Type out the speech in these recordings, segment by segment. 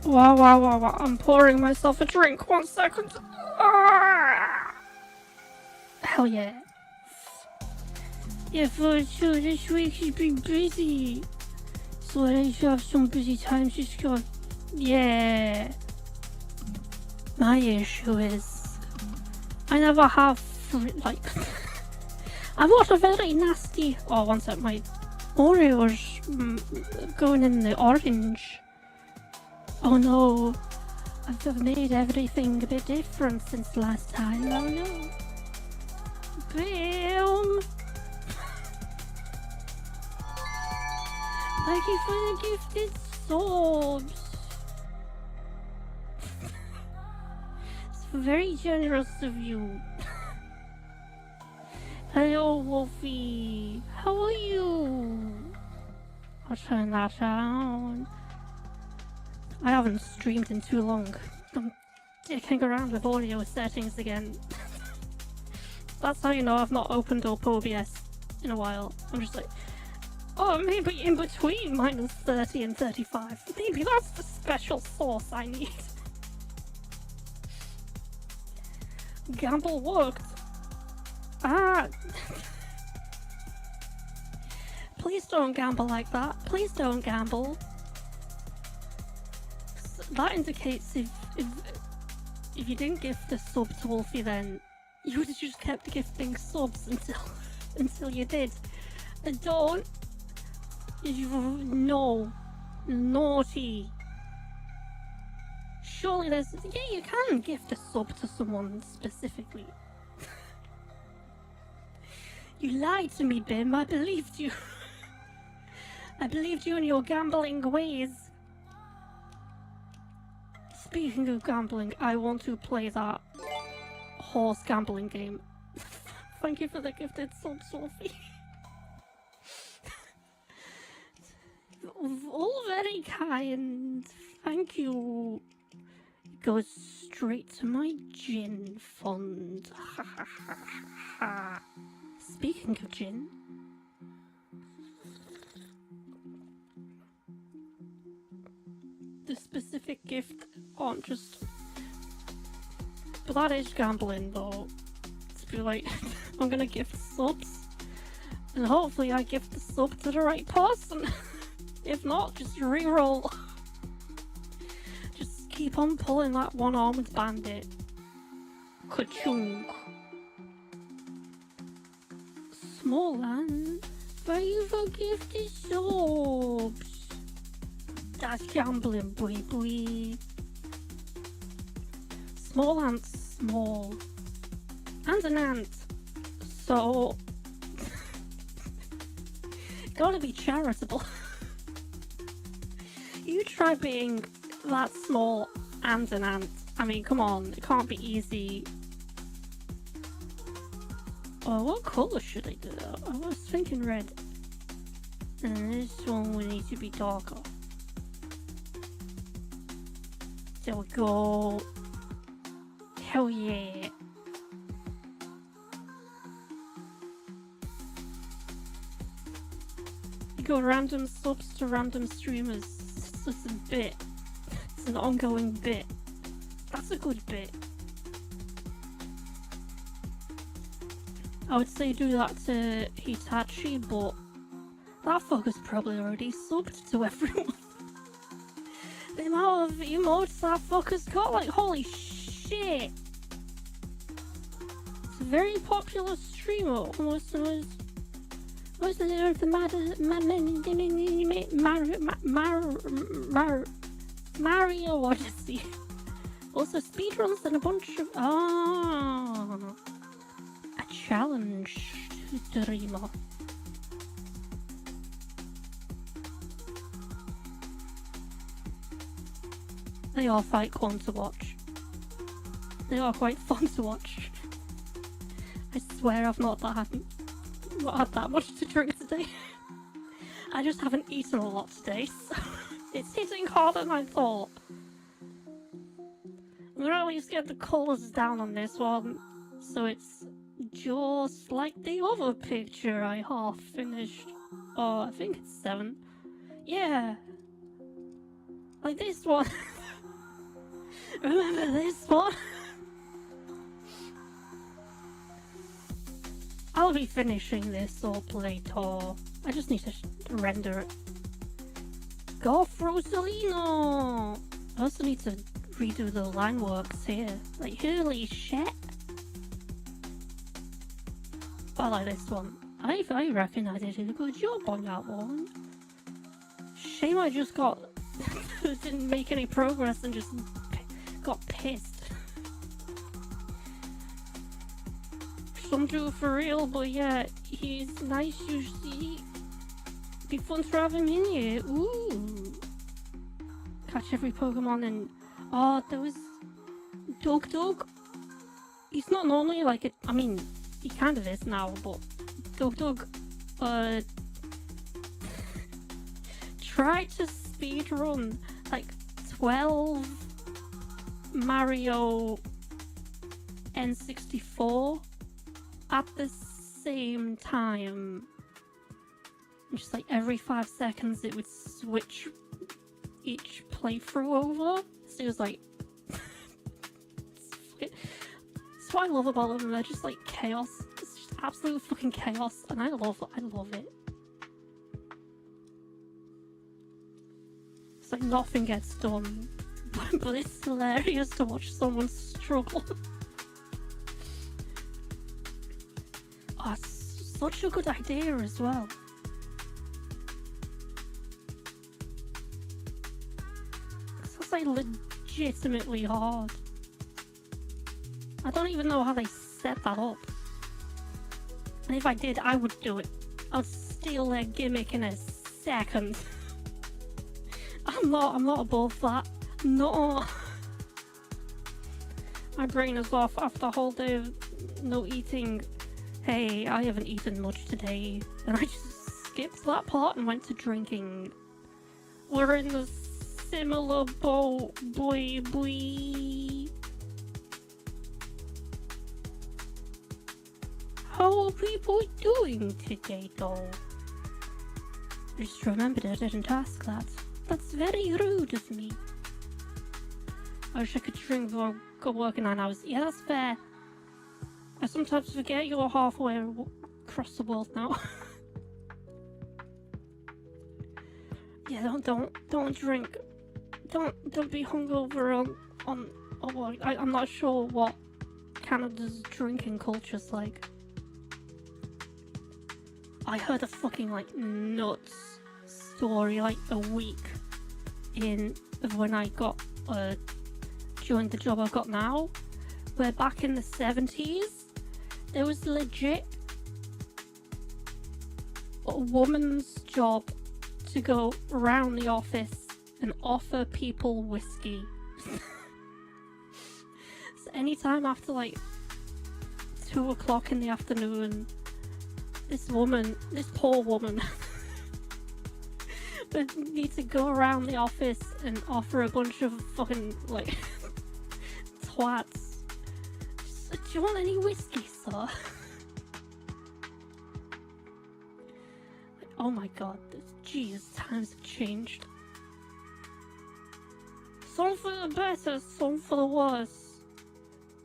Wow. I'm pouring myself a drink. 1 second. Hell yeah. Yeah, for sure, this week has been busy. So I have some busy times just go. Yeah. My issue is I never have like I bought a very nasty. Oh, one sec, my Oreo's going in the orange. Oh no, I've made everything a bit different since last time. Oh no. Boom. Thank you for the gifted subs. It's very generous of you. Hello, Wolfie. How are you? I'll turn that down. I haven't streamed in too long. I'm dicking around with audio settings again. That's how you know I've not opened up OBS in a while. I'm just like, oh, maybe in between -30 and 35. Maybe that's the special sauce I need. Gamble worked. Please don't gamble like that. Please don't gamble. That indicates if you didn't gift a sub to Wolfie, then you would have just kept gifting subs until you did. And don't. No. Naughty. Surely there's. Yeah, you can gift a sub to someone specifically. You lied to me, Bim. I believed you. I believed you in your gambling ways. Speaking of gambling, I want to play that horse gambling game. Thank you for the gifted sub, Sophie. All very kind. Thank you. It goes straight to my gin fund. Speaking of gin, the specific gift aren't just. But that is gambling, though. To be like, I'm gonna gift subs, and hopefully I gift the sub to the right person. If not, just reroll. Just keep on pulling that one-armed bandit. Ka-chunk. Small land, thank you for gifted subs. That's gambling, boy. Small ant's small. And an ant. So gotta be charitable. You try being that small and an ant. I mean, come on, it can't be easy. Oh, what colour should I do? I was thinking red. And this one will need to be darker. There we go. Hell yeah. You go random subs to random streamers. It's just a bit. It's an ongoing bit. That's a good bit. I would say do that to Hitachi, but that fucker's probably already subbed to everyone. The amount of emotes that fucker's got, like, holy shit! It's a very popular streamer, almost the Mario Odyssey. Also speedruns and a bunch of a challenge streamer. They are quite fun to watch. They are quite fun to watch. I swear I've not had that much to drink today. I just haven't eaten a lot today, so it's hitting harder than I thought. I'm gonna at least get the colours down on this one, so it's just like the other picture I half finished. Oh, I think it's 7. Yeah. Like this one. Remember this one? I'll be finishing this all later. I just need to render it. Golf Rosalino! I also need to redo the line works here. Like, holy shit! I like this one. I reckon I did a good job on that one. Shame I just didn't make any progress and just got pissed. Some dude for real, but yeah, he's nice usually. Be fun to have him in here. Ooh. Catch every Pokemon and... Oh, there was... Dug. He's not normally like it. I mean, he kind of is now, but... Dug. Tried to speedrun like 12 Mario N64 at the same time. Just like every 5 seconds it would switch each playthrough over. So it was like... That's what I love about them, they're just like chaos. It's just absolute fucking chaos, and I love it. It's like nothing gets done, but it's hilarious to watch someone struggle. Oh, it's such a good idea as well. It's like legitimately hard. I don't even know how they set that up. And if I did, I would do it. I'd steal their gimmick in a second. I'm not above that. No. My brain is off after a whole day of no eating. Hey, I haven't eaten much today. And I just skipped that part and went to drinking. We're in the similar boat, boy. How are people doing today, though? Just remembered I didn't ask that. That's very rude of me. I wish I could drink before I go work in 9 hours. Yeah, that's fair. I sometimes forget you're halfway across the world now. Yeah, don't drink. Don't be hungover on. Oh, I'm not sure what Canada's drinking culture's like. I heard a fucking like nuts story like a week in of when I got joined the job I've got now, where back in the 70s there was legit a woman's job to go around the office and offer people whiskey. So anytime after like 2 o'clock in the afternoon, this poor woman would need to go around the office and offer a bunch of fucking like twats. Do you want any whiskey, sir? Like, oh my god, Jesus, times have changed. Some for the better, some for the worse.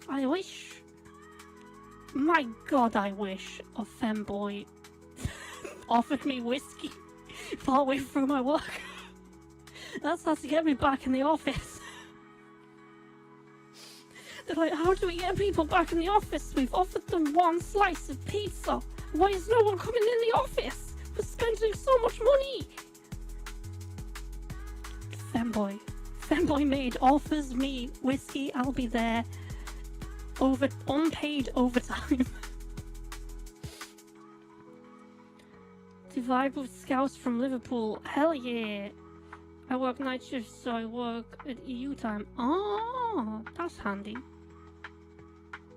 I wish, my god, I wish a femboy offered me whiskey partway through my work. That's how to get me back in the office. They're like, how do we get people back in the office? We've offered them one slice of pizza. Why is no one coming in the office? We're spending so much money. Femboy maid offers me whiskey. I'll be there. Unpaid overtime. To vibe with scouts from Liverpool. Hell yeah. I work night shifts, so I work at EU time. Oh, that's handy.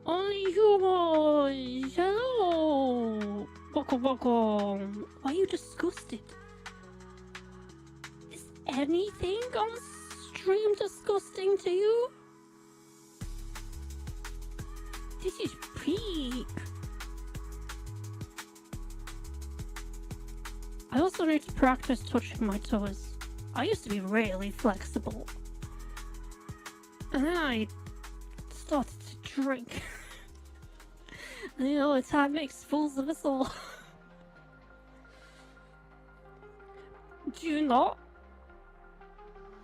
Only you boys. Hello. Welcome. Why are you disgusted? Is anything on stream disgusting to you? This is peak. I also need to practice touching my toes. I used to be really flexible. And then I started to drink. And you know, time makes fools of us all. Do you not?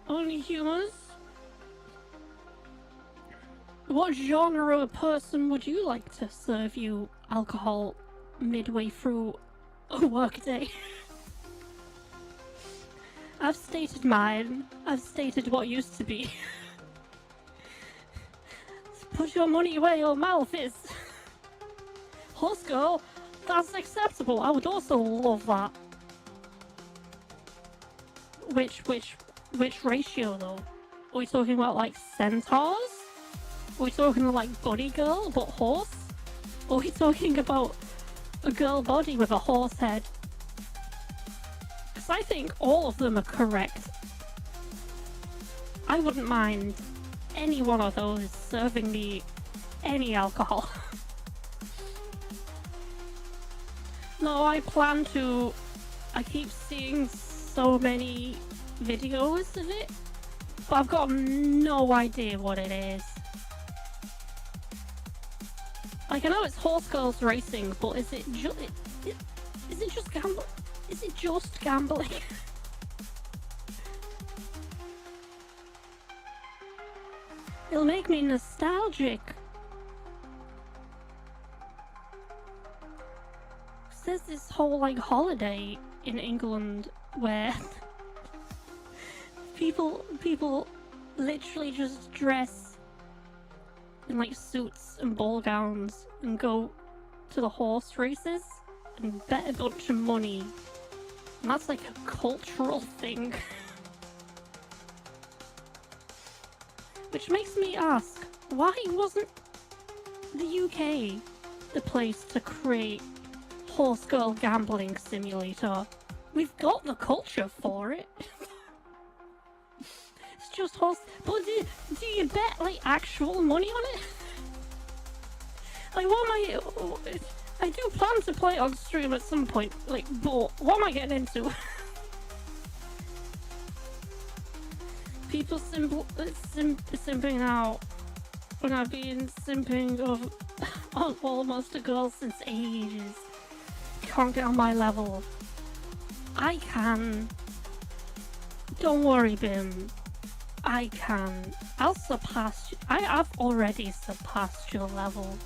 Only humans? What genre of person would you like to serve you alcohol midway through a workday? I've stated mine. I've stated what used to be. Put your money where your mouth is. Horse girl, that's acceptable. I would also love that. Which ratio though? Are we talking about like centaurs? Are we talking like bunny girl but horse? Or are we talking about a girl body with a horse head? Because I think all of them are correct. I wouldn't mind any one of those serving me any alcohol. No, I plan to. I keep seeing so many videos of it, but I've got no idea what it is. Like, I know it's horse girls racing, but is it just gambling? Is it just gambling? It'll make me nostalgic. There's this whole like holiday in England where people literally just dress in like suits and ball gowns and go to the horse races and bet a bunch of money. And that's like a cultural thing. Which makes me ask, why wasn't the UK the place to create horse girl gambling simulator? We've got the culture for it. It's just horse, but do you bet like actual money on it? Like, what am I do plan to play on stream at some point, like, but what am I getting into? People simping out when I've been simping on almost a girl since ages. Can't get on my level. I can. Don't worry, Bim. I can. I'll surpass you. I've already surpassed your level.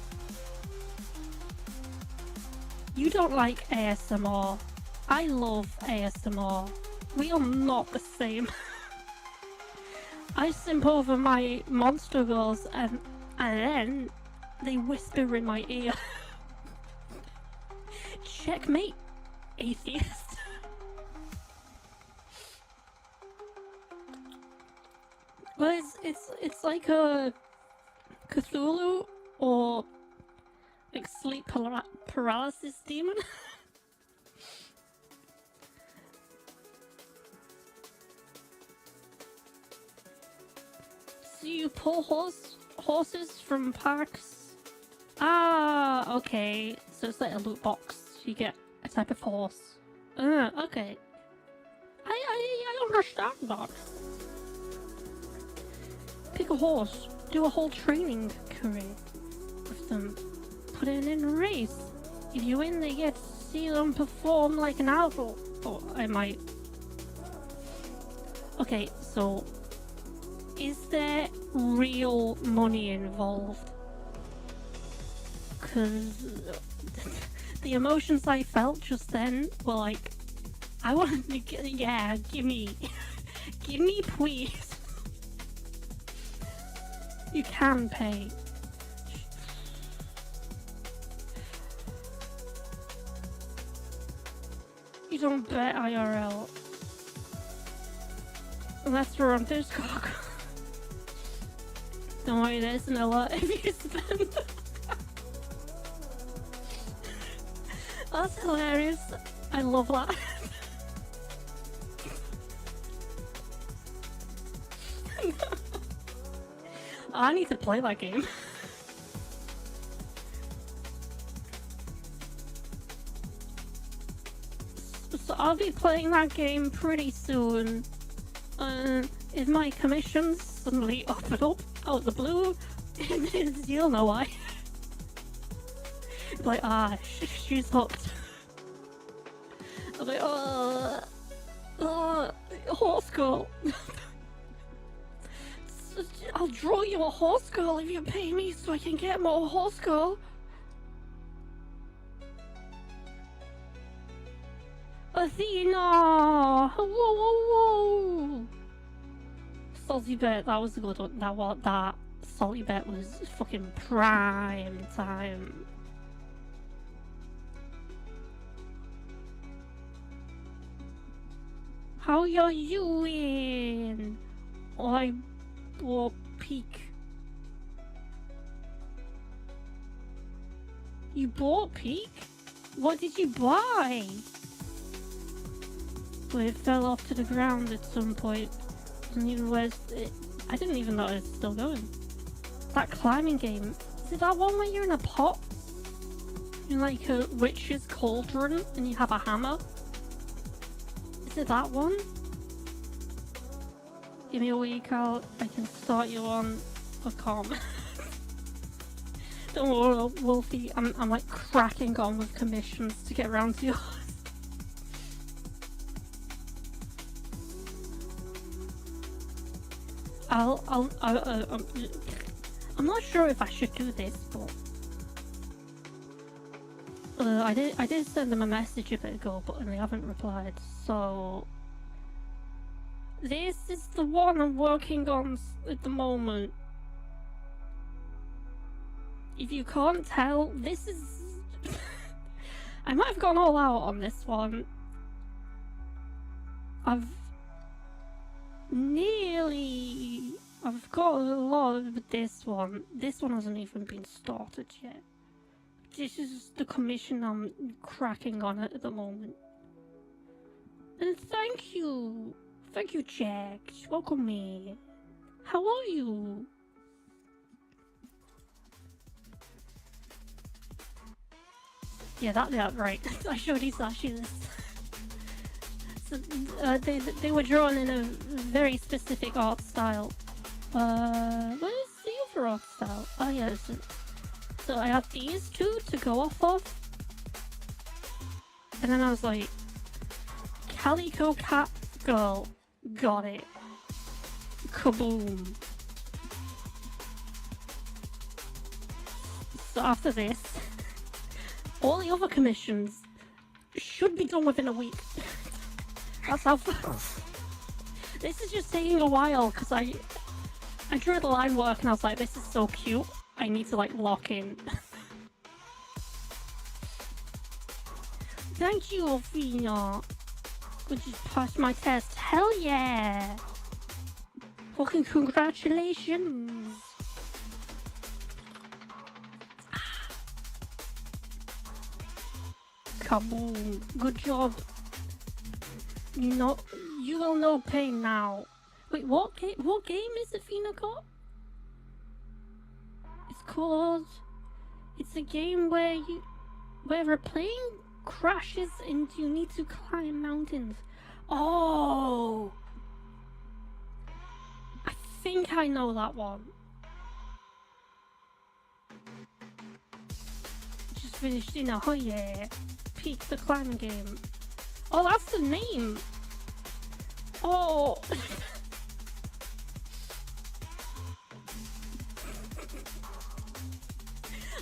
You don't like ASMR. I love ASMR. We are not the same. I simp over my monster girls and then they whisper in my ear. Checkmate, atheist. Well, it's like a Cthulhu or like sleep paralysis demon. So you pull horses from parks? Ah, okay. So it's like a loot box. You get a type of horse. Okay. I understand that. Pick a horse. Do a whole training career with them. Put it in a race. If you win, they get to see them perform like an idol. Or I might. Okay, so is there real money involved? Because the emotions I felt just then were like, I wanted to get, yeah, give me please. You can pay. You don't bet IRL. Unless we're on Discord. Don't worry, there isn't a lot if you spend. That's hilarious. I love that. I need to play that game. So I'll be playing that game pretty soon. If my commissions suddenly open up Oh, the blue? You'll know why. Like, she's hooked. I'm like, horse girl. I'll draw you a horse girl if you pay me so I can get more horse girl. Athena! Whoa, whoa, whoa! Salty bet, that was a good one. That salty bet was fucking prime time. How you doing? I bought Peak. You bought Peak? What did you buy? But it fell off to the ground at some point. And even where's it? I didn't even know it was still going. That climbing game. Is it that one where you're in a pot? In like a witch's cauldron and you have a hammer? Is it that one? Give me a week, I can start you on a com. Don't worry, Wolfie, I'm like cracking on with commissions to get around to yours. I'm not sure if I should do this, but I did send them a message a bit ago, but they haven't replied. So this is the one I'm working on at the moment. If you can't tell, this is I might have gone all out on this one. I've got a lot of this one. This one hasn't even been started yet. This is the commission I'm cracking on at the moment. And thank you, Jack. Welcome me. How are you? Yeah, right. I showed you Sashi this. So, they were drawn in a very specific art style. What is the other art style? Oh yeah, so I had these two to go off of. And then I was like, Calico Cat Girl, got it. Kaboom. So after this, all the other commissions should be done within a week. That's how fast. This is just taking a while because I drew the line work and I was like, this is so cute. I need to like lock in. Thank you, Athena. Could you pass my test? Hell yeah! Fucking congratulations! Kaboom! Good job. You will know pain now. Wait, what game is Athena got? It's a game where a plane crashes and you need to climb mountains. Oh! I think I know that one. Just finished, oh yeah. Peak the climbing game. Oh, that's the name! Oh!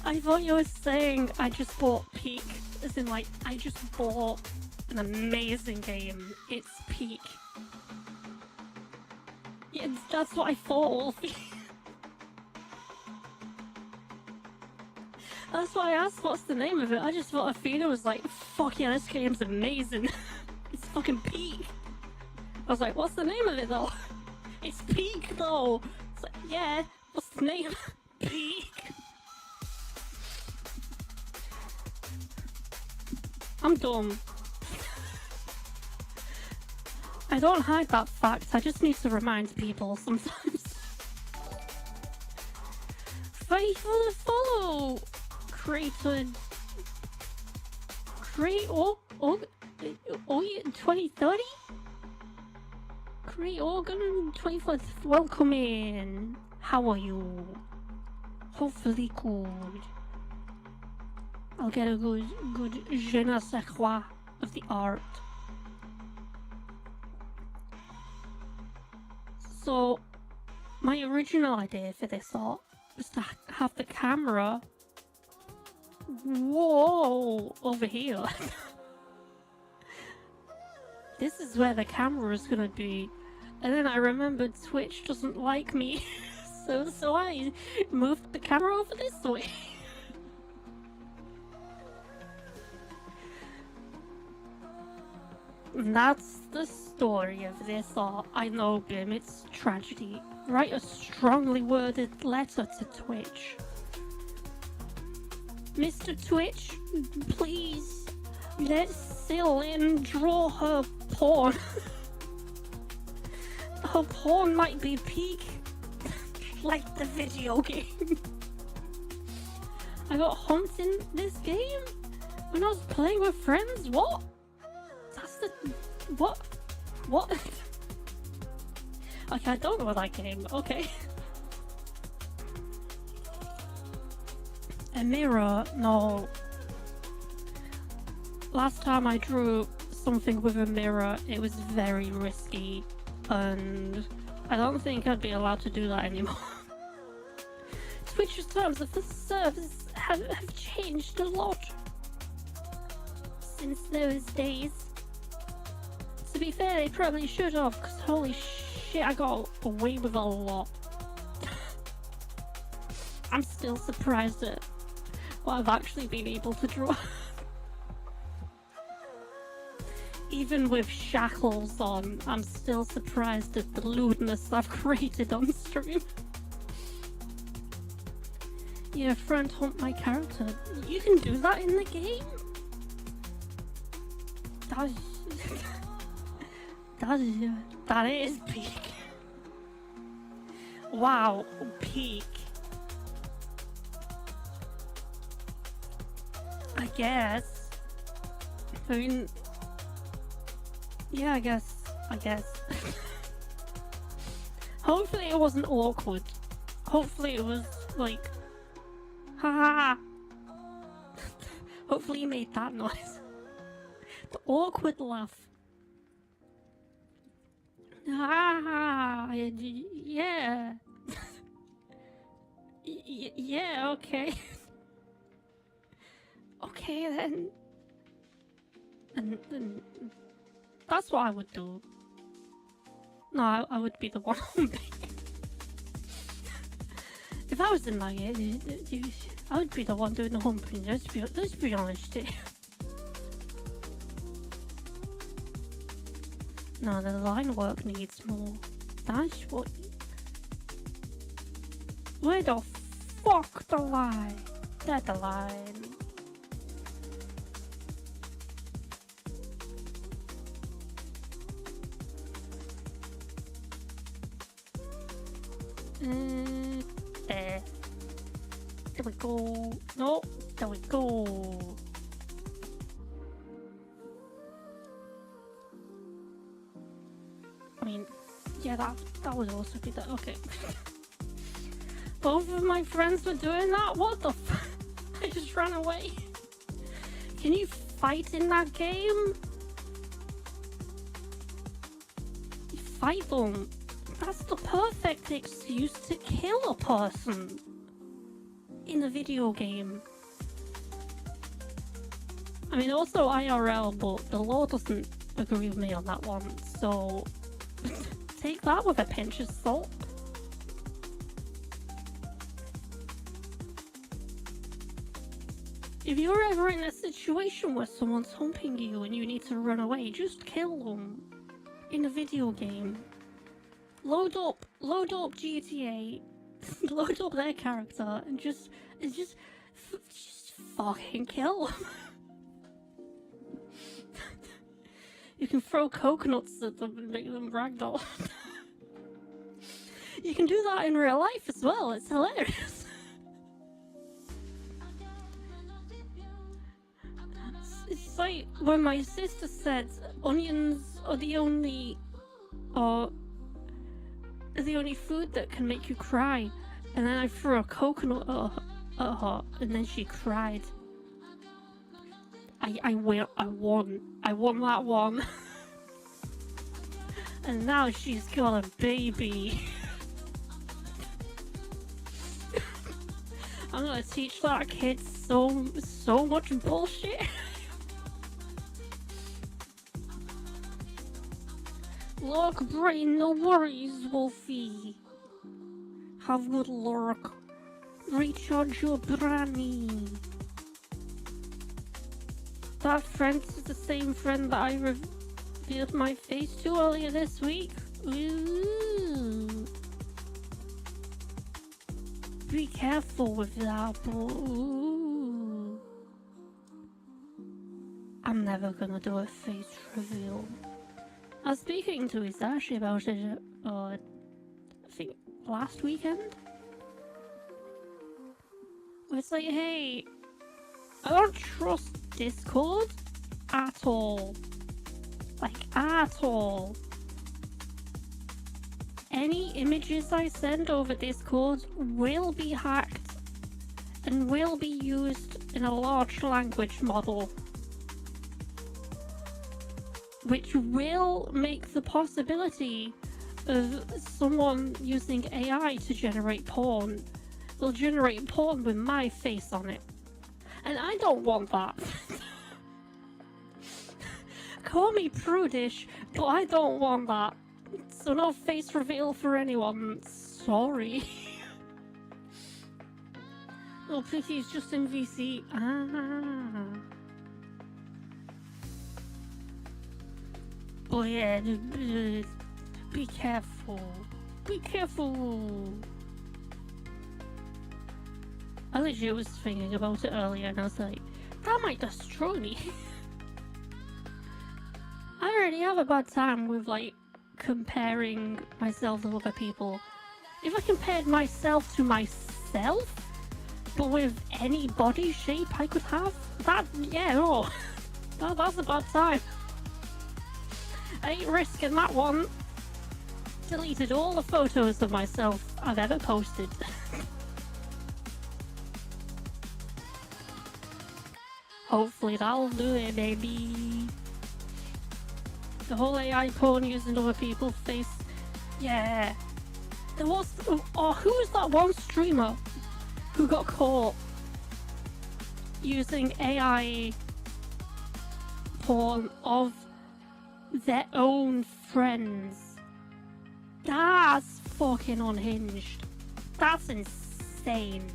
I thought you were saying I just bought Peak, as in like, I just bought an amazing game. It's Peak. Yeah, that's what I thought, Wolfie. That's why I asked what's the name of it. I just thought Athena was like, fuck yeah, this game's amazing. It's fucking Peak. I was like, what's the name of it though? It's Peak though. It's like, yeah, what's the name? Peak. I'm dumb. I don't hide that fact, I just need to remind people sometimes. Thank you for the follow! Create 2030? Create Organ 24th, welcome in. How are you? Hopefully good. I'll get a good je ne sais quoi of the art. So, my original idea for this art was to have the camera over here. This is where the camera is gonna be. And then I remembered Twitch doesn't like me. so I moved the camera over this way. That's the story of this art. I know, Bim, it's tragedy. Write a strongly worded letter to Twitch. Mr. Twitch, please let Celine draw her porn. Her porn might be peak, like the video game. I got humped in this game when I was playing with friends. What? That's the... What? Okay, I don't know that game. Okay. A mirror? No. Last time I drew something with a mirror, it was very risky, and I don't think I'd be allowed to do that anymore. Twitch's terms of the service have changed a lot since those days. To be fair, they probably should have, because holy shit, I got away with a lot. I'm still surprised at what I've actually been able to draw. Even with shackles on, I'm still surprised at the lewdness I've created on stream. Your friend humped my character. You can do that in the game? That is peak. Wow, peak. I guess. I mean, yeah, I guess. Hopefully it wasn't awkward. Hopefully it was like, ha. Hopefully you made that noise. The awkward laugh. Yeah. Yeah, okay. Okay then. And that's what I would do. No, I would be the one humping. If I was in that game, I would be the one doing the humping. Let's be honest here. No, the line work needs more. That's what... Where the fuck the line? That's the line. There. There we go. No, there we go. I mean, yeah, that would also be that. Okay. Both of my friends were doing that? What the f... I just ran away. Can you fight in that game? You fight them. That's the perfect excuse to kill a person in a video game. I mean, also IRL, but the law doesn't agree with me on that one, so take that with a pinch of salt. If you're ever in a situation where someone's humping you and you need to run away, just kill them in a video game. Load up GTA, load up their character, and just fucking kill them. You can throw coconuts at them and make them ragdoll. You can do that in real life as well, it's hilarious. It's like when my sister said onions are the only the only food that can make you cry. And then I threw a coconut at her, and then she cried. I won that one. And now she's got a baby. I'm gonna teach that kid so much bullshit. Look, brain, no worries, Wolfie. Have good luck. Recharge your brainy. That friend is the same friend that I revealed my face to earlier this week. Ooh. Be careful with that, ooh. I'm never gonna do a face reveal. I was speaking to Isashi about it, I think last weekend. It's like, hey, I don't trust Discord at all. Like, at all. Any images I send over Discord will be hacked and will be used in a large language model, which will make the possibility of someone using AI to generate porn. They'll generate porn with my face on it. And I don't want that. Call me prudish, but I don't want that. So no face reveal for anyone. Sorry. Oh, please, just in VC. Ah. Oh yeah, be careful. Be careful. I legit was thinking about it earlier and I was like, that might destroy me. I already have a bad time with like comparing myself to other people. If I compared myself to myself, but with any body shape I could have, that, yeah, no. That's a bad time. I ain't risking that one. Deleted all the photos of myself I've ever posted. Hopefully that'll do it, baby. The whole AI porn using other people's face. Yeah. There was... Oh, who was that one streamer who got caught using AI porn of their own friends? That's fucking unhinged. That's insane.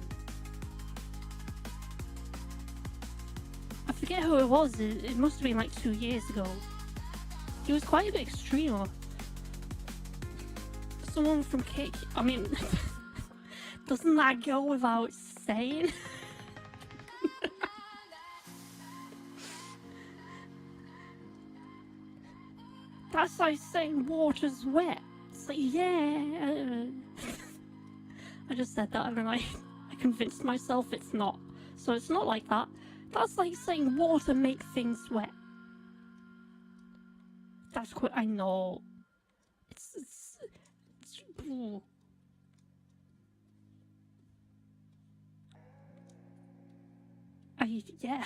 I forget who it was. It must have been like 2 years ago. He was quite a big streamer. Someone from Kick. I mean, doesn't that go without saying? That's like saying water's wet. It's like, yeah. I just said that and then I convinced myself it's not. So it's not like that. That's like saying water makes things wet. That's quite, I know. It's ooh. Yeah.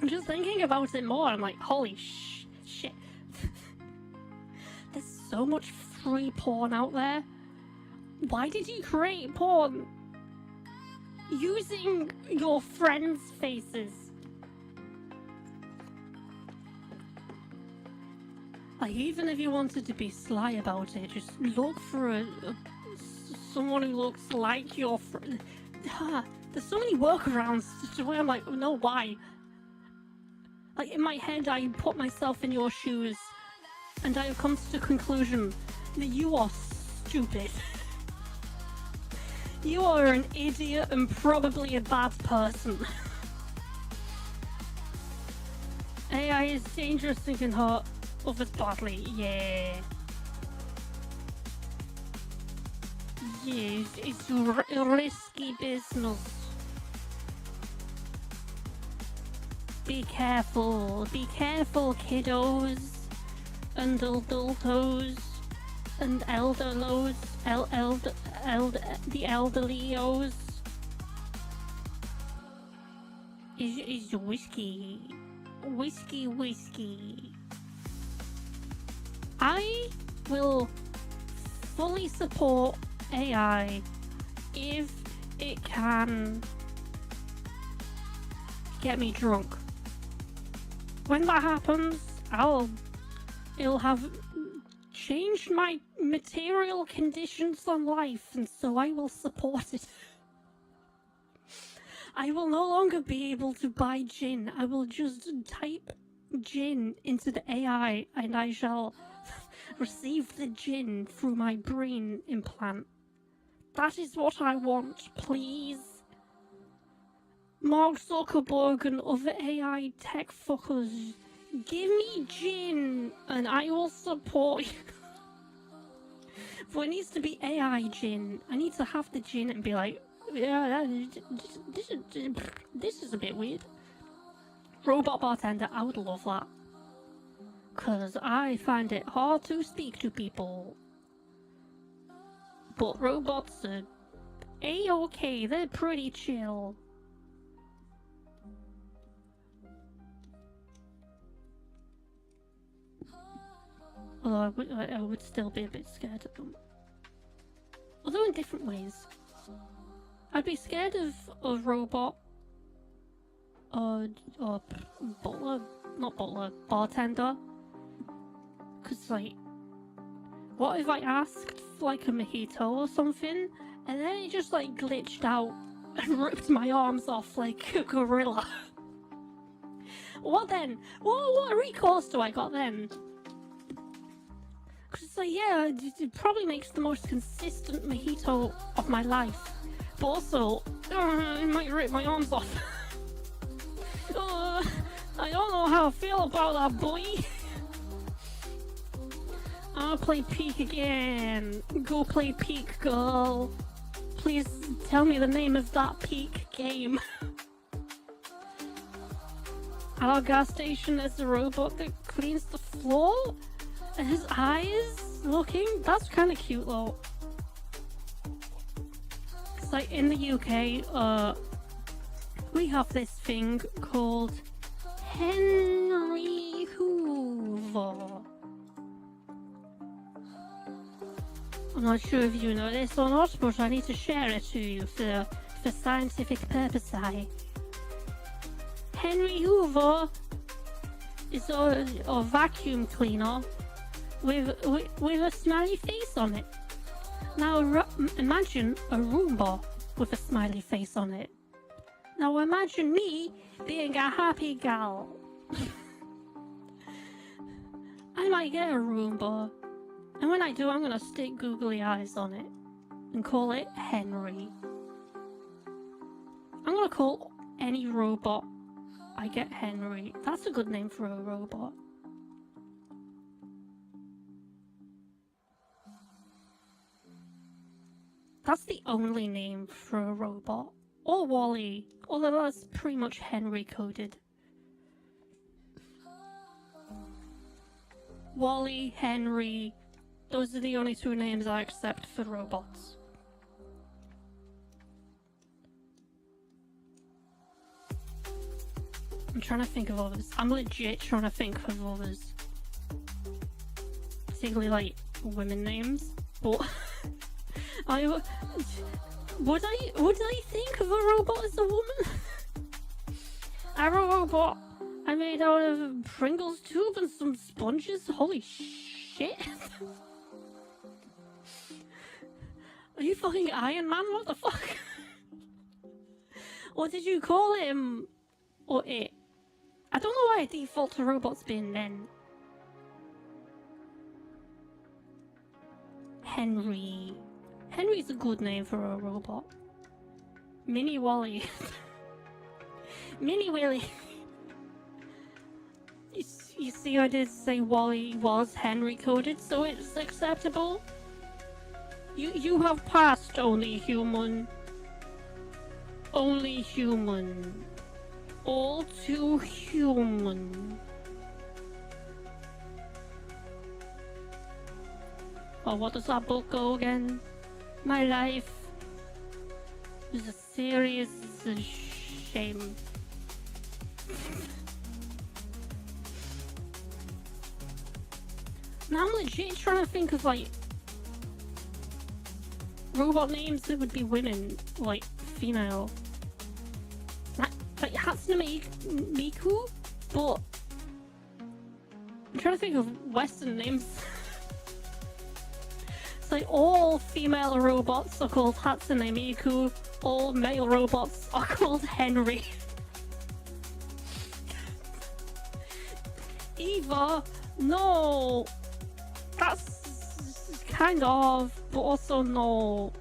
I'm just thinking about it more. I'm like, holy shit. There's so much free porn out there. Why did you create porn using your friends' faces? Like, even if you wanted to be sly about it, just look for someone who looks like your friend. There's so many workarounds to where I'm like, no, why? Like, in my head, I put myself in your shoes, and I have come to the conclusion that you are stupid. You are an idiot and probably a bad person. AI is dangerous and can hurt others badly, yeah. Yes, it's risky business. Be careful, kiddos and adultos. and elderlos, the elderlyos is whiskey. Whiskey. I will fully support AI if it can get me drunk. When that happens, it'll have changed my material conditions on life, and so I will support it. I will no longer be able to buy gin. I will just type gin into the AI and I shall receive the gin through my brain implant. That is what I want, please. Mark Zuckerberg and other AI tech fuckers, give me gin and I will support you. But it needs to be AI gin. I need to have the gin and be like, yeah, this is a bit weird. Robot bartender, I would love that. Cause I find it hard to speak to people. But robots are A-okay, they're pretty chill. Although I would still be a bit scared of them. Although in different ways. I'd be scared of a robot or bartender. Cause like, what if I asked for like a mojito or something, and then it just like glitched out and ripped my arms off like a gorilla? What then? What recourse do I got then? Cause it's like, yeah, it probably makes the most consistent mojito of my life. But also, it might rip my arms off. I don't know how I feel about that, boy. I'll play Peak again. Go play Peak, girl. Please tell me the name of that Peak game. At our gas station, there's a robot that cleans the floor. And his eyes looking. That's kind of cute, though. Like in the UK, we have this thing called Henry Hoover. I'm not sure if you know this or not, but I need to share it to you for scientific purposes. Henry Hoover is a vacuum cleaner with a smiley face on it. Now imagine a Roomba with a smiley face on it. Now imagine me being a happy gal. I might get a Roomba, and when I do, I'm gonna stick googly eyes on it and call it Henry. I'm gonna call any robot I get Henry. That's a good name for a robot. That's the only name for a robot. Or Wally, although that's pretty much Henry coded. Wally, Henry, those are the only two names I accept for robots. I'm trying to think of others. I'm legit trying to think of others. Particularly like women names, but would I think of a robot as a woman? I'm a robot. I made out of Pringles tube and some sponges. Holy shit! Are you fucking Iron Man? What the fuck? What did you call him or it? I don't know why I default to robots being men. Henry. Henry's a good name for a robot. Mini Wally. Mini Willy. You see, I did say Wally was Henry coded, so it's acceptable. You have passed, only human. Only human. All too human. Or what does that book go again? My life is a serious shame. Now I'm legit trying to think of like robot names that would be women, like female. Like Hatsune Miku, but I'm trying to think of Western names. It's like all female robots are called Hatsune Miku, all male robots are called Henry. Eva, no! That's kind of, but also no.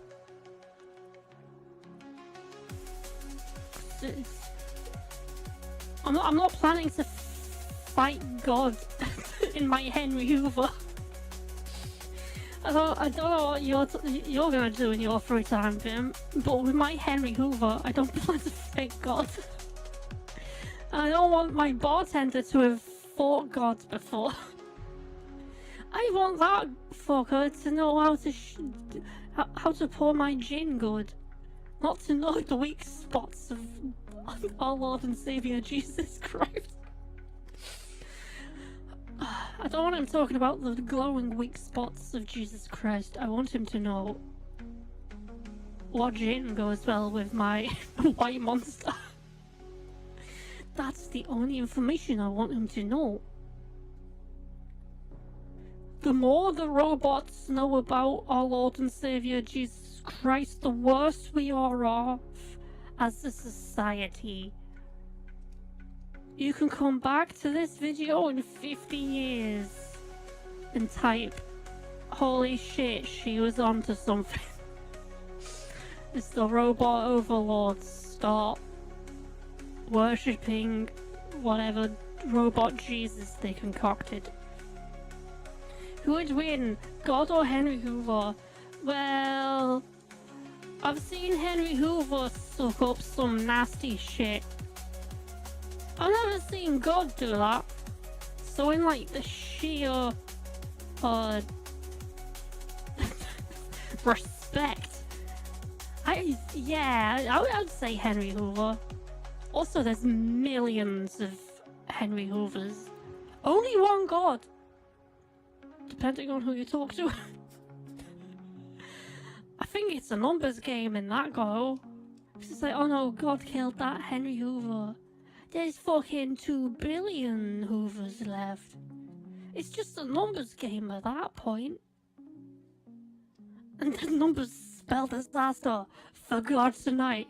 I'm not planning to fight God in my Henry Hoover. I don't know what you're gonna do in your free time, Vim, but with my Henry Hoover, I don't plan to fight God. I don't want my bartender to have fought God before. I want that fucker to know how to pour my gin good, not to know the weak spots of our Lord and Saviour Jesus Christ. I don't want him talking about the glowing weak spots of Jesus Christ. I want him to know what gin goes well with my white monster. That's the only information I want him to know. The more the robots know about our Lord and Saviour Jesus Christ, the worse we are off as a society. You can come back to this video in 50 years and type, holy shit, she was onto something. As the robot overlords start worshipping whatever robot Jesus they concocted. Who would win, God or Henry Hoover? Well, I've seen Henry Hoover suck up some nasty shit. I've never seen God do that. So in like the sheer respect, I'd say Henry Hoover. Also, there's millions of Henry Hoovers. Only one God, depending on who you talk to. I think it's a numbers game in that go. It's just like, oh no, God killed that Henry Hoover. There's fucking 2 billion Hoovers left. It's just a numbers game at that point. And the numbers spell disaster for God tonight.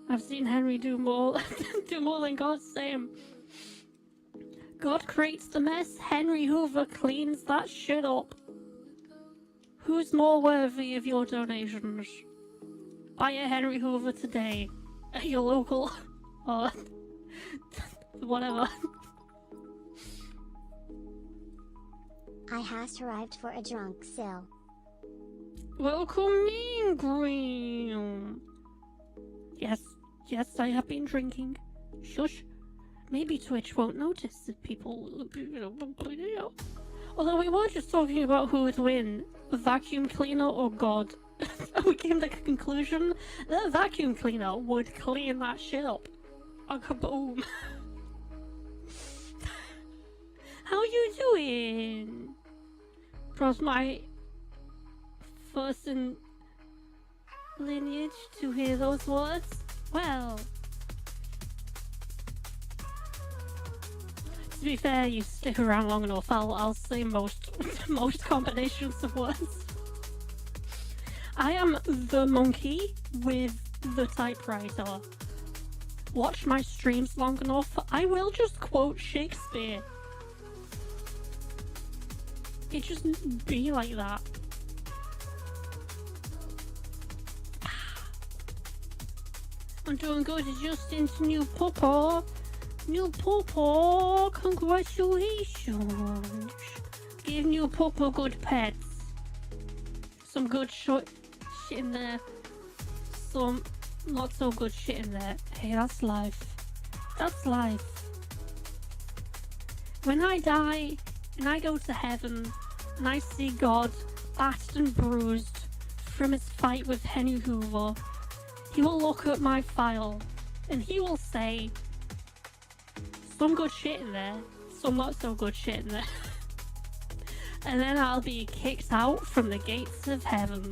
I've seen Henry do more than God, same. God creates the mess, Henry Hoover cleans that shit up. Who's more worthy of your donations? Buy a Henry Hoover today at your local or whatever. I has arrived for a drunk sill. Welcome in, Green. Yes, I have been drinking. Shush. Maybe Twitch won't notice if people, Although we were just talking about who would win, vacuum cleaner or God. We came to the conclusion that vacuum cleaner would clean that shit up. Oh, kaboom. How you doing? Cross my first in lineage to hear those words. Well, to be fair, you stick around long enough, I'll say most combinations of words. I am the monkey with the typewriter. Watch my streams long enough, I will just quote Shakespeare. It just be like that. I'm doing good, just into new papa. New papa, congratulations. Give new papa good pets. Some good shit in there. Some not so good shit in there. Hey, that's life. That's life. When I die and I go to heaven and I see God battered and bruised from his fight with Henry Hoover, he will look at my file and he will say, some good shit in there, some not so good shit in there. And then I'll be kicked out from the gates of heaven.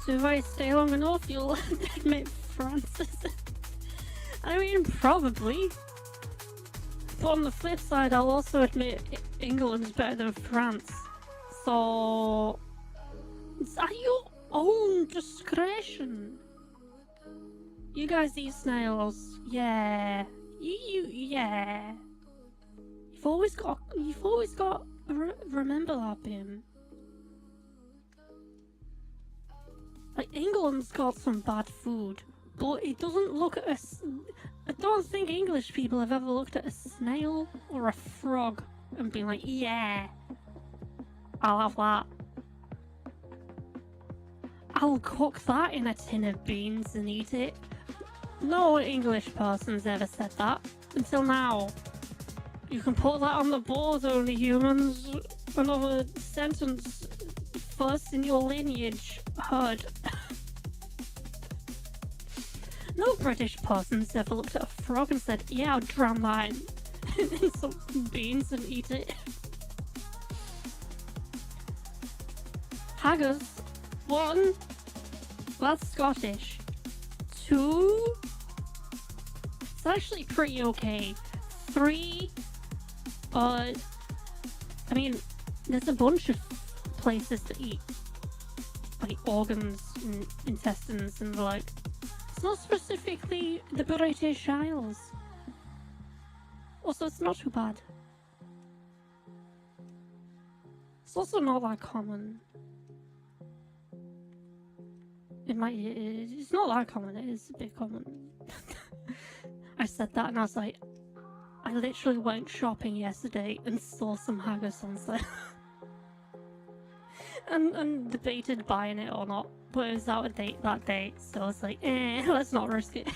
So if I stay long enough, you'll admit Francis. I mean, probably. But on the flip side, I'll also admit England's better than France. So it's at your own discretion. You guys eat snails, yeah. Yeah. You've always got remember that, Bim. Like, England's got some bad food, but it doesn't look at us. I don't think English people have ever looked at a snail or a frog and been like, yeah, I'll have that. I'll cook that in a tin of beans and eat it. No English person's ever said that until now. You can put that on the board, only humans. Another sentence. First in your lineage heard. No British person's ever looked at a frog and said, yeah, I'll drown that in some beans and eat it. Haggis. 1. That's Scottish. 2. It's actually pretty okay. 3. I mean, there's a bunch of places to eat, like organs and intestines and like. It's not specifically the British Isles. Also, it's not too bad. It's also not that common. It's not that common, it is a bit common. I said that and I was like, I literally went shopping yesterday and saw some haggis on sale. and debated buying it or not, but it was out of date that day, so I was like, let's not risk it.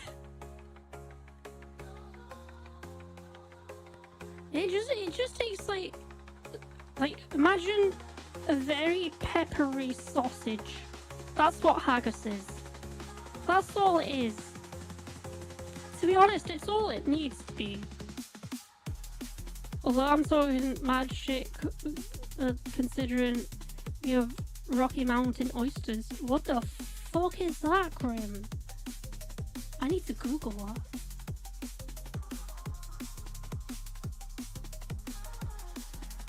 It just tastes like imagine a very peppery sausage. That's what haggis is. That's all it is. To be honest, it's all it needs to be. Although I'm talking mad shit, considering you have Rocky Mountain oysters. What the fuck is that, Grim? I need to Google that.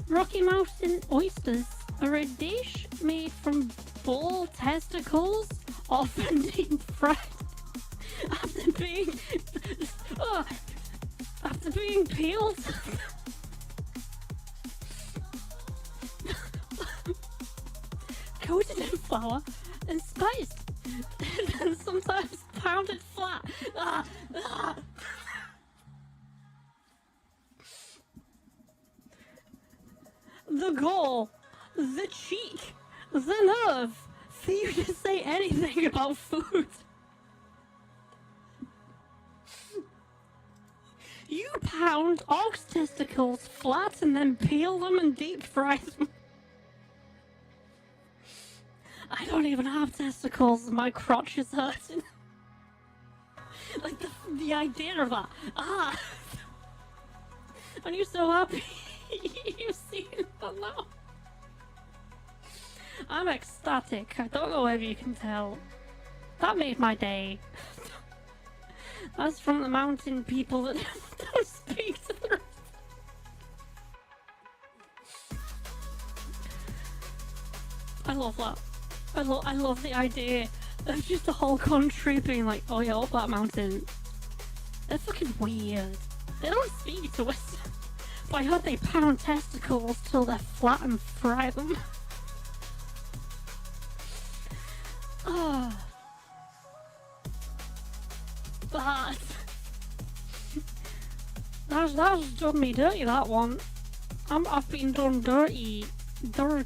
Rocky Mountain oysters are a dish made from bull testicles, often deep fried after being peeled. Coated in flour and spiced, and sometimes pounded flat. The gall, the cheek, the nerve for you to say anything about food. You pound ox testicles flat and then peel them and deep fry them. I don't even have testicles and my crotch is hurting. Like the idea of that. Are you so happy you've seen that now? I'm ecstatic. I don't know if you can tell. That made my day. That's from the mountain people that don't speak to the rest. I love that. I love the idea of just a whole country being like, oh yeah, up that mountain. They're fucking weird. They don't speak to us. But I heard they pound testicles till they're flat and fry them. But that's done me dirty, that one. I've been done dirty. I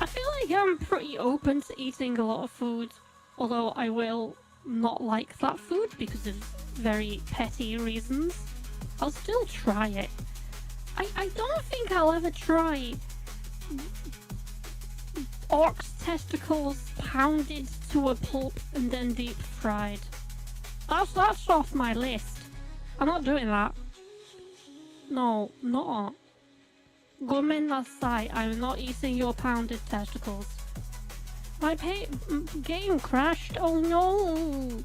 feel like I'm pretty open to eating a lot of food, although I will not like that food because of very petty reasons. I'll still try it. I don't think I'll ever try orc's testicles pounded to a pulp and then deep fried. That's off my list. I'm not doing that. No, not. Gomennasai, I'm not eating your pounded testicles. My game crashed. Oh no!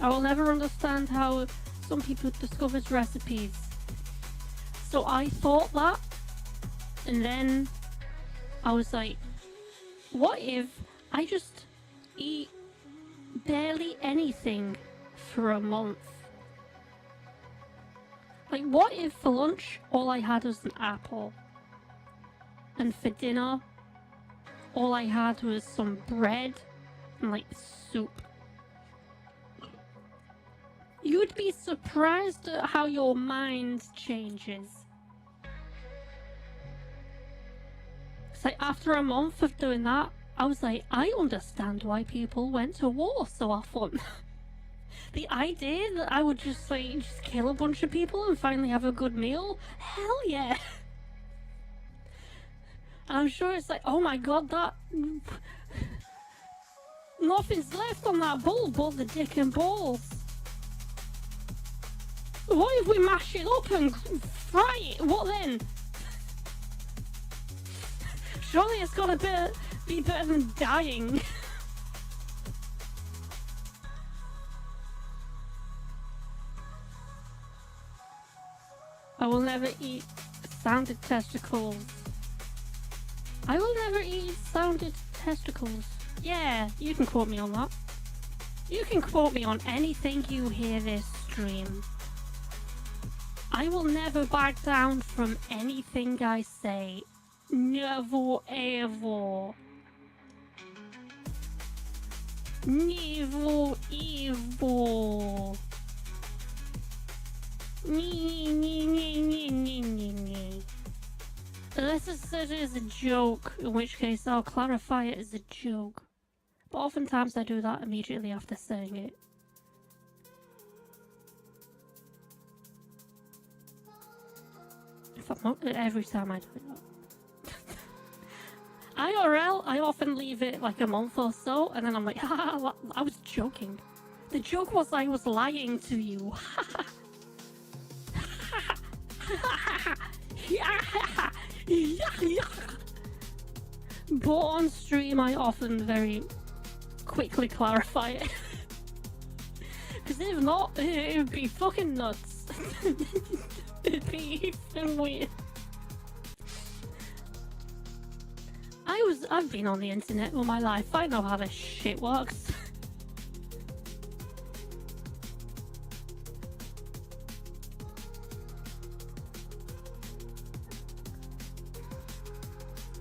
I will never understand how some people discovered recipes. So I thought that, and then I was like, what if I just eat barely anything for a month? Like, what if for lunch all I had was an apple, and for dinner all I had was some bread and like soup? You'd be surprised at how your mind changes. It's like after a month of doing that, I was like, I understand why people went to war so often. The idea that I would just kill a bunch of people and finally have a good meal, hell yeah. And I'm sure it's like, oh my god, that nothing's left on that bowl but the dick and balls. What if we mash it up and fry it? What then? Surely it's gotta be better than dying. I will never eat sounded testicles. I will never eat sounded testicles. Yeah, you can quote me on that. You can quote me on anything you hear this stream. I will never back down from anything I say. Never ever. Never ever. Unless it's said as a joke, in which case I'll clarify it as a joke. But oftentimes I do that immediately after saying it. In fact, every time I do that. IRL, I often leave it like a month or so, and then I'm like, haha, I was joking. The joke was I was lying to you. But on stream I often very quickly clarify it. Because if not, it would be fucking nuts. It'd be even weird. I've been on the internet all my life. I know how this shit works.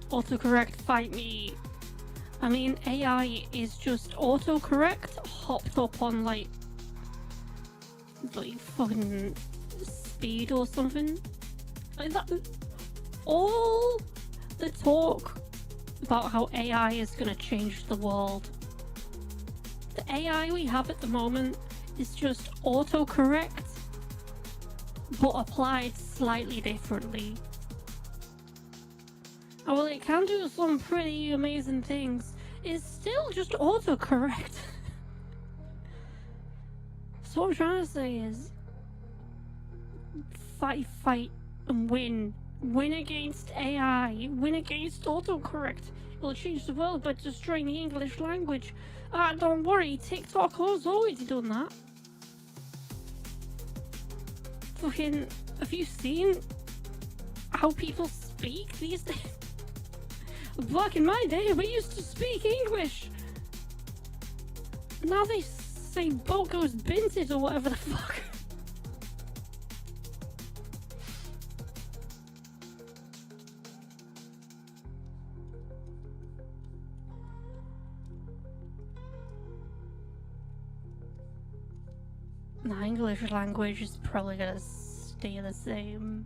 Autocorrect, fight me. I mean, AI is just autocorrect hopped up on like fucking speed or something. Like that. All the talk about how AI is gonna change the world. The AI we have at the moment is just autocorrect, but applied slightly differently. Oh, well, it can do some pretty amazing things. It's still just autocorrect. So what I'm trying to say is, fight and win. Win against AI. Win against autocorrect. It'll change the world by destroying the English language. Ah, don't worry, TikTok has already done that. Fucking, have you seen how people speak these days? Back in my day, we used to speak English. Now they say boat goes binted or whatever the fuck. The English language is probably gonna stay the same.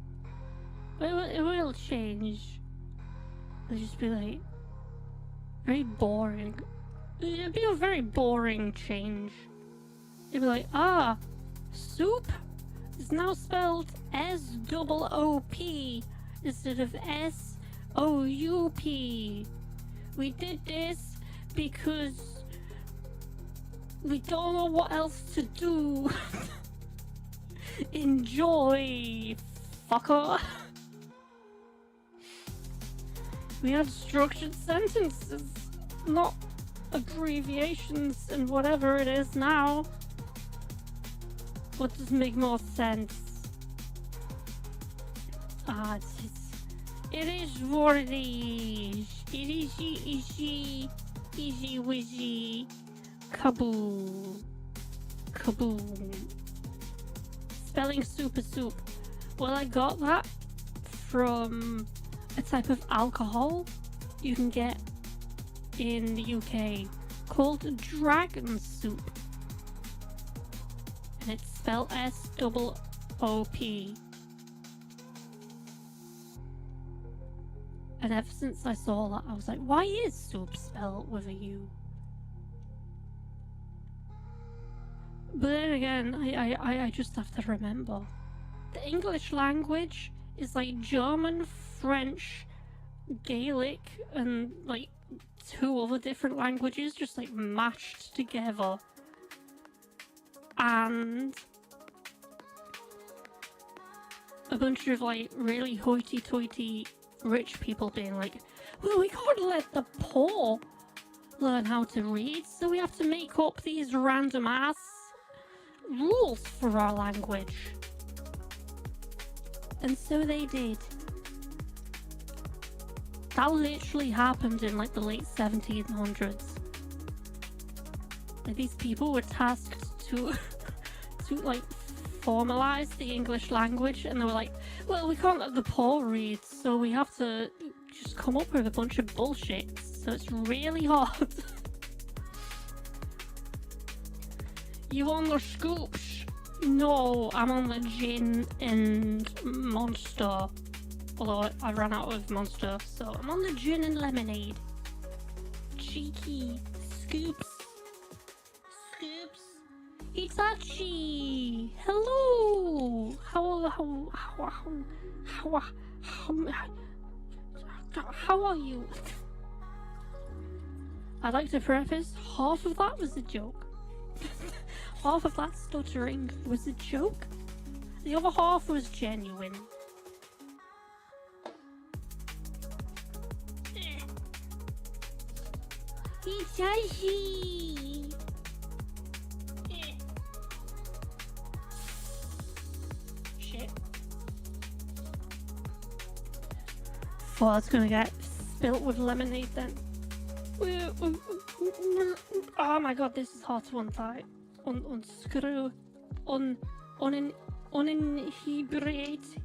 It will change. It'll just be like, Very boring. It'd be a very boring change. It'd be like, soup is now spelled S-O-O-P instead of S-O-U-P. We did this because we don't know what else to do. Enjoy, fucker. We had structured sentences, not abbreviations and whatever it is now. What does make more sense? It is what it is. It is easy wizzy. Kaboom. Kaboom. Spelling super soup. Well, I got that from a type of alcohol you can get in the UK called dragon soup. And it's spelled S-O-O-P. And ever since I saw that, I was like, why is soup spelled with a U? But then again, I just have to remember the English language is like German, French, Gaelic, and like 2 other different languages just like mashed together. And a bunch of like really hoity-toity rich people being like, well, we can't let the poor learn how to read, so we have to make up these random ass rules for our language. And so they did. That literally happened in like the late 1700s. Like these people were tasked to like formalize the English language, and they were like, well, we can't let the poor read, so we have to just come up with a bunch of bullshit. So it's really hard. You on the scoops? No, I'm on the gin and Monster. Although I ran out of Monster, so I'm on the gin and lemonade. Cheeky scoops. Scoops. Itachi! Hello! How are you? I'd like to preface, half of that was a joke. Half of that stuttering was a joke. The other half was genuine. Itachi! Shit. Thought it's gonna get spilt with lemonade then. Oh my god, this is hard to untie. Unscrew. Uninhibrate.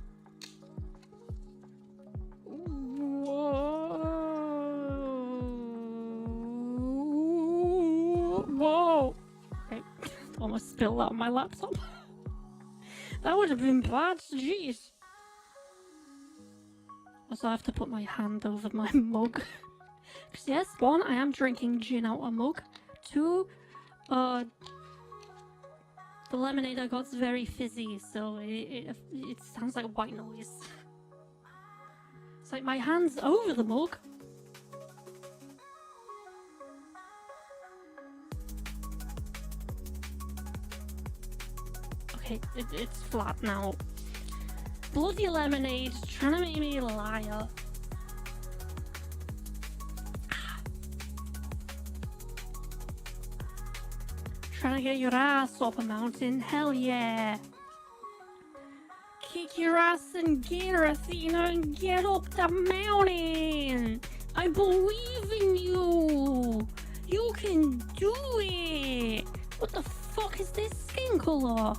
Whoa! Okay, almost spilled that on my laptop. That would have been bad, jeez. Also, I have to put my hand over my mug. Because yes, 1, I am drinking gin out a mug. 2, the lemonade I got is very fizzy, so it sounds like white noise. It's like my hand's over the mug. Okay, it's flat now. Bloody lemonade, trying to make me a liar. Trying to get your ass up a mountain, hell yeah. Kick your ass and get her, Athena, and get up the mountain. I believe in you. You can do it. What the fuck is this skin color?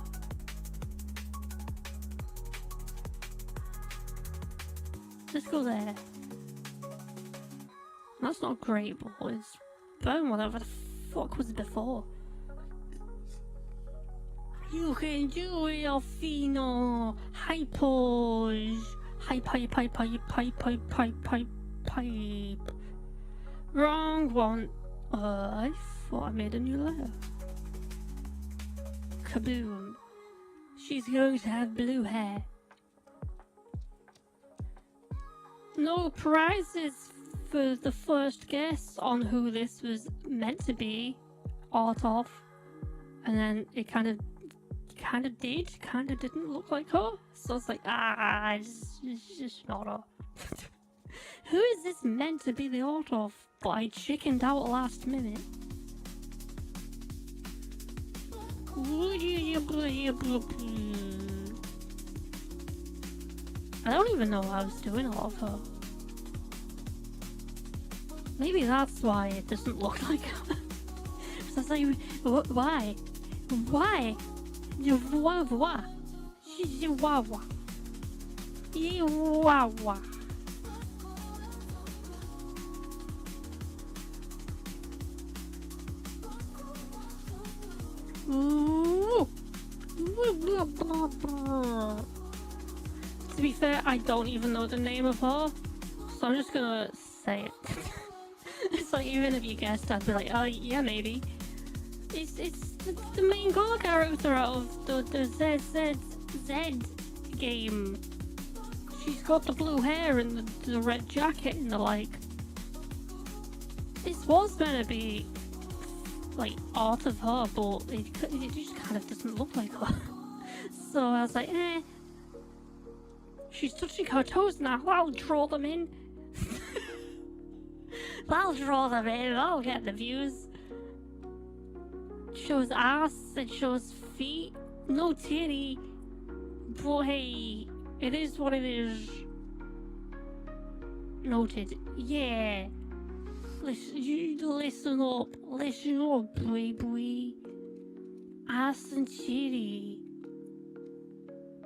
Let's go there. That's not great, but it's bone, whatever the fuck was before. You can do it, Alfino. Hypos. Hype. Wrong one. I thought I made a new letter. Kaboom. She's going to have blue hair. No prizes for the first guess on who this was meant to be art of. And then it kind of didn't look like her. So it's like, it's just not her. Who is this meant to be the art of? But I chickened out last minute. I don't even know what I was doing a lot of her. Maybe that's why it doesn't look like her. So I was like, why? Why? Wah. She's wawa. Wawa. To be fair, I don't even know the name of her, so I'm just gonna say it. It's like, even if you guessed, I'd be like, oh yeah, maybe. It's the main girl character out of the Z game. She's got the blue hair and the red jacket and the like. This was gonna be like art of her, but it just kind of doesn't look like her. So I was like, she's touching her toes now. I'll draw them in. I'll draw them in. I'll get the views. It shows ass. It shows feet. No titty. But hey, it is what it is. Noted. Yeah. Listen up, baby. Ass and titty.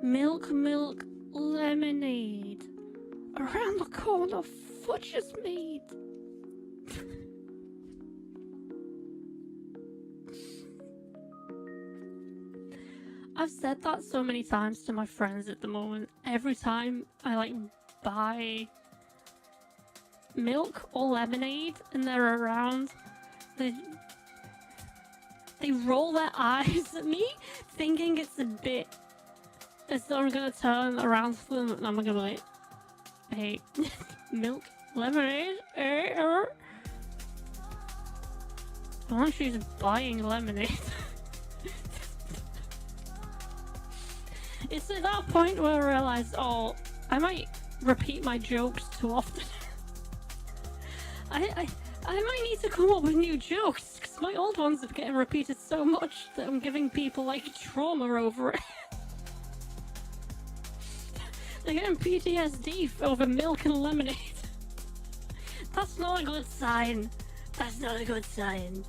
Milk, lemonade. Around the corner, fudge is made. I've said that so many times to my friends at the moment. Every time I buy milk or lemonade and they're around, they roll their eyes at me, thinking it's a bit as though I'm gonna turn around to them and I'm gonna be like, hey, milk, lemonade, oh, she's buying lemonade. It's at that point where I realized, oh, I might repeat my jokes too often. I might need to come up with new jokes, because my old ones are getting repeated so much that I'm giving people trauma over it. They're getting PTSD over milk and lemonade. That's not a good sign. That's not a good sign.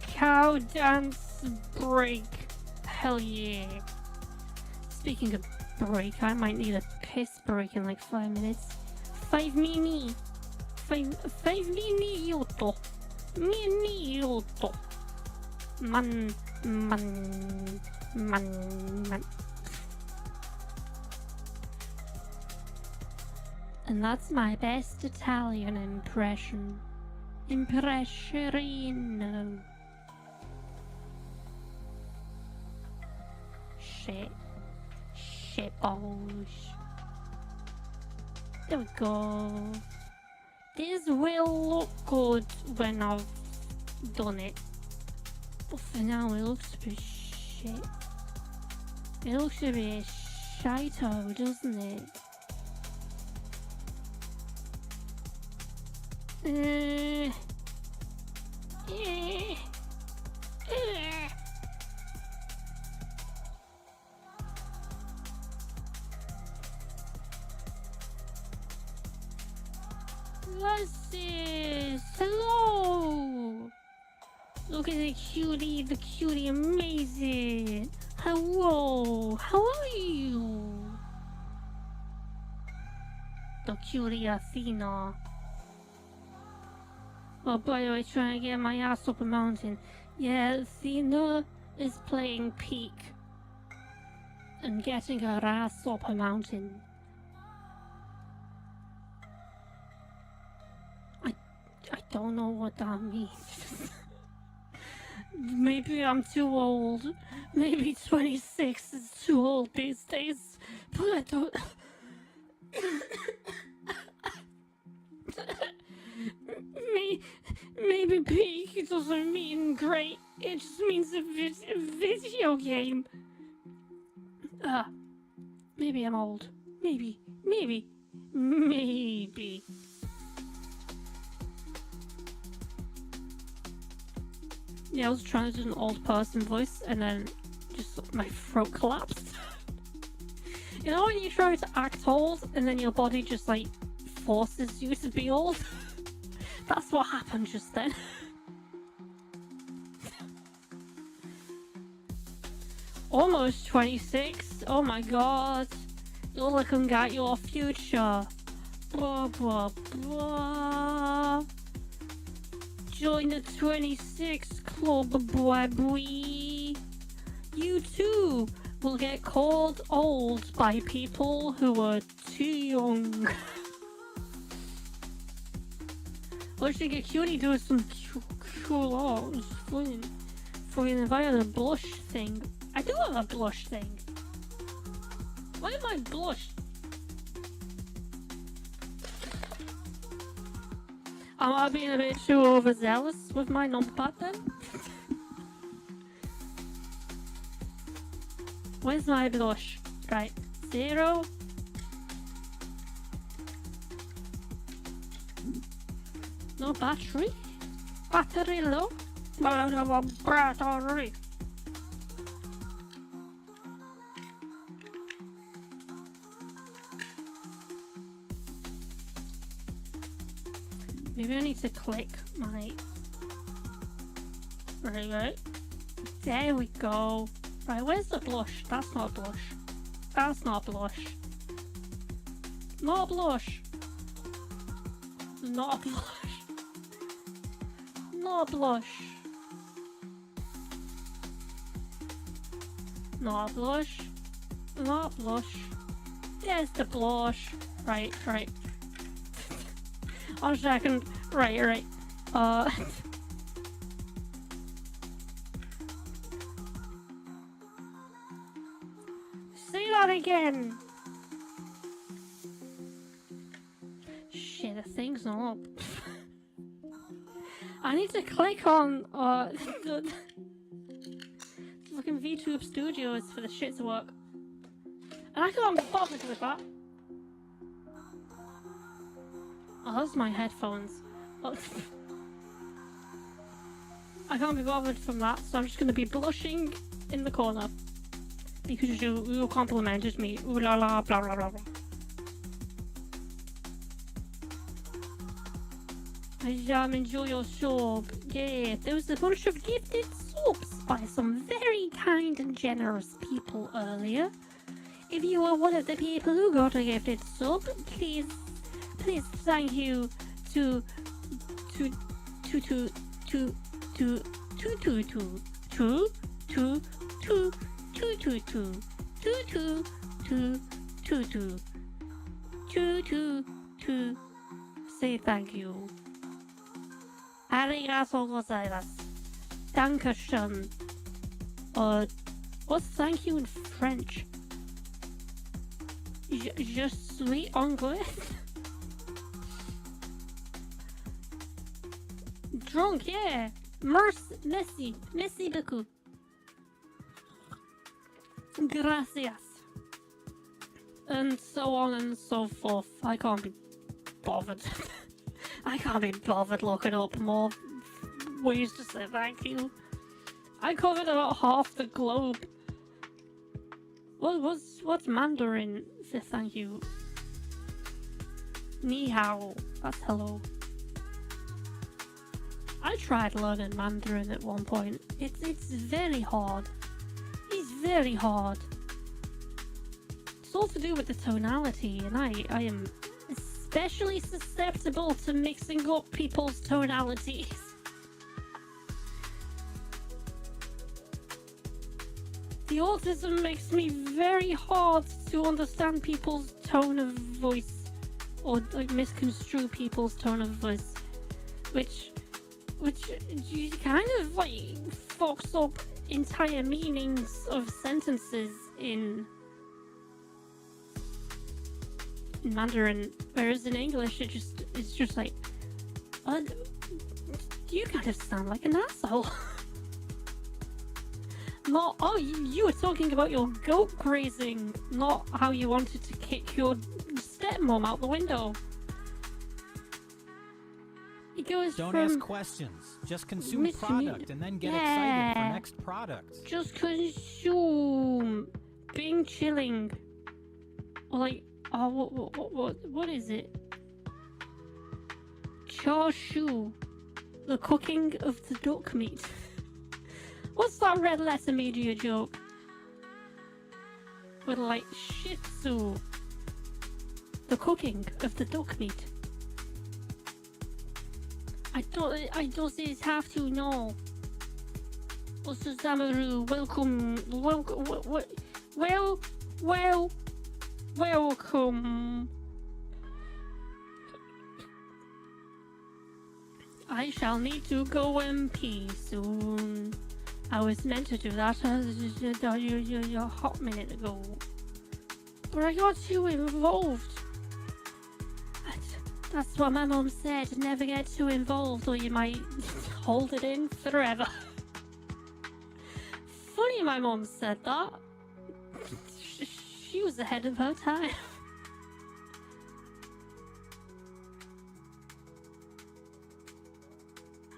Cow dance break. Hell yeah. Speaking of break, I might need a piss break in 5 minutes. 5 minutos. Man. And that's my best Italian impression. Impressionino. Shit balls. There we go. This will look good when I've done it. But for now it looks a bit shit. It looks a bit shito, doesn't it? What's this? Hello! Look at the cutie, amazing! Hello! How are you? The cutie Athena. Oh, by the way, trying to get my ass up a mountain. Yeah, Athena is playing Peak and getting her ass up a mountain. don't know what that means. Maybe I'm too old. Maybe 26 is too old these days. But I don't... Maybe big doesn't mean great. It just means a video game. Maybe I'm old. Maybe. Yeah, I was trying to do an old person voice and then just my throat collapsed. You know when you try to act old and then your body just like forces you to be old? That's what happened just then. Almost 26. Oh my god. You're looking at your future. Blah blah blah. Join the 26 club, boy. You too will get called old by people who are too young. I think Cutie does some cool art. Fucking invited a blush thing. I do have a blush thing. Why am I blush? Am I being a bit too overzealous with my numpad then? Where's my blush? Right, 0. No battery? Battery low? Battery. Maybe I need to click my... Right. There we go. Right, where's the blush? That's not blush. That's not blush. Not blush. Not blush. Not blush. Not blush. Not blush. There's the blush. Right. 1 second. Right. Say that again. Shit, the thing's not up. I need to click on the fucking VTube Studios for the shit to work. And I can't be bothered with that. Oh, those are my headphones. Oh. I can't be bothered from that, so I'm just going to be blushing in the corner. Because you complimented me. Ooh la la, blah blah blah blah. I enjoy your soap. Yeah, there was a bunch of gifted soaps by some very kind and generous people earlier. If you are one of the people who got a gifted soap, please thank you to say thank you. Arigatou gozaimasu. Dankeschön. What's thank you in French? Je suis anglais. Drunk, yeah. Merci beaucoup. Gracias. And so on and so forth. I can't be bothered. I can't be bothered looking up more ways to say thank you. I covered about half the globe. What's Mandarin for thank you? Ni hao. That's hello. I tried learning Mandarin at one point. It's very hard. It's very hard. It's all to do with the tonality, and I am especially susceptible to mixing up people's tonalities. The autism makes me very hard to understand people's tone of voice, or like misconstrue people's tone of voice. which kind of like fucks up entire meanings of sentences in Mandarin, whereas in English it's just like, you kind of sound like an asshole. Not, oh, you were talking about your goat grazing, not how you wanted to kick your stepmom out the window. It goes Don't from ask questions. Just consume product and then get excited for next product. Just consume. Being chilling. Or like, oh, what is it? Char Shu. The cooking of the duck meat. What's that red letter media joke? With like, Shih Tzu. The cooking of the duck meat. I don't have to know. Also, Samaru, welcome. Welcome. I shall need to go and pee soon. I was meant to do that a hot minute ago. But I got too involved. That's what my mom said, never get too involved or you might hold it in forever. Funny my mom said that. She was ahead of her time.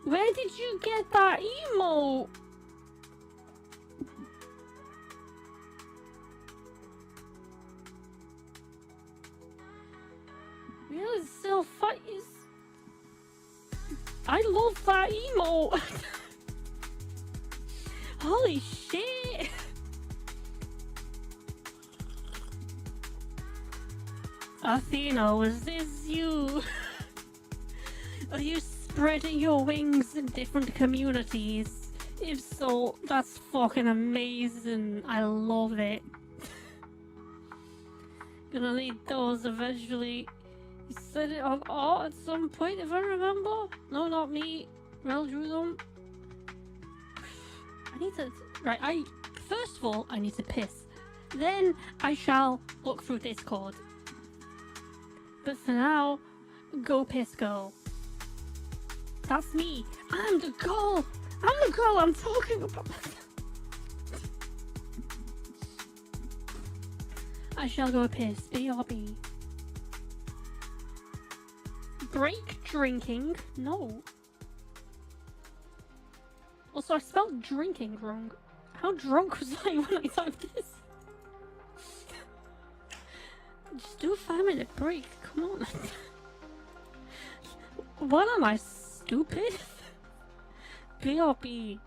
Where did you get that emote? Really so funny. I love that emote. Holy shit. Athena, was this you? Are you spreading your wings in different communities? If so, that's fucking amazing. I love it. Gonna need those eventually. You said it on art at some point, if I remember. No, not me. Mel drew them. I need to... Right, first of all, I need to piss. Then I shall look through Discord. But for now, go piss girl. That's me. I'm the girl. I'm the girl I'm talking about. I shall go piss. BRB. Break drinking? No. Also, I spelled drinking wrong. How drunk was I when I typed this? Just do a 5-minute break. Come on. What am I, stupid? BRB.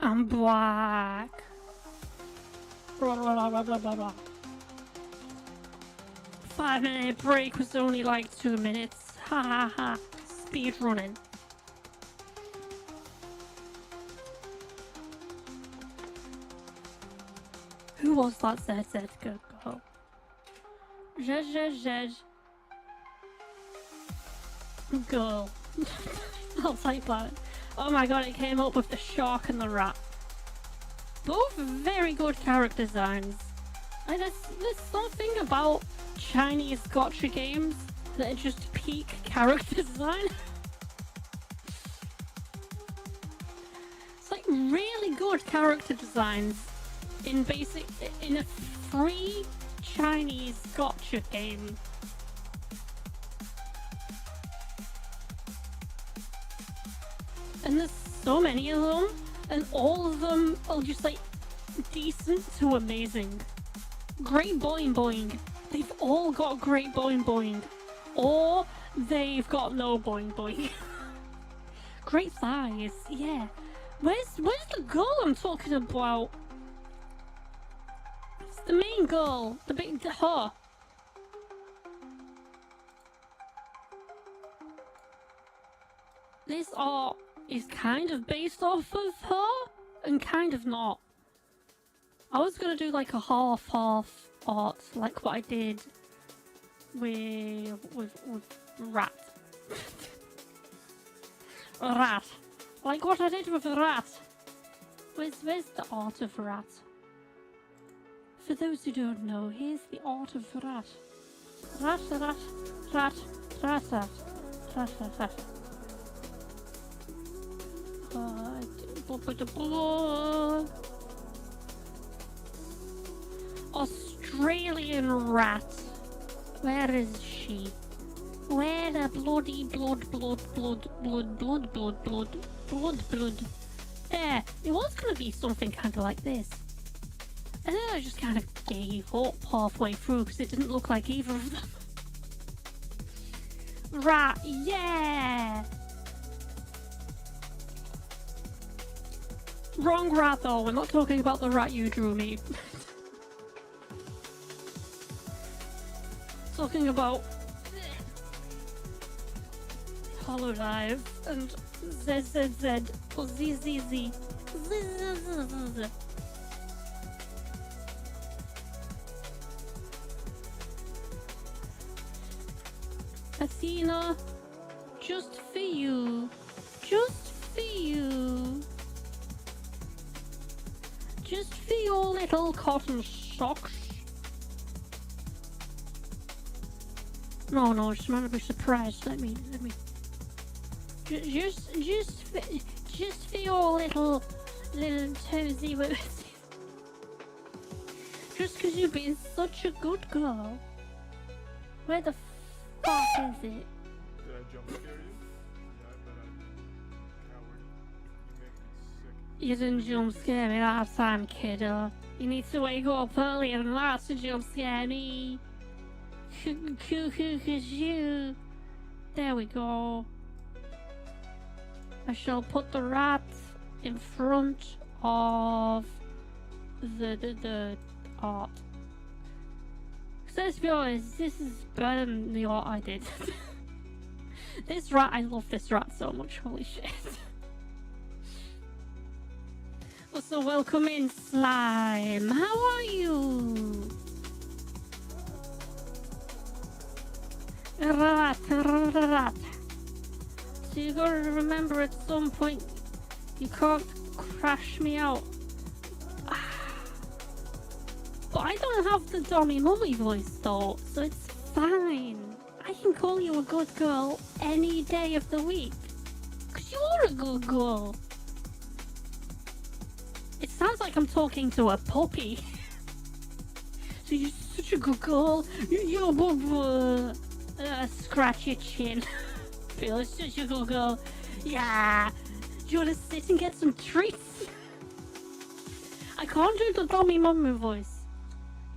I'm black. Blah, blah, blah, blah, blah, blah. 5-minute break was only like 2 minutes. Ha ha ha. Speed running. Who was that ZZ girl? ZZZ. Girl. I'll take that. Oh my god, it came up with the shark and the rat. Both very good character designs. Like, there's something about Chinese gotcha games that are just peak character design. It's like really good character designs in a free Chinese gotcha game. And there's so many of them, and all of them are just like decent to amazing. Great boing boing. They've all got great boing boing. Or they've got no boing boing. Great thighs, yeah. Where's the girl I'm talking about? It's the main girl. Her. This art is kind of based off of her, and kind of not. I was gonna do like a half art, like what I did with Rat. Rat. Like what I did with Rat. Where's the art of Rat? For those who don't know, here's the art of Rat. Rat, rat, rat, rat, rat, rat, rat, rat. Australian rat. Where is she? Where the bloody blood. There. It was gonna be something kind of like this. And then I just kind of gave up halfway through because it didn't look like either of them. Rat, yeah! Wrong rat though, we're not talking about the rat you drew me. Talking about Hololive and ZZZ or ZZZ. Athena, just for you. Just for you. Just for your little cotton socks. No, just want to be surprised. Let me. Just for your little toesy. Just because you've been such a good girl. Where the fuck is it? Did I jump scare you? Yeah, I bet I did. Coward. You make me sick. You didn't jump scare me last time, kiddo. You need to wake up earlier than that to jump scare me. There we go. I shall put the rat in front of the art. Let's be honest, this is better than the art I did. This rat, I love this rat so much, holy shit. Also, welcome in, Slime. How are you? Rat. So you gotta remember at some point, you can't crash me out. But I don't have the Dommy Mummy voice though, so it's fine. I can call you a good girl any day of the week. Cause you are a good girl. It sounds like I'm talking to a puppy. So you're such a good girl. You're scratch your chin. Feel such a good girl. Yeah. Do you wanna sit and get some treats? I can't do the Dommy Mummy voice.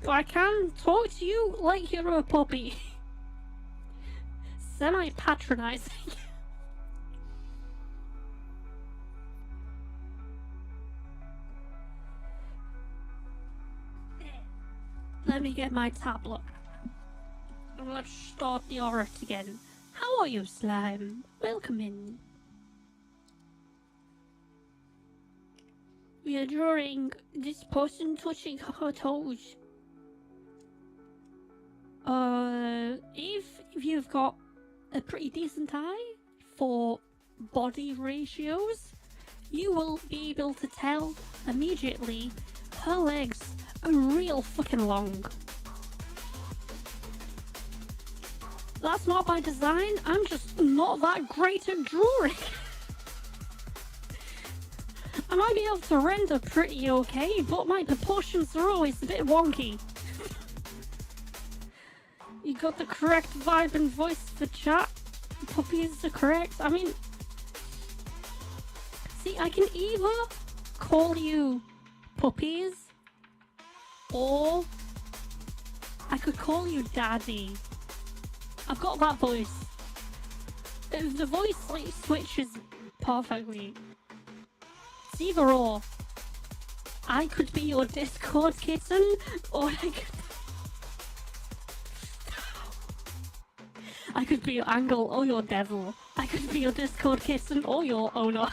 But I can talk to you like you're a puppy. Semi-patronizing. Let me get my tablet. And let's start the art again. How are you, Slime? Welcome in. we are drawing this person touching her toes. If you've got a pretty decent eye for body ratios, you will be able to tell immediately her legs are real fucking long. That's not by design, I'm just not that great at drawing. I might be able to render pretty okay, but my proportions are always a bit wonky. You got the correct vibe and voice for chat. Puppies are correct. I mean, see, I can either call you puppies, or I could call you daddy. I've got that voice. The voice like switches perfectly. It's either or. I could be your Discord kitten, or I could be your angle or your devil. I could be your Discord kitten or your owner.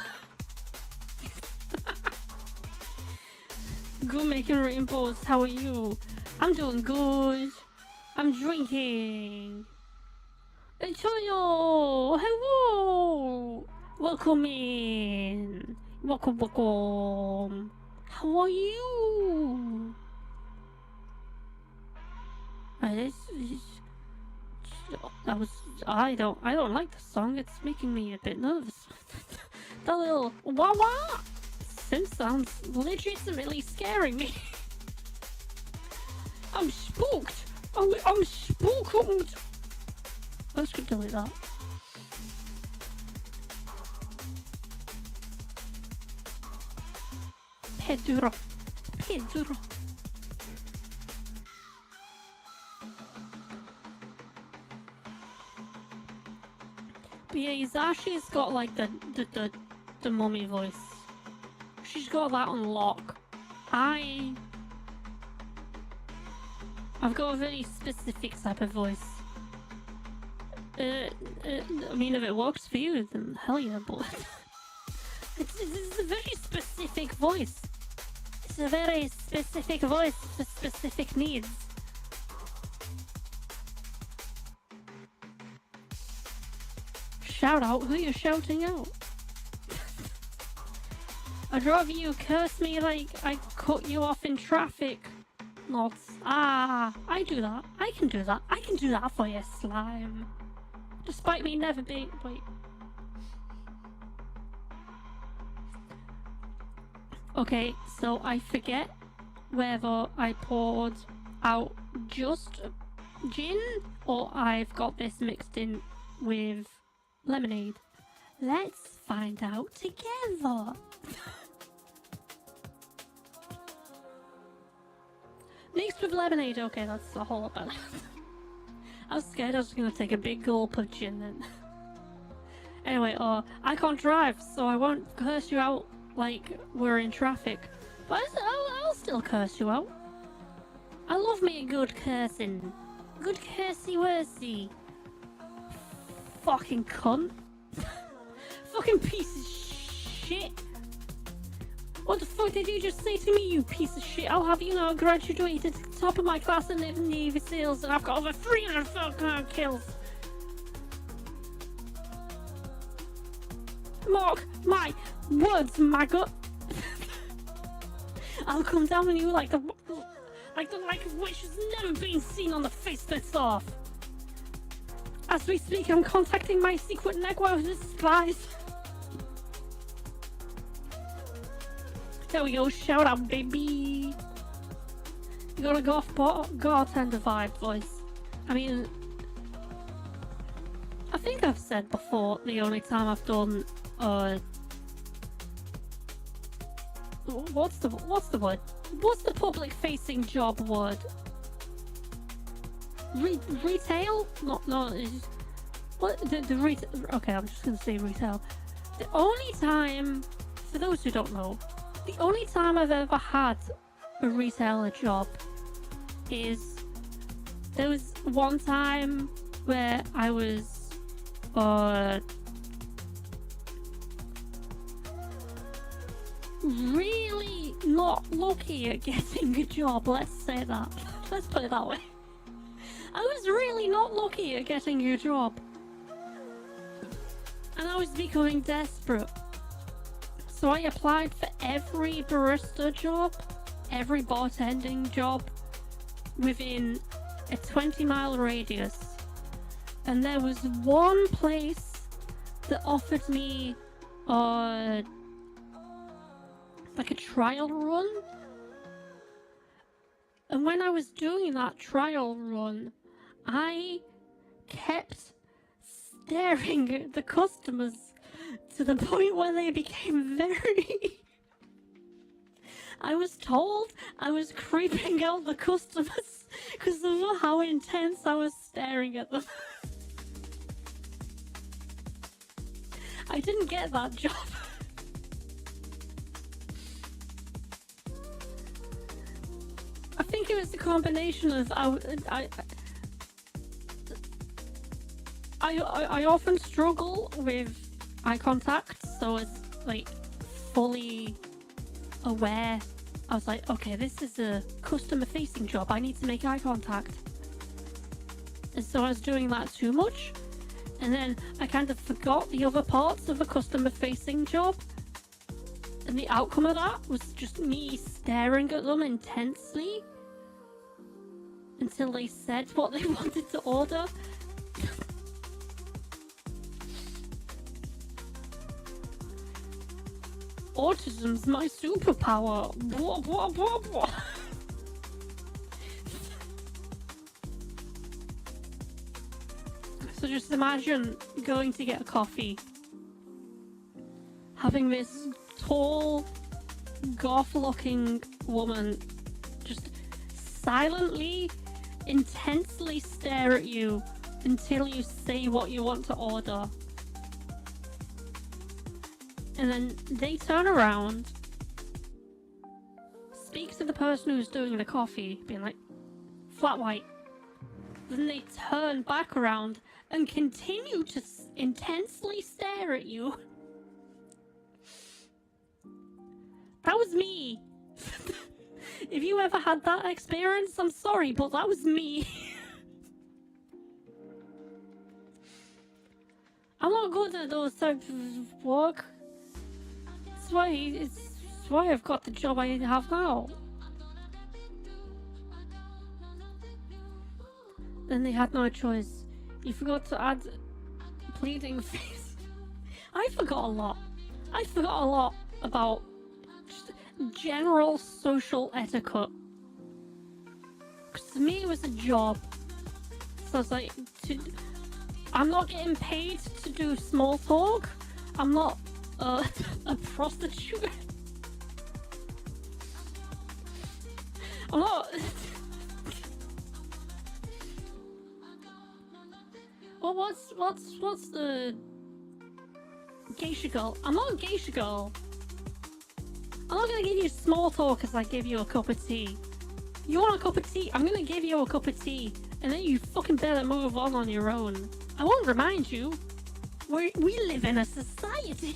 Good making rainbows, how are you? I'm doing good. I'm drinking. Antonio, hello. Welcome in. Welcome, welcome. How are you? I don't like the song. It's making me a bit nervous. The little wah wah sounds legitimately scaring me. I'm spooked. I'm spooked. Let's go delete that. Pedro. But yeah, Izashi's got like the mummy voice. She's got that on lock. I've got a very specific type of voice. I mean, if it works for you, then hell yeah, but it's a very specific voice. It's a very specific voice for specific needs. Shout out, who you shouting out? I'd rather you curse me like I cut you off in traffic. Not. I do that. I can do that. I can do that for you, slime. Despite me never being. Wait. Okay, so I forget whether I poured out just gin or I've got this mixed in with lemonade. Let's find out together. Mixed with lemonade, okay, that's a whole lot better. I was scared I was gonna take a big gulp of gin then. Anyway, I can't drive, so I won't curse you out like we're in traffic. But I'll still curse you out. I love me a good cursing. Good cursey-wursey. Fucking cunt. Fucking piece of shit. What the fuck did you just say to me, you piece of shit? I'll have you know, graduated to the top of my class in Navy SEALs and I've got over 300 fucking kills. Mark my words, maggot. I'll come down on you like the like of which has never been seen on the face of this off. As we speak, I'm contacting my secret network of spies. There we go, shout out, baby. You got a bartender vibe voice. I mean, I think I've said before, the only time I've done, what's the word? What's the public-facing job word? Retail? No, it's, what, the retail, okay, I'm just gonna say retail. The only time, for those who don't know, the only time I've ever had a retailer job is there was one time where I was really not lucky at getting a job, let's say that. Let's put it that way. I was really not lucky at getting a job. And I was becoming desperate. So I applied for every barista job, every bartending job within a 20-mile radius. And there was one place that offered me like a trial run. And when I was doing that trial run, I kept staring at the customers to the point where they became very... I was told I was creeping out the customers because of how intense I was staring at them. I didn't get that job. I think it was a combination of I often struggle with eye contact, so it's like fully aware. I was like, okay, this is a customer facing job, I need to make eye contact. And so I was doing that too much, and then I kind of forgot the other parts of a customer facing job, and the outcome of that was just me staring at them intensely until they said what they wanted to order. Autism's my superpower. Blah, blah, blah, blah. So just imagine going to get a coffee, having this tall, goth-looking woman just silently, intensely stare at you until you say what you want to order. And then they turn around, speak to the person who's doing the coffee, being like, flat white. Then they turn back around and continue to intensely stare at you. That was me. If you ever had that experience, I'm sorry, but that was me. I'm not good at those types of work. It's why I've got the job I have now. Then they had no choice. You forgot to add pleading face. I forgot a lot. I forgot a lot about just general social etiquette. Because to me it was a job. So I was like, I'm not getting paid to do small talk. I'm not a prostitute. I'm not. Well, what's the geisha girl? I'm not a geisha girl. I'm not gonna give you small talk as I give you a cup of tea. You want a cup of tea? I'm gonna give you a cup of tea, and then you fucking better move on your own. I won't remind you. We live in a society.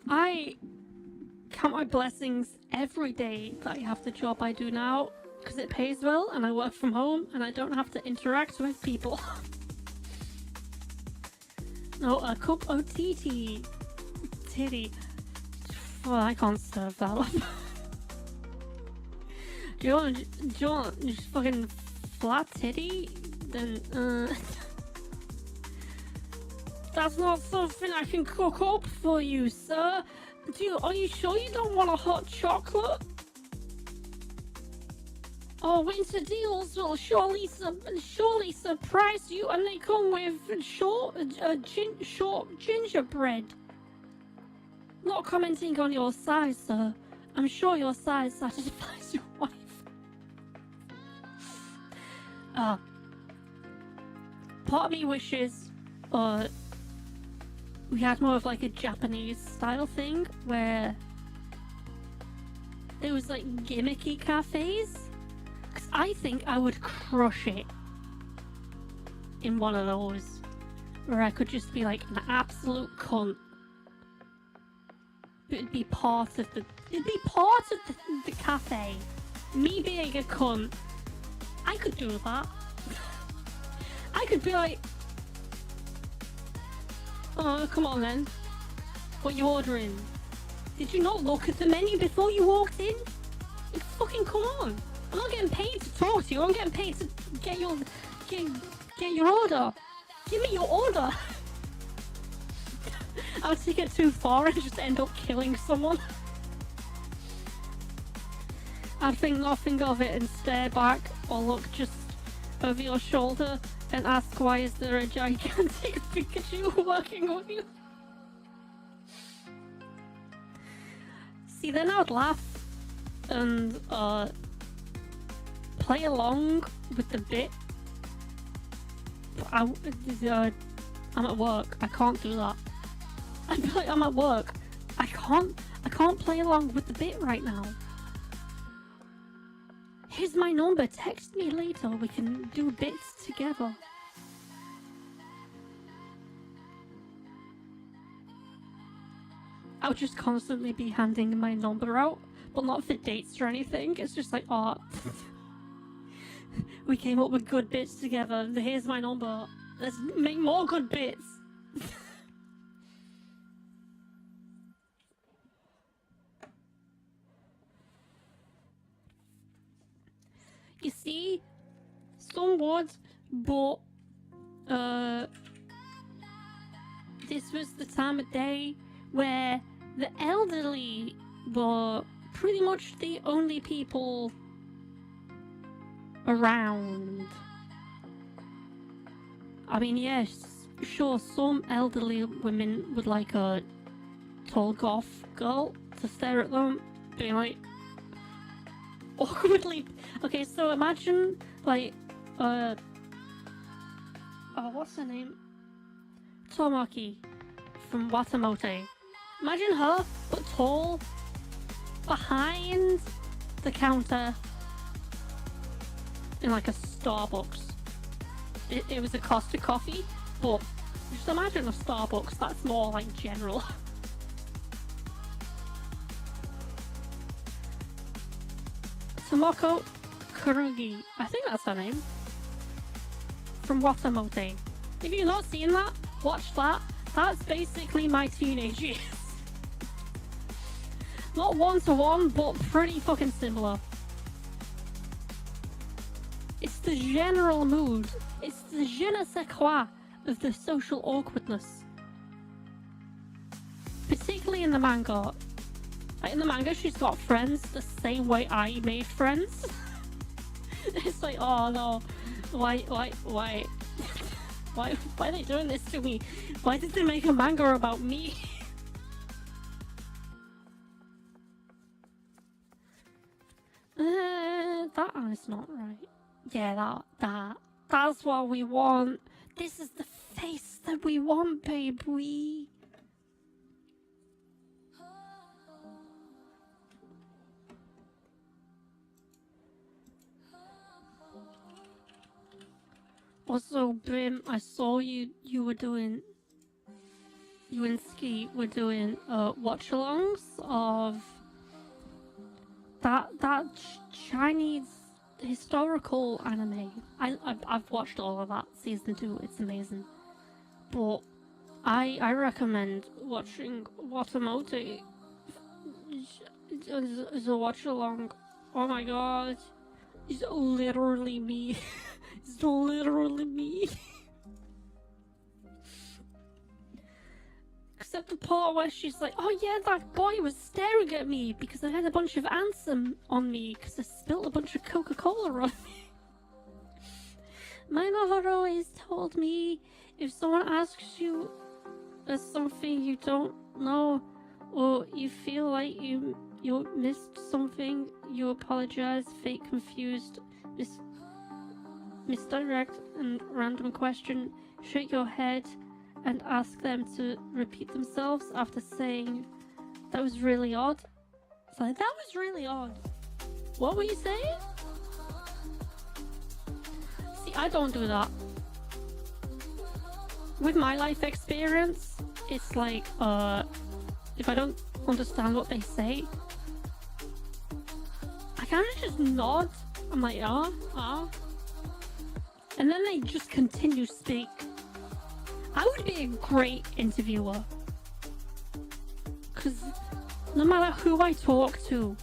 I count my blessings every day that I have the job I do now, because it pays well and I work from home and I don't have to interact with people. No, a cup of titty. Well, I can't serve that up. Do you want just fucking flat titty? Then, that's not something I can cook up for you, sir. Are you sure you don't want a hot chocolate? Oh, winter deals will surely surprise you, and they come with short gingerbread. Not commenting on your size, sir. I'm sure your size satisfies your wife. Part of me wishes, we had more of like a Japanese style thing where there was like gimmicky cafes, because I think I would crush it in one of those where I could just be like an absolute cunt. But it'd be part of the cafe. Me being a cunt. I could do that. I could be like, oh, come on then. What you ordering? Did you not look at the menu before you walked in? Like, fucking come on. I'm not getting paid to talk to you. I'm getting paid to get your order. Give me your order. I would take it too far and just end up killing someone. I'd think nothing of it and stare back or look just over your shoulder and ask, why is there a gigantic Pikachu working with you? See, then I would laugh and play along with the bit. But I'm at work. I can't do that. I'd be like, I'm at work. I can't play along with the bit right now. Here's my number. Text me later. We can do bits together. I'll just constantly be handing my number out, but not for dates or anything. It's just like, oh, we came up with good bits together. Here's my number. Let's make more good bits. You see, some would, but this was the time of day where the elderly were pretty much the only people around. I mean, yes, sure, some elderly women would like a tall goth girl to stare at them, being like, awkwardly. Okay, so imagine, like, oh, what's her name? Tomaki from Watamote. Imagine her, but tall, behind the counter in like a Starbucks. It was a Costa coffee, but just imagine a Starbucks, that's more like general. Tomoko Kurugi, I think that's her name, from Watamote. If you've not seen that, watch that. That's basically my teenage years. Not one-to-one, but pretty fucking similar. It's the general mood. It's the je ne sais quoi of the social awkwardness. Particularly in the manga. Like in the manga, she's got friends the same way I made friends. It's like, oh no, why are they doing this to me? Why did they make a manga about me? That is not right. Yeah, that's what we want. This is the face that we want, baby. Also, Brim, I saw you and Ski were doing watch-alongs of that Chinese historical anime. I've watched all of that season 2. It's amazing. But I recommend watching Watamote as a watch-along. Oh my god, it's literally me. It's literally me. Except the part where she's like, oh yeah, that boy was staring at me because I had a bunch of ants on me because I spilled a bunch of Coca-Cola on me. My mother always told me, if someone asks you something you don't know, or you feel like you missed something, you apologize, fake confused, misdirect and random question, shake your head and ask them to repeat themselves after saying, that was really odd. It's like, that was really odd. What were you saying? See, I don't do that. with my life experience, it's like, if I don't understand what they say, I kind of just nod. I'm like, and then they just continue to speak. I would be a great interviewer, because no matter who I talk to,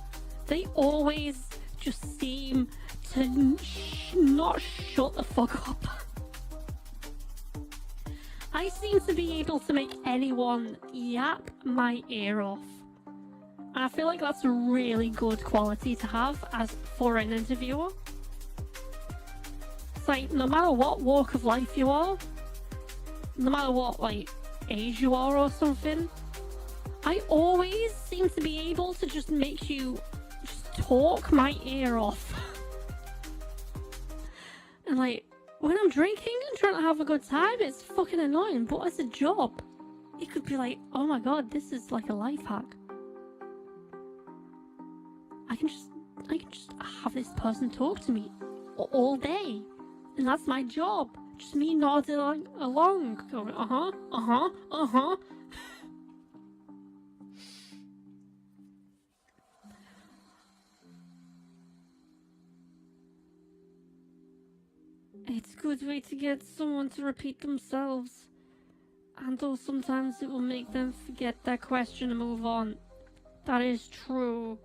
they always just seem to not shut the fuck up. I seem to be able to make anyone yap my ear off. And I feel like that's a really good quality to have as for an interviewer. It's like, no matter what walk of life you are, no matter what like age you are or something, I always seem to be able to just make you just talk my ear off. And like, when I'm drinking and trying to have a good time, it's fucking annoying, but as a job, it could be like, oh my god, this is like a life hack. I can just have this person talk to me all day, and that's my job. Just me nodding along, going, uh-huh. It's a good way to get someone to repeat themselves, and though sometimes it will make them forget their question and move on. That is true.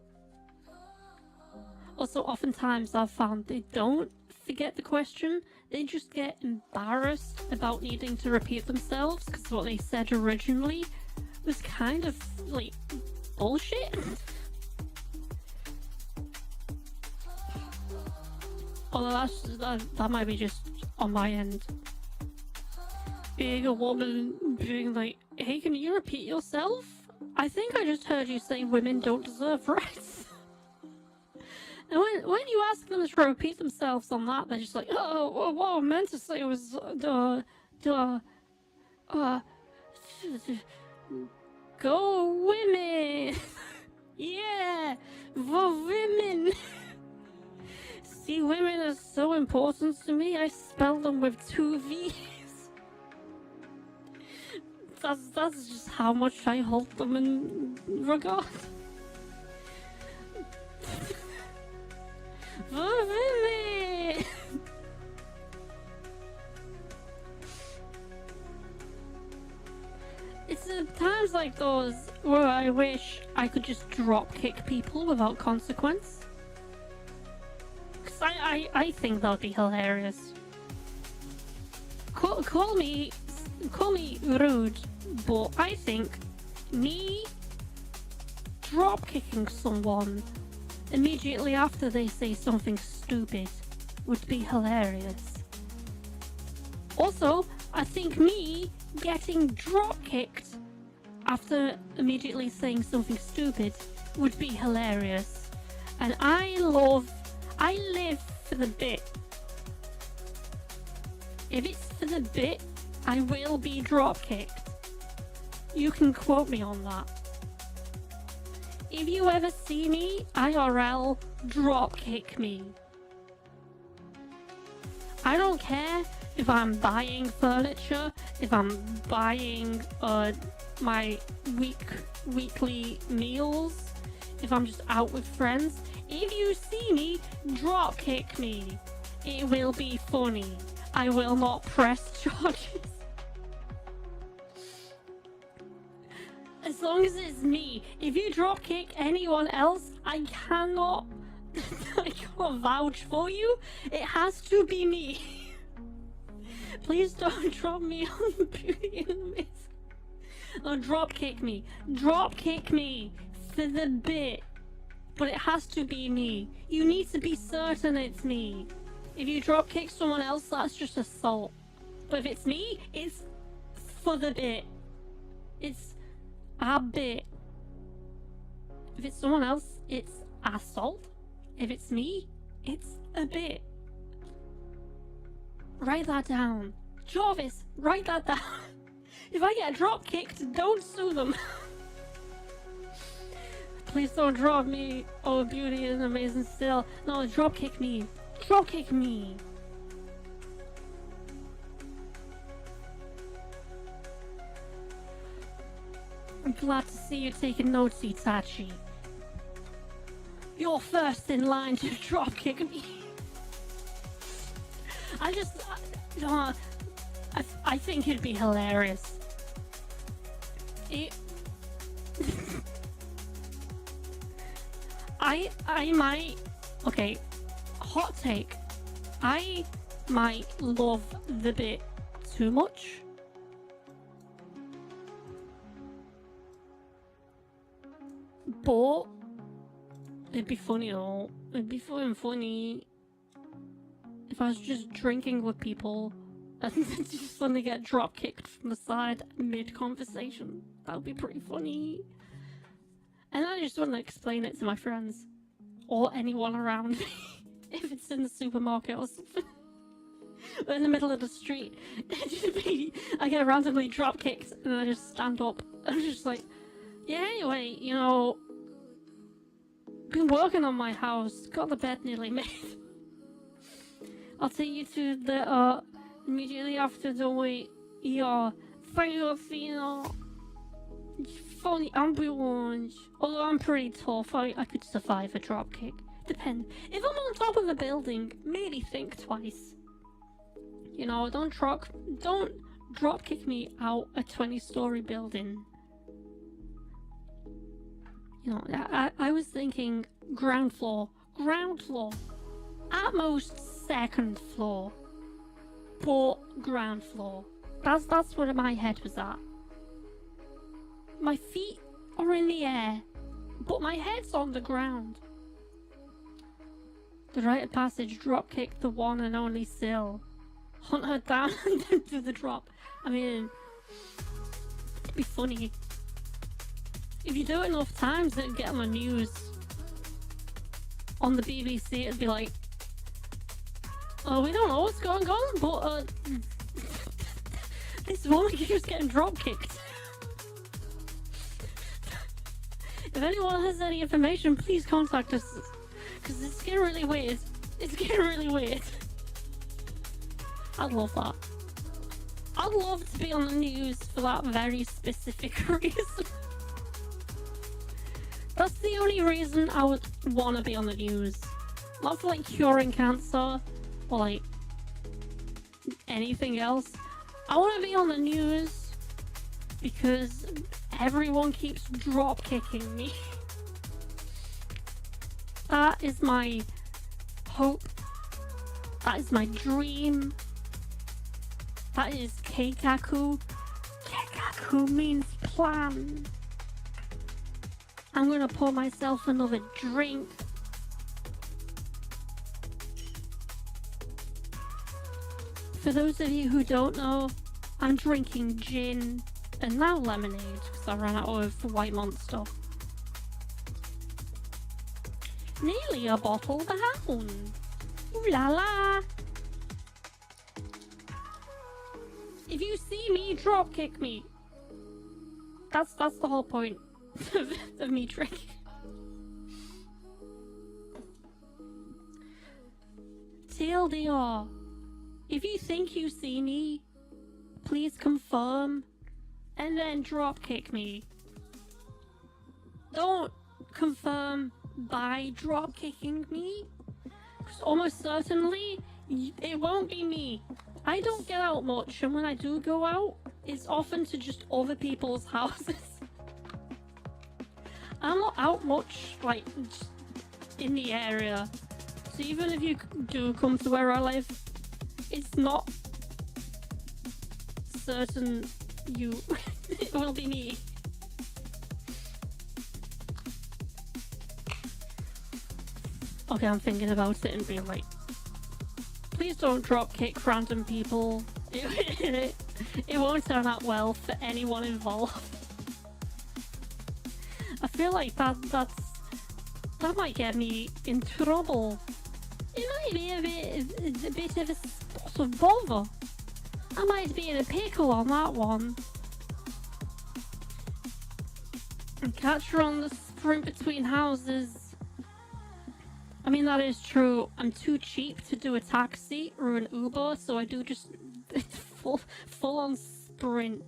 Also, oftentimes I've found they don't forget the question, they just get embarrassed about needing to repeat themselves because what they said originally was kind of like bullshit. Although that might be just on my end. Being a woman, being like, hey, can you repeat yourself? I think I just heard you say women don't deserve rights. And when you ask them to repeat themselves on that, they're just like, oh, what I meant to say was, go women! Yeah, for women! See, women are so important to me, I spell them with 2 V's. That's just how much I hold them in regard. For women! It's at times like those where I wish I could just drop kick people without consequence. Cause I think that would be hilarious. Call me rude, but I think me drop kicking someone immediately after they say something stupid would be hilarious. Also, I think me getting drop kicked after immediately saying something stupid would be hilarious. And I live for the bit. If it's for the bit, I will be drop kicked. You can quote me on that. If you ever see me, IRL, drop kick me. I don't care if I'm buying furniture, if I'm buying my weekly meals, if I'm just out with friends. If you see me, drop kick me. It will be funny. I will not press charges. As long as it's me. If you drop kick anyone else, I cannot vouch for you. It has to be me. Please don't drop me on Beauty and the Beast. No, drop kick me. Drop kick me for the bit. But it has to be me. You need to be certain it's me. If you drop kick someone else, that's just assault. But if it's me, it's for the bit. It's a bit. If it's someone else, it's assault. If it's me, it's a bit. Write that down. Jarvis, write that down. If I get drop kicked, don't sue them. Please don't drop me. Oh, Beauty and Amazing still. No, drop kick me. Drop kick me. glad to see you taking notes, Itachi. You're first in line to dropkick me. I think it'd be hilarious. I might... Okay, hot take. I might love the bit too much. But it'd be funny though. It'd be funny if I was just drinking with people and just suddenly get drop kicked from the side mid-conversation. That would be pretty funny. And I just want to explain it to my friends or anyone around me. If it's in the supermarket or something. Or in the middle of the street. I get randomly drop kicked and I just stand up. I'm just like, yeah, anyway, you know, been working on my house, got the bed nearly made. I'll take you to the immediately after the ER. Thank you for, you know, phone the ambulance. Although I'm pretty tough, I could survive a drop kick. Depends. If I'm on top of a building, maybe think twice. You know, don't drop kick me out a 20-story building. You know, I was thinking ground floor, at most second floor, but ground floor. That's where my head was at. My feet are in the air, but my head's on the ground. The rite of passage drop kick the one and only Syl. Hunt her down and then do the drop. I mean, it'd be funny. If you do it enough times, it'd get on the news. On the BBC, it'd be like, oh, we don't know what's going on, but this woman keeps getting drop kicked. If anyone has any information, please contact us. Because it's getting really weird. It's getting really weird. I'd love that. I'd love to be on the news for that very specific reason. That's the only reason I would want to be on the news. Not for like curing cancer or like anything else. I want to be on the news because everyone keeps drop kicking me. That is my hope. That is my dream. That is Keikaku. Keikaku means plan. I'm gonna pour myself another drink. For those of you who don't know, I'm drinking gin and now lemonade because I ran out of White Monster. Nearly a bottle down. Ooh la la. If you see me, drop kick me. That's the whole point of me drinking. TLDR. If you think you see me, please confirm and then drop kick me. Don't confirm by drop kicking me, because almost certainly it won't be me. I don't get out much, and when I do go out, it's often to just other people's houses. I'm not out much, like, just in the area. So even if you do come to where I live, it's not certain it will be me. Okay, I'm thinking about it and being like, please don't drop kick random people. It won't turn out well for anyone involved. I feel like that might get me in trouble. It might be a bit of a spot of bother. I might be in a pickle on that one. And catch her on the sprint between houses. I mean, that is true. I'm too cheap to do a taxi or an Uber, so I do just full on sprint.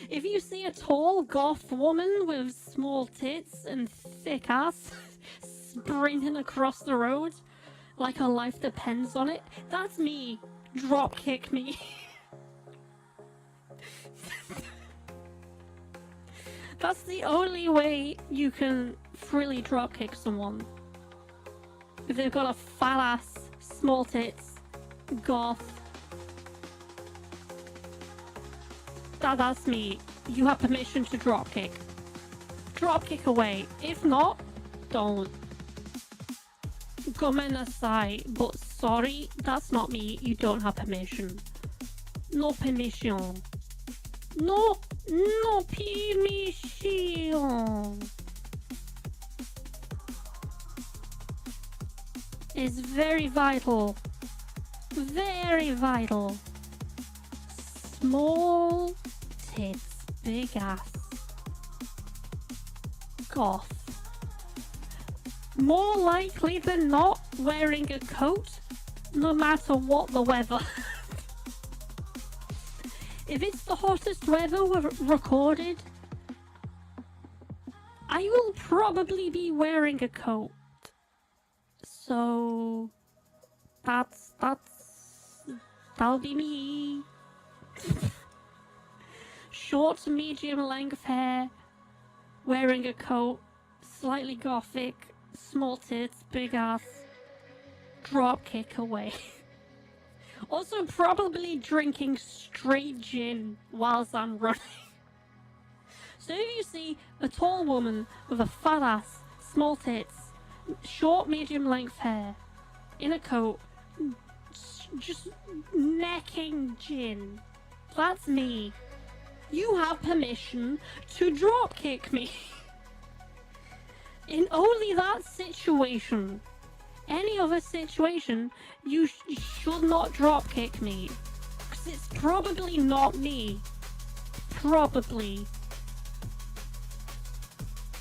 If you see a tall goth woman with small tits and thick ass sprinting across the road like her life depends on it, that's me. Drop kick me. That's the only way you can freely drop kick someone. If they've got a fat ass, small tits, goth. That's me. You have permission to drop kick. Drop kick away. If not, don't. Gomenasai, but sorry, that's not me. You don't have permission. No permission. No permission. It's very vital. Very vital. Small tits, big ass. Goth. More likely than not wearing a coat, no matter what the weather. If it's the hottest weather we've recorded, I will probably be wearing a coat. So that'll be me. Short to medium length hair, wearing a coat, slightly gothic, small tits, big ass, drop kick away. Also probably drinking straight gin whilst I'm running. So if you see a tall woman with a fat ass, small tits, short medium length hair, in a coat, just necking gin, that's me. You have permission to drop kick me. In only that situation. Any other situation, you should not drop kick me. Because it's probably not me. Probably.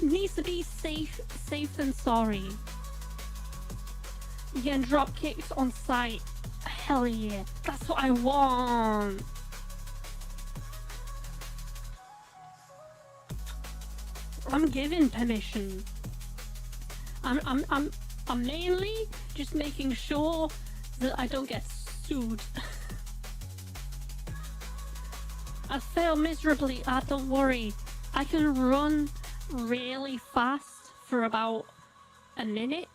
Needs to be safe than sorry. You getting drop kicked on sight. Hell yeah. That's what I want. I'm giving permission. I'm mainly just making sure that I don't get sued. I fail miserably. Don't worry. I can run really fast for about a minute,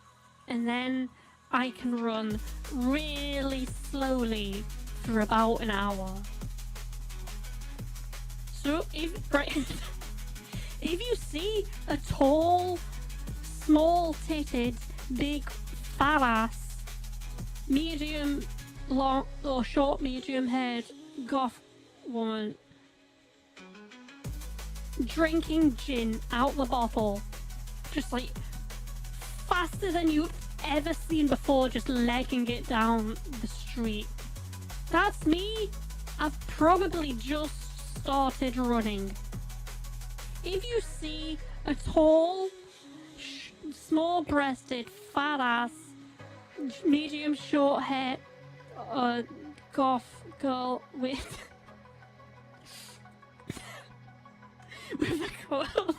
and then I can run really slowly for about an hour. So if you see a tall, small-titted, big, fat-ass, medium, long, or short, medium-haired goth woman drinking gin out the bottle, just like faster than you've ever seen before, just legging it down the street, that's me. I've probably just started running. If you see a tall, small-breasted, fat-ass, medium short hair, goth girl with with a coat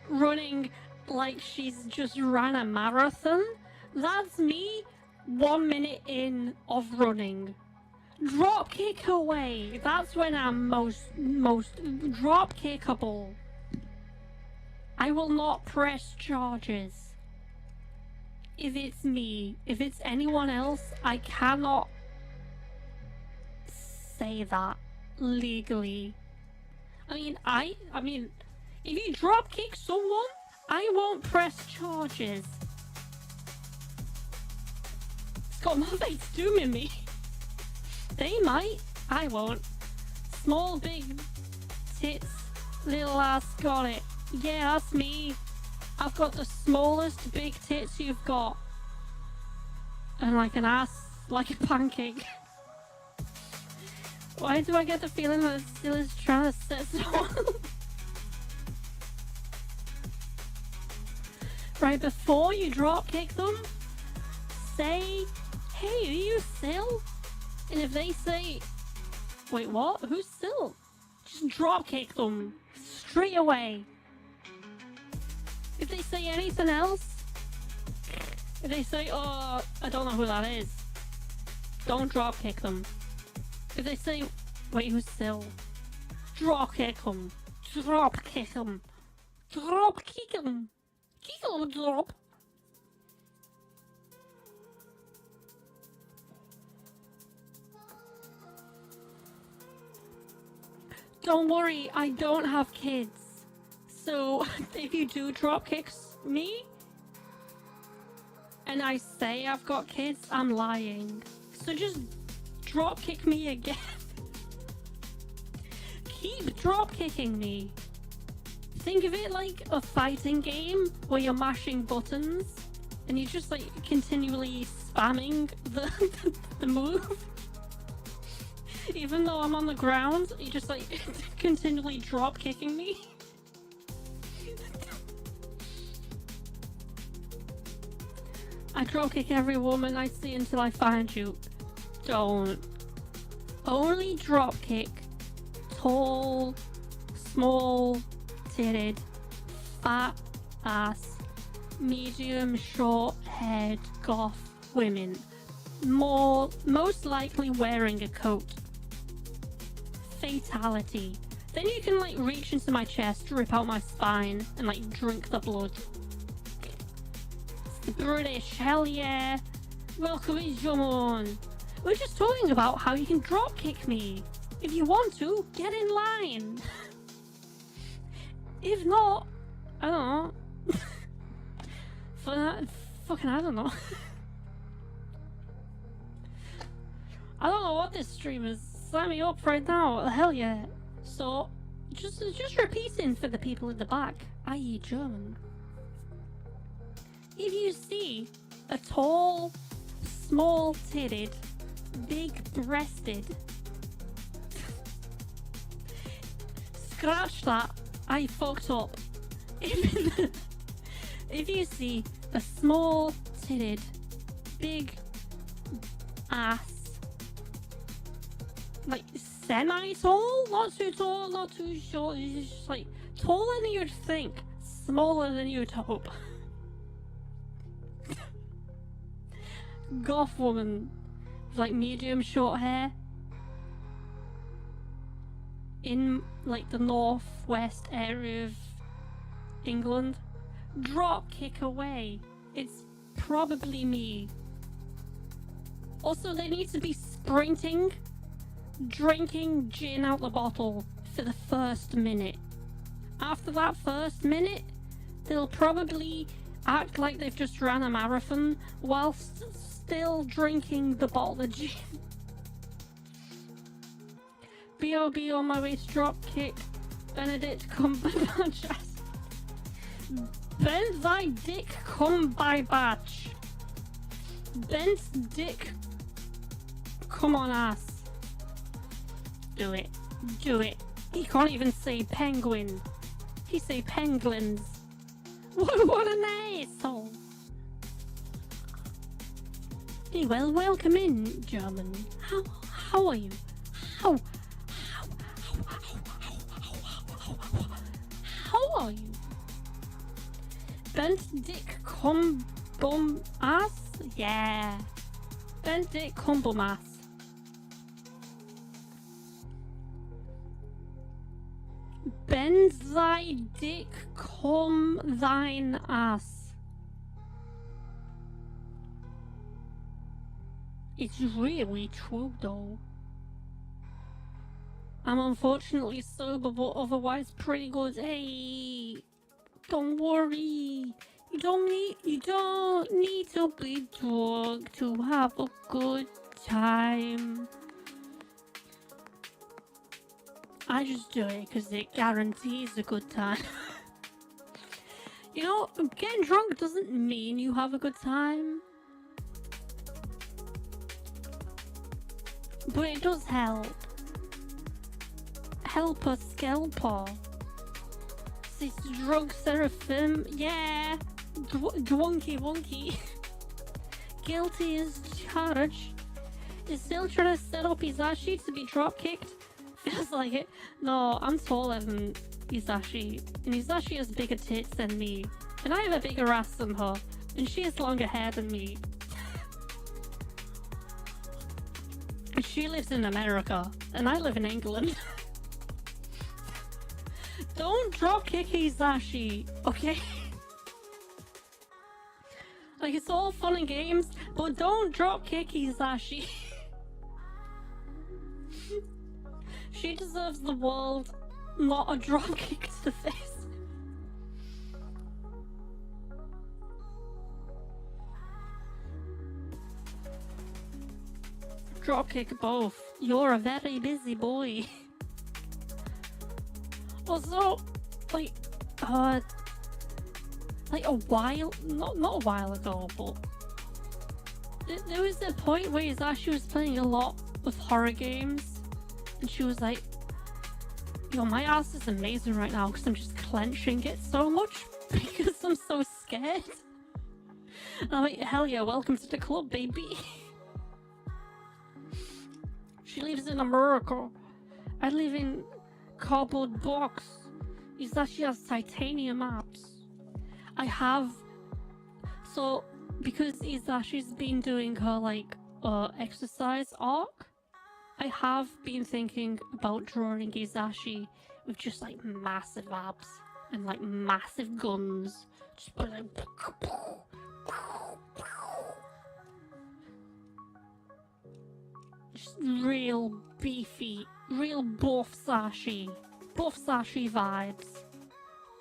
running like she's just ran a marathon, that's me 1 minute in of running. Drop kick away. That's when I'm most drop kickable. I will not press charges. If it's me, if it's anyone else, I cannot say that legally. I mean, if you drop kick someone, I won't press charges. It's got nothing to do with me. They might, I won't. Small, big tits, little ass, got it. Yeah, that's me. I've got the smallest big tits you've got. And like an ass, like a pancake. Why do I get the feeling that Stilla's trying to set someone? Right before you drop kick them, say, hey, are you Sil? And if they say, Wait, what? Who's still? Just dropkick them. Straight away. If they say anything else, if they say, oh, I don't know who that is, don't dropkick them. If they say, wait, who's still? Dropkick them. Dropkick them. Dropkick them. Kick them, drop. Don't worry, I don't have kids. So, if you do dropkick me, and I say I've got kids, I'm lying. So just dropkick me again. Keep dropkicking me. Think of it like a fighting game where you're mashing buttons and you're just like continually spamming the move. Even though I'm on the ground, you're just like continually dropkicking me. I dropkick every woman I see until I find you. Don't. Only dropkick tall, small, titted, fat ass, medium, short haired goth women. Most likely wearing a coat. Fatality. Then you can like reach into my chest, rip out my spine, and like drink the blood. British, hell yeah! Welcome in, Jamon! We're just talking about how you can dropkick me. If you want to, get in line. If not, I don't know. For that, fucking I don't know. I don't know what this stream is. Sign me up right now. Hell yeah! So, just repeating for the people in the back, i.e. German. If you see a tall, small-titted, big-breasted, scratch that, I fucked up. If you see a small-titted, big-ass, like semi-tall, not too tall, not too short, it's just like taller than you'd think, smaller than you'd hope. Goth woman with like medium short hair in like the northwest area of England, drop kick away. It's probably me. Also, they need to be sprinting, drinking gin out the bottle for the first minute. After that first minute, they'll probably act like they've just ran a marathon whilst still drinking the bottle of gin. B.O.B. on my way to drop kick. Benedict Cumberbatch. Bend thy dick Cumberbatch. Bent dick. Come on, ass. Do it. Do it. He can't even say penguin. He say penguins. What an asshole. Hey, well, welcome in, German. How are you? How are you? Bent dick bum ass? Yeah. Bent dick bum ass. Bend thy dick cum thine ass. It's really true though. I'm unfortunately sober, but otherwise pretty good. Hey, don't worry. You don't need to be drunk to have a good time. I just do it because it guarantees a good time. You know, getting drunk doesn't mean you have a good time. But it does help. Help a scalper. This drug seraphim, yeah. Drunky wonky. Guilty as charged. Is still trying to set up his ass sheet to be drop kicked. It's like, no, I'm taller than Isashi, and Isashi has bigger tits than me, and I have a bigger ass than her, and she has longer hair than me. And she lives in America, and I live in England. Don't drop kick Isashi, okay? Like, it's all fun and games, but don't drop kick Isashi. She deserves the world, not a drop kick to the face. Drop kick both. You're a very busy boy. Also, like a while, not a while ago, but there was a point where Isashi was playing a lot of horror games, and she was like, yo, my ass is amazing right now because I'm just clenching it so much because I'm so scared. And I'm like, hell yeah, welcome to the club, baby. She lives in America. I live in cardboard box. Isashi has titanium abs. I have, so because Isashi's been doing her like exercise arc, I have been thinking about drawing Isashi with just like massive abs and like massive guns. Just put like just real beefy, real buff Sashi vibes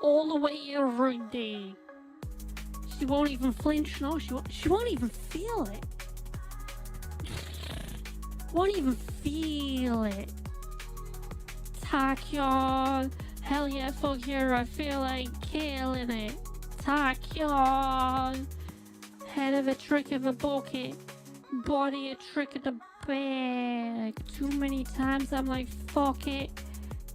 all the way every day. She won't even flinch, no, she won't even feel it. Won't even feel it. Tachyon, hell yeah, fuck here, I feel like killing it. Tachyon, head of a trick of a bucket, body a trick of the bag. Too many times I'm like, fuck it.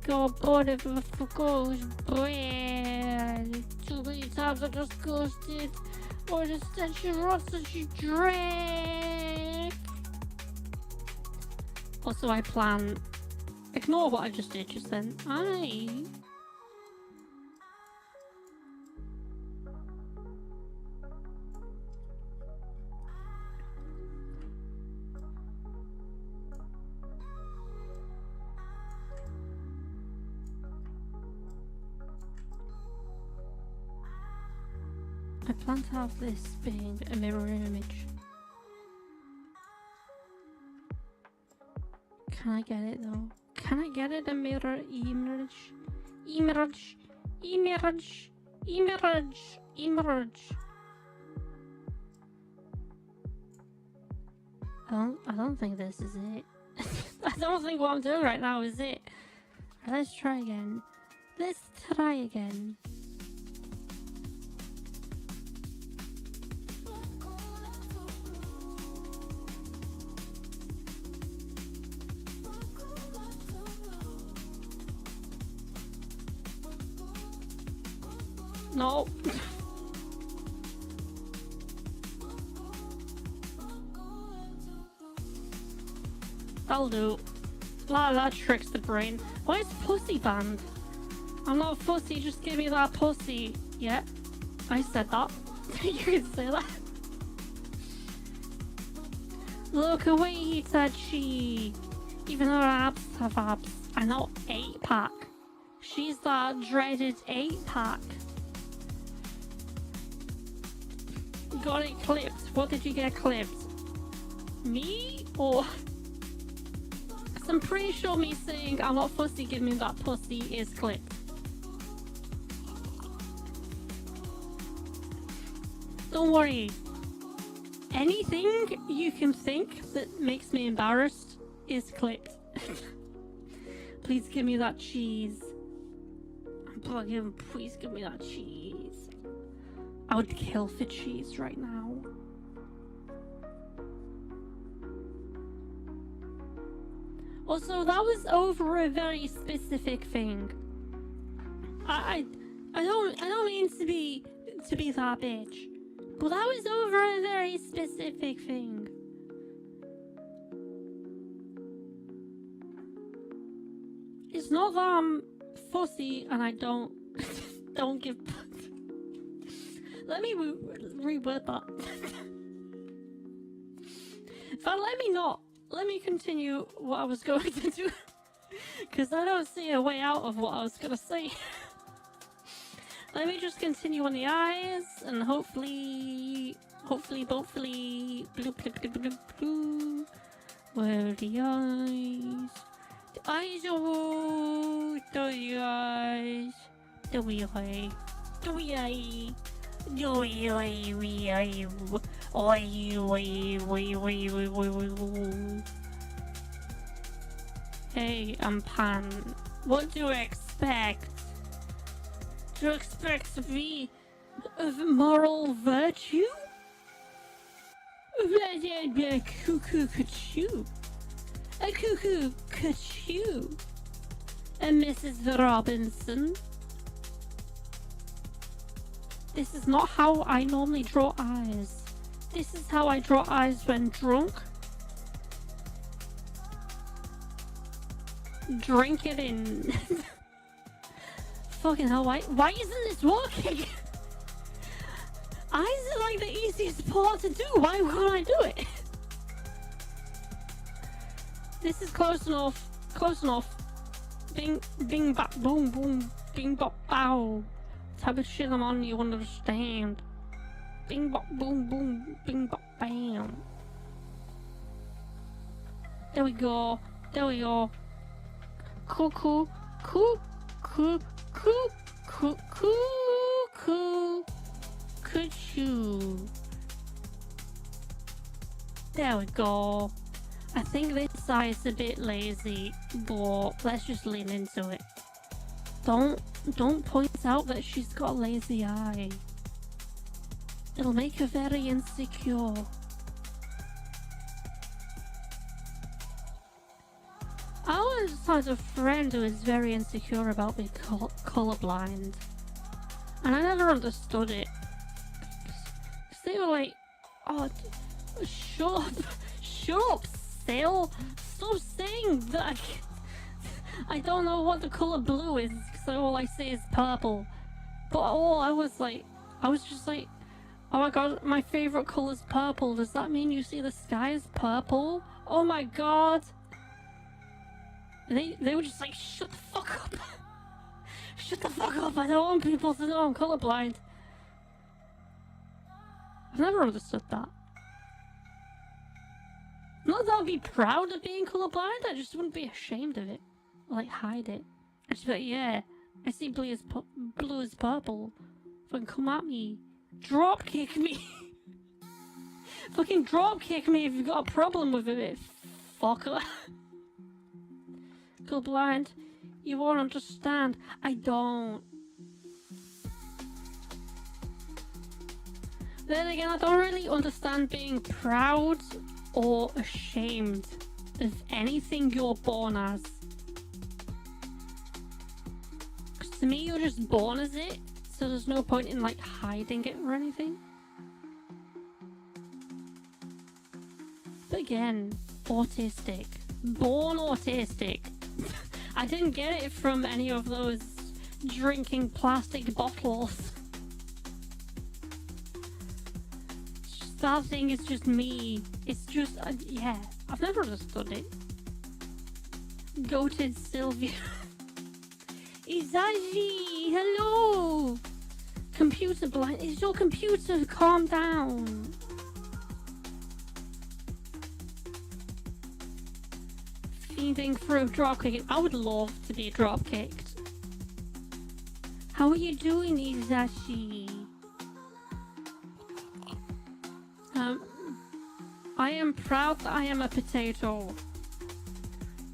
Go board of a goes bread. Too many times I just ghosted. Or just said she wants and she drank. Also, I plan. Ignore what I just did just then. I plan to have this being a mirror image. Can I get it though? Can I get it a mirror image? Image. I don't think this is it. I don't think what I'm doing right now is it. Let's try again. No. That'll do. That tricks the brain. Why is pussy banned? I'm not a pussy, just give me that pussy. Yeah, I said that. You can say that. Look away, Itachi. Even though her abs have abs. I know 8-pack. She's that dreaded 8-pack. Got it clipped. What did you get clipped? Me? Or... Cause I'm pretty sure me saying I'm not fussy, give me that pussy is clipped. Don't worry. Anything you can think that makes me embarrassed is clipped. Please give me that cheese. I'm plugging. Please give me that cheese. I would kill for cheese right now. Also, that was over a very specific thing. I don't mean to be that bitch, but that was over a very specific thing. not that I'm fussy and I don't give. Let me reword that. But let me continue what I was going to do, because I don't see a way out of what I was gonna say. Let me just continue on the eyes, and hopefully, blue, blue, blue, blue, blue. Where are the eyes? The eyes, oh, the eyes. The wee eye. The wee eye. The wee eye, wee eye. Oi, oi, oi, oi, oi, oi, oi. Hey, I'm Pan. What do you expect? Do you expect me of moral virtue? A cuckoo cuckoo. A cuckoo cuckoo. And Mrs. Robinson. This is not how I normally draw eyes. This is how I draw eyes when drunk. Drink it in. Fucking hell, why isn't this working? Eyes are like the easiest part to do. Why can't I do it? This is close enough. Close enough. Bing, bing, bop, boom, boom, bing, bop, bow. Type of shit I'm on, you understand. Bing, bop, boom, boom, bing, bop, bam. There we go. There we go. Cuckoo, coo, coo, coo, coo, coo, coo, cuckoo. There we go. I think this eye is a bit lazy, but let's just lean into it. Don't point out that she's got a lazy eye. It'll make her very insecure. I always had a friend who was very insecure about being colorblind, and I never understood it. They were like, "Oh, shut up, Sil! Stop saying that. I don't know what the color blue is, so all I see is purple." But I was just like, "Oh my god, my favorite color is purple. Does that mean you see the sky as purple? Oh my god!" And they were just like, "Shut the fuck up! Shut the fuck up! I don't want people to know I'm colorblind." I've never understood that. Not that I'd be proud of being colorblind, I just wouldn't be ashamed of it. Or like hide it. I'd just be like, "Yeah, I see blue as purple. Fucking come at me. Drop kick me." Fucking drop kick me if you've got a problem with it, fucker. Colorblind, you won't understand. I don't. Then again, I don't really understand being proud or ashamed of anything you're born as. Because to me, you're just born as it, so there's no point in like hiding it or anything. But again, autistic. Born autistic. I didn't get it from any of those drinking plastic bottles. That thing is just me. It's just, yeah, I've never understood it. Goated Sylvia. Izaji, hello! Computer blind, is your computer? Calm down. Feeding through dropkicking. I would love to be dropkicked. How are you doing, Izashi? I am proud that I am a potato.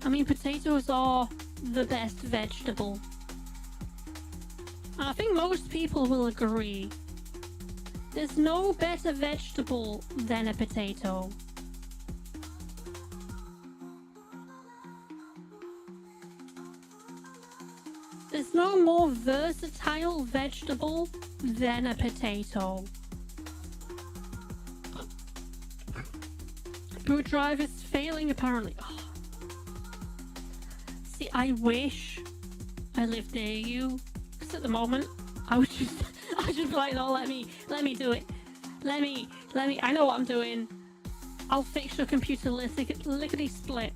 I mean, potatoes are the best vegetable. I think most people will agree. There's no better vegetable than a potato. There's no more versatile vegetable than a potato. Boot drive is failing apparently. Oh. See, I wish I live near you. Because at the moment, I would just be like, no, let me do it. Let me, I know what I'm doing. I'll fix your computer lickety split.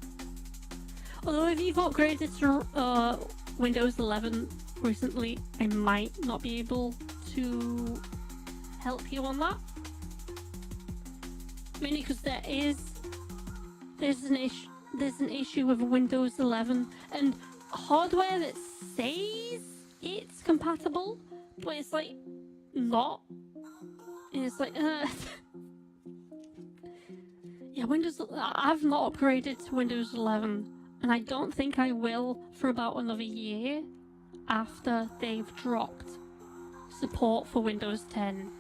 Although if you've upgraded to Windows 11 recently, I might not be able to help you on that. Mainly because there's an issue with Windows 11 and hardware that says it's compatible, but it's like not. And it's like, yeah, I've not upgraded to Windows 11, and I don't think I will for about another year after they've dropped support for Windows 10.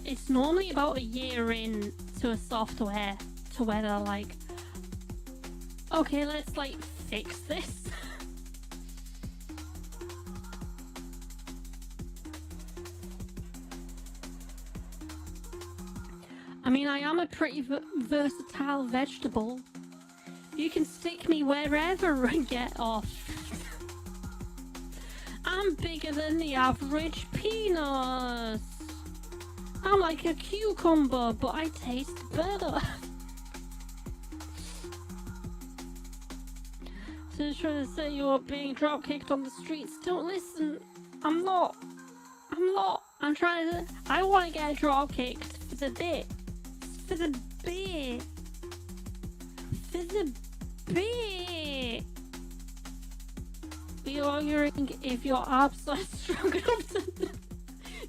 It's normally about a year in to a software to where they're like, okay, let's like fix this. I mean, I am a pretty versatile vegetable. You can stick me wherever and get off. I'm bigger than the average penis. I'm like a cucumber, but I taste better. So trying to say you're being drop kicked on the streets. Don't listen. I'm not. I'm trying to. I want to get drop kicked for the bit. For the bit. We're arguing if your abs are strong enough to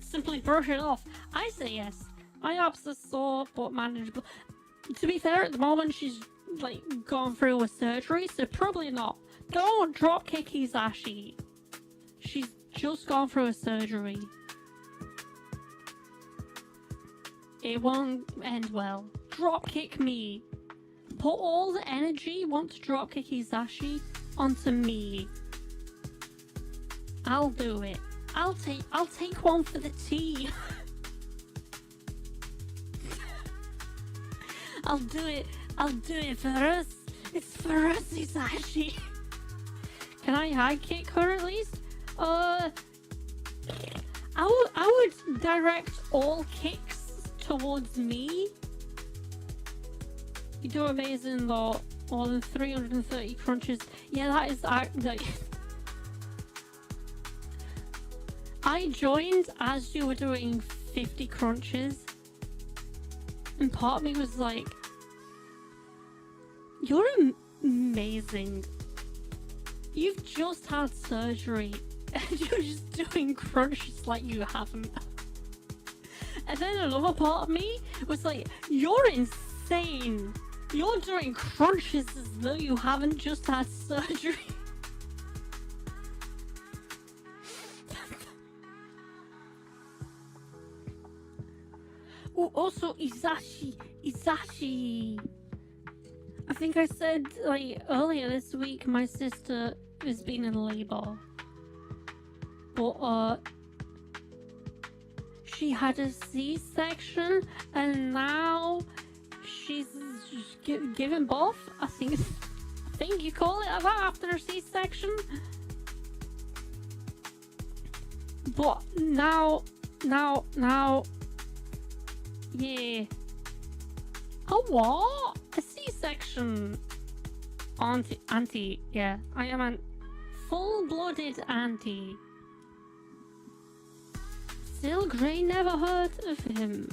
simply brush it off. I say yes. My abs are sore but manageable. To be fair, at the moment she's like gone through a surgery, so probably not. Don't drop kick Hisashi. She's just gone through a surgery. It won't end well. Drop kick me. Put all the energy you want to drop kick Hisashi onto me. I'll do it. I'll take one for the team. I'll do it for us. It's for us, Hisashi. Can I high kick her at least? I would direct all kicks towards me. You do amazing though. More than 330 crunches. Yeah, that is I joined as you were doing 50 crunches, and part of me was like, you're amazing. You've just had surgery and you're just doing crunches like you haven't. And then another part of me was like, you're insane. You're doing crunches as though you haven't just had surgery. Oh, also Hisashi. I think I said like earlier this week my sister has been in labor. But she had a C-section and now she's giving birth. I think you call it that after a C-section. But now, yeah. Oh, what? A C-section. Auntie, yeah. I am a full-blooded auntie. Still, Gray never heard of him.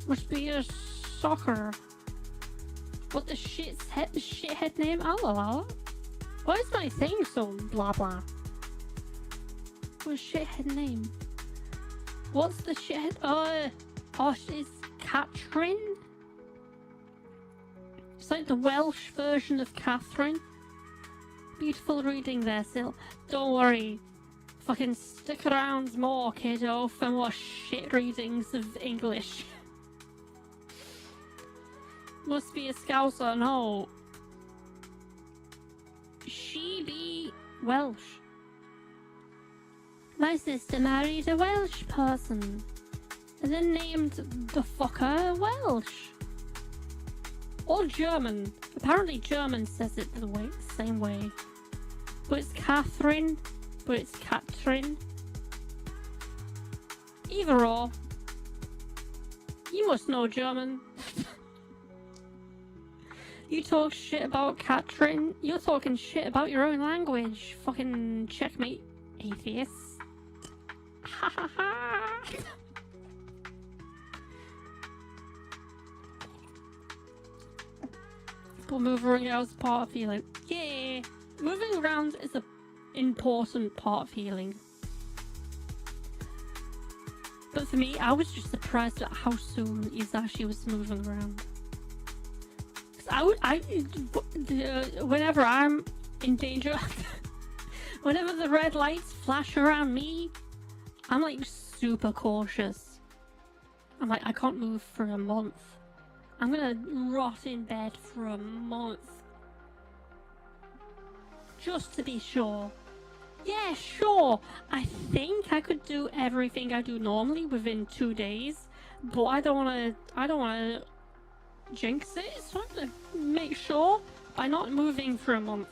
Must be a soccer. What the shithead name? Oh, why is my thing so blah blah? What's shithead name? What's the shithead? Oh, it's Catherine. It's like the Welsh version of Catherine. Beautiful reading there, Sil. Don't worry. Fucking stick around more, kiddo, for more shit readings of English. Must be a Scouser, no. She be Welsh. My sister married a Welsh person. And then named the fucker Welsh. Or German. Apparently German says it the same way. but it's Catherine, but it's Katrin. Either or. You must know German. You talk shit about Katrin, you're talking shit about your own language. Fucking checkmate, atheists. Ha ha ha! But moving around is part of healing. Yeah! Moving around is an important part of healing. But for me, I was just surprised at how soon Isashi was moving around. Whenever I'm in danger, whenever the red lights flash around me, I'm like super cautious. I'm like, I can't move for a month. I'm gonna rot in bed for a month. Just to be sure. Yeah, sure. I think I could do everything I do normally within 2 days, but I don't wanna jinx it, so I have to make sure by not moving for a month.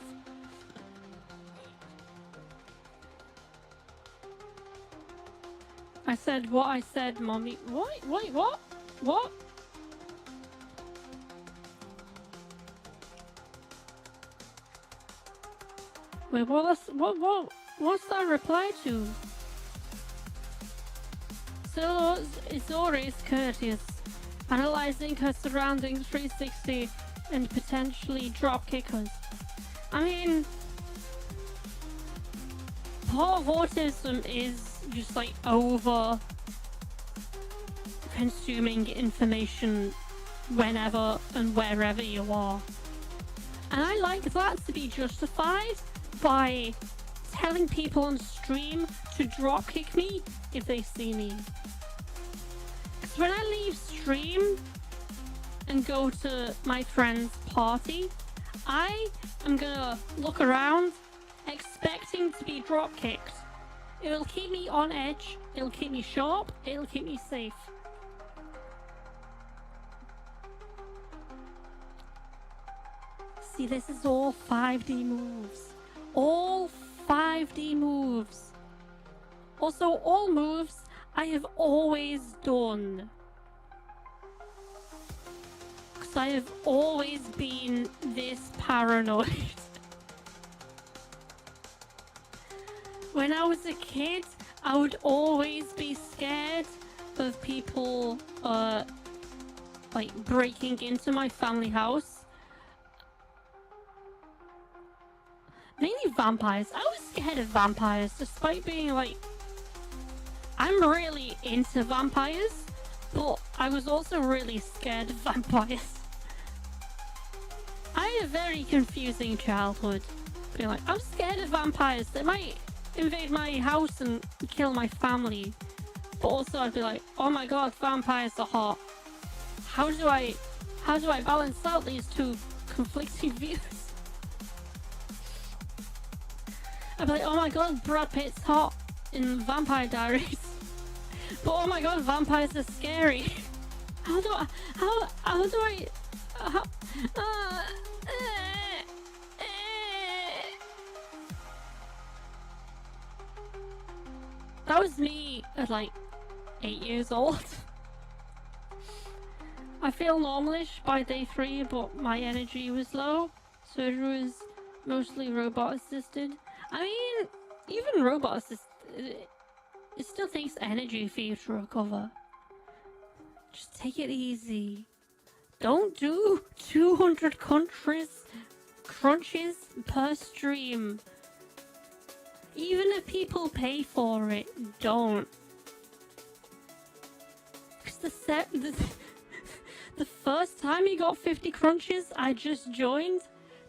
I said what I said, mommy. What? Wait, what? What? Wait, what's that reply to? So, Izori is courteous, analyzing her surroundings 360 and potentially drop kickers. I mean, part of autism is just like over consuming information whenever and wherever you are. And I like that to be justified by telling people on stream to dropkick me if they see me. Because when I leave stream and go to my friend's party, I am gonna look around expecting to be dropkicked. It'll keep me on edge, it'll keep me sharp, it'll keep me safe. See, this is all 5D moves. All 5D moves. Also, all moves I have always done. Because I have always been this paranoid. When I was a kid, I would always be scared of people, like breaking into my family house. Mainly vampires. I was scared of vampires, despite being like... I'm really into vampires, but I was also really scared of vampires. I had a very confusing childhood. Being like, I'm scared of vampires. They might invade my house and kill my family. But also I'd be like, oh my god, vampires are hot. How do I balance out these two conflicting views? I'd be like, oh my god, Brad Pitt's hot in Vampire Diaries. But oh my god, vampires are scary. That was me at like 8 years old. I feel normalish by day 3, but my energy was low. Surgery was mostly robot assisted. I mean, even robot assisted, it still takes energy for you to recover. Just take it easy. Don't do 200 crunches per stream. Even if people pay for it, don't. Because the first time you got 50 crunches, I just joined.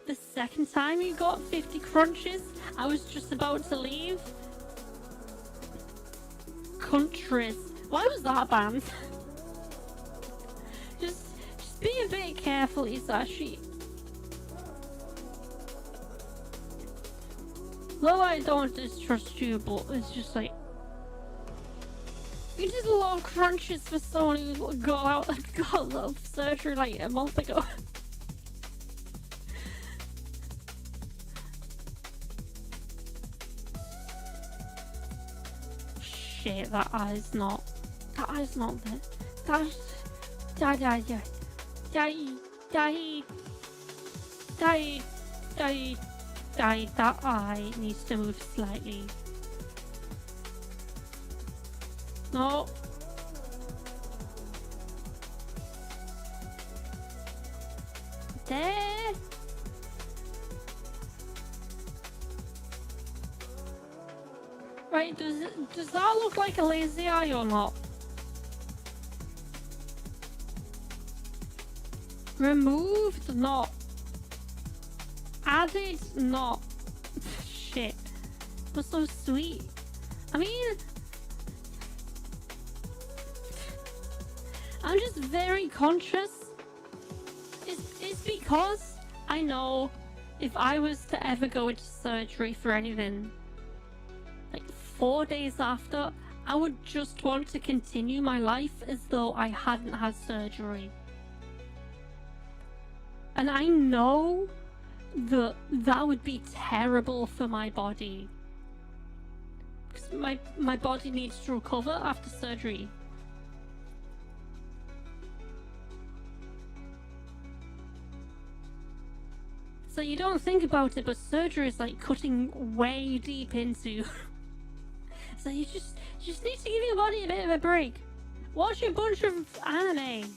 The second time you got 50 crunches, I was just about to leave. Countries. Why was that banned? just be a bit careful, Isashi. Though I don't distrust you, but it's just like... You did a lot of crunches for someone who got out of surgery like a month ago. shit, that eye's not there. That's that eye needs to move slightly. No. There. Right, does that look like a lazy eye or not? Removed? Not. Added? Not. Shit. But so sweet. I mean, I'm just very conscious. It's because I know if I was to ever go into surgery for anything, like 4 days after, I would just want to continue my life as though I hadn't had surgery. And I know that that would be terrible for my body. Because my body needs to recover after surgery. So you don't think about it, but surgery is like cutting way deep into. So you just need to give your body a bit of a break. Watch a bunch of anime.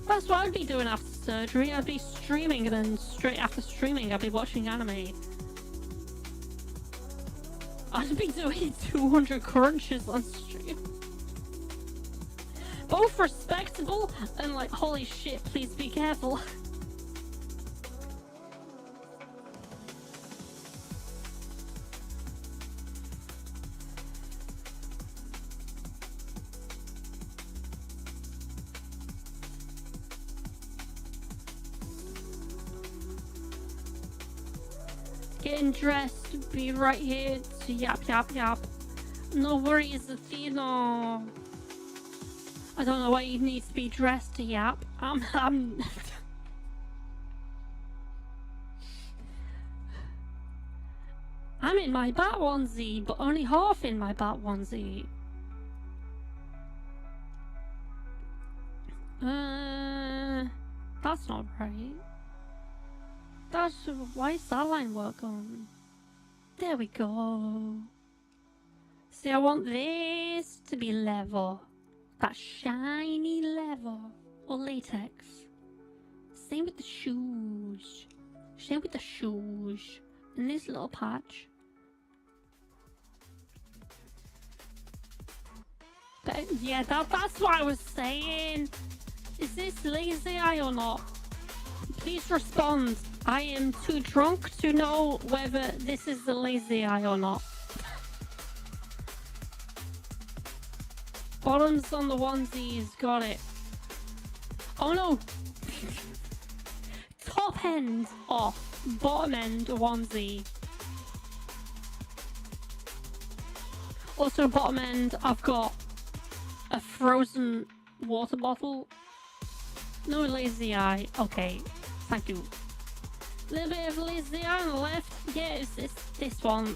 That's what I'd be doing after surgery. I'd be streaming, and then straight after streaming I'd be watching anime. I'd be doing 200 crunches on stream. Both respectable and like, holy shit, please be careful. Getting dressed, be right here to yap. No worries, Athena. I don't know why you need to be dressed to yap. I'm in my bat onesie, but only half in my bat onesie. That's not right. Why is that line work on? There we go. See, I want this to be leather. That shiny leather. Or latex. Same with the shoes. And this little patch. But yeah, that's what I was saying. Is this lazy eye or not? Please respond. I am too drunk to know whether this is the lazy eye or not. Bottoms on the onesies, got it. Oh no! Top end off, bottom end onesie. Also bottom end, I've got a frozen water bottle. No lazy eye, okay, thank you. Little bit of lazy eye on the left. Yeah, it's this one.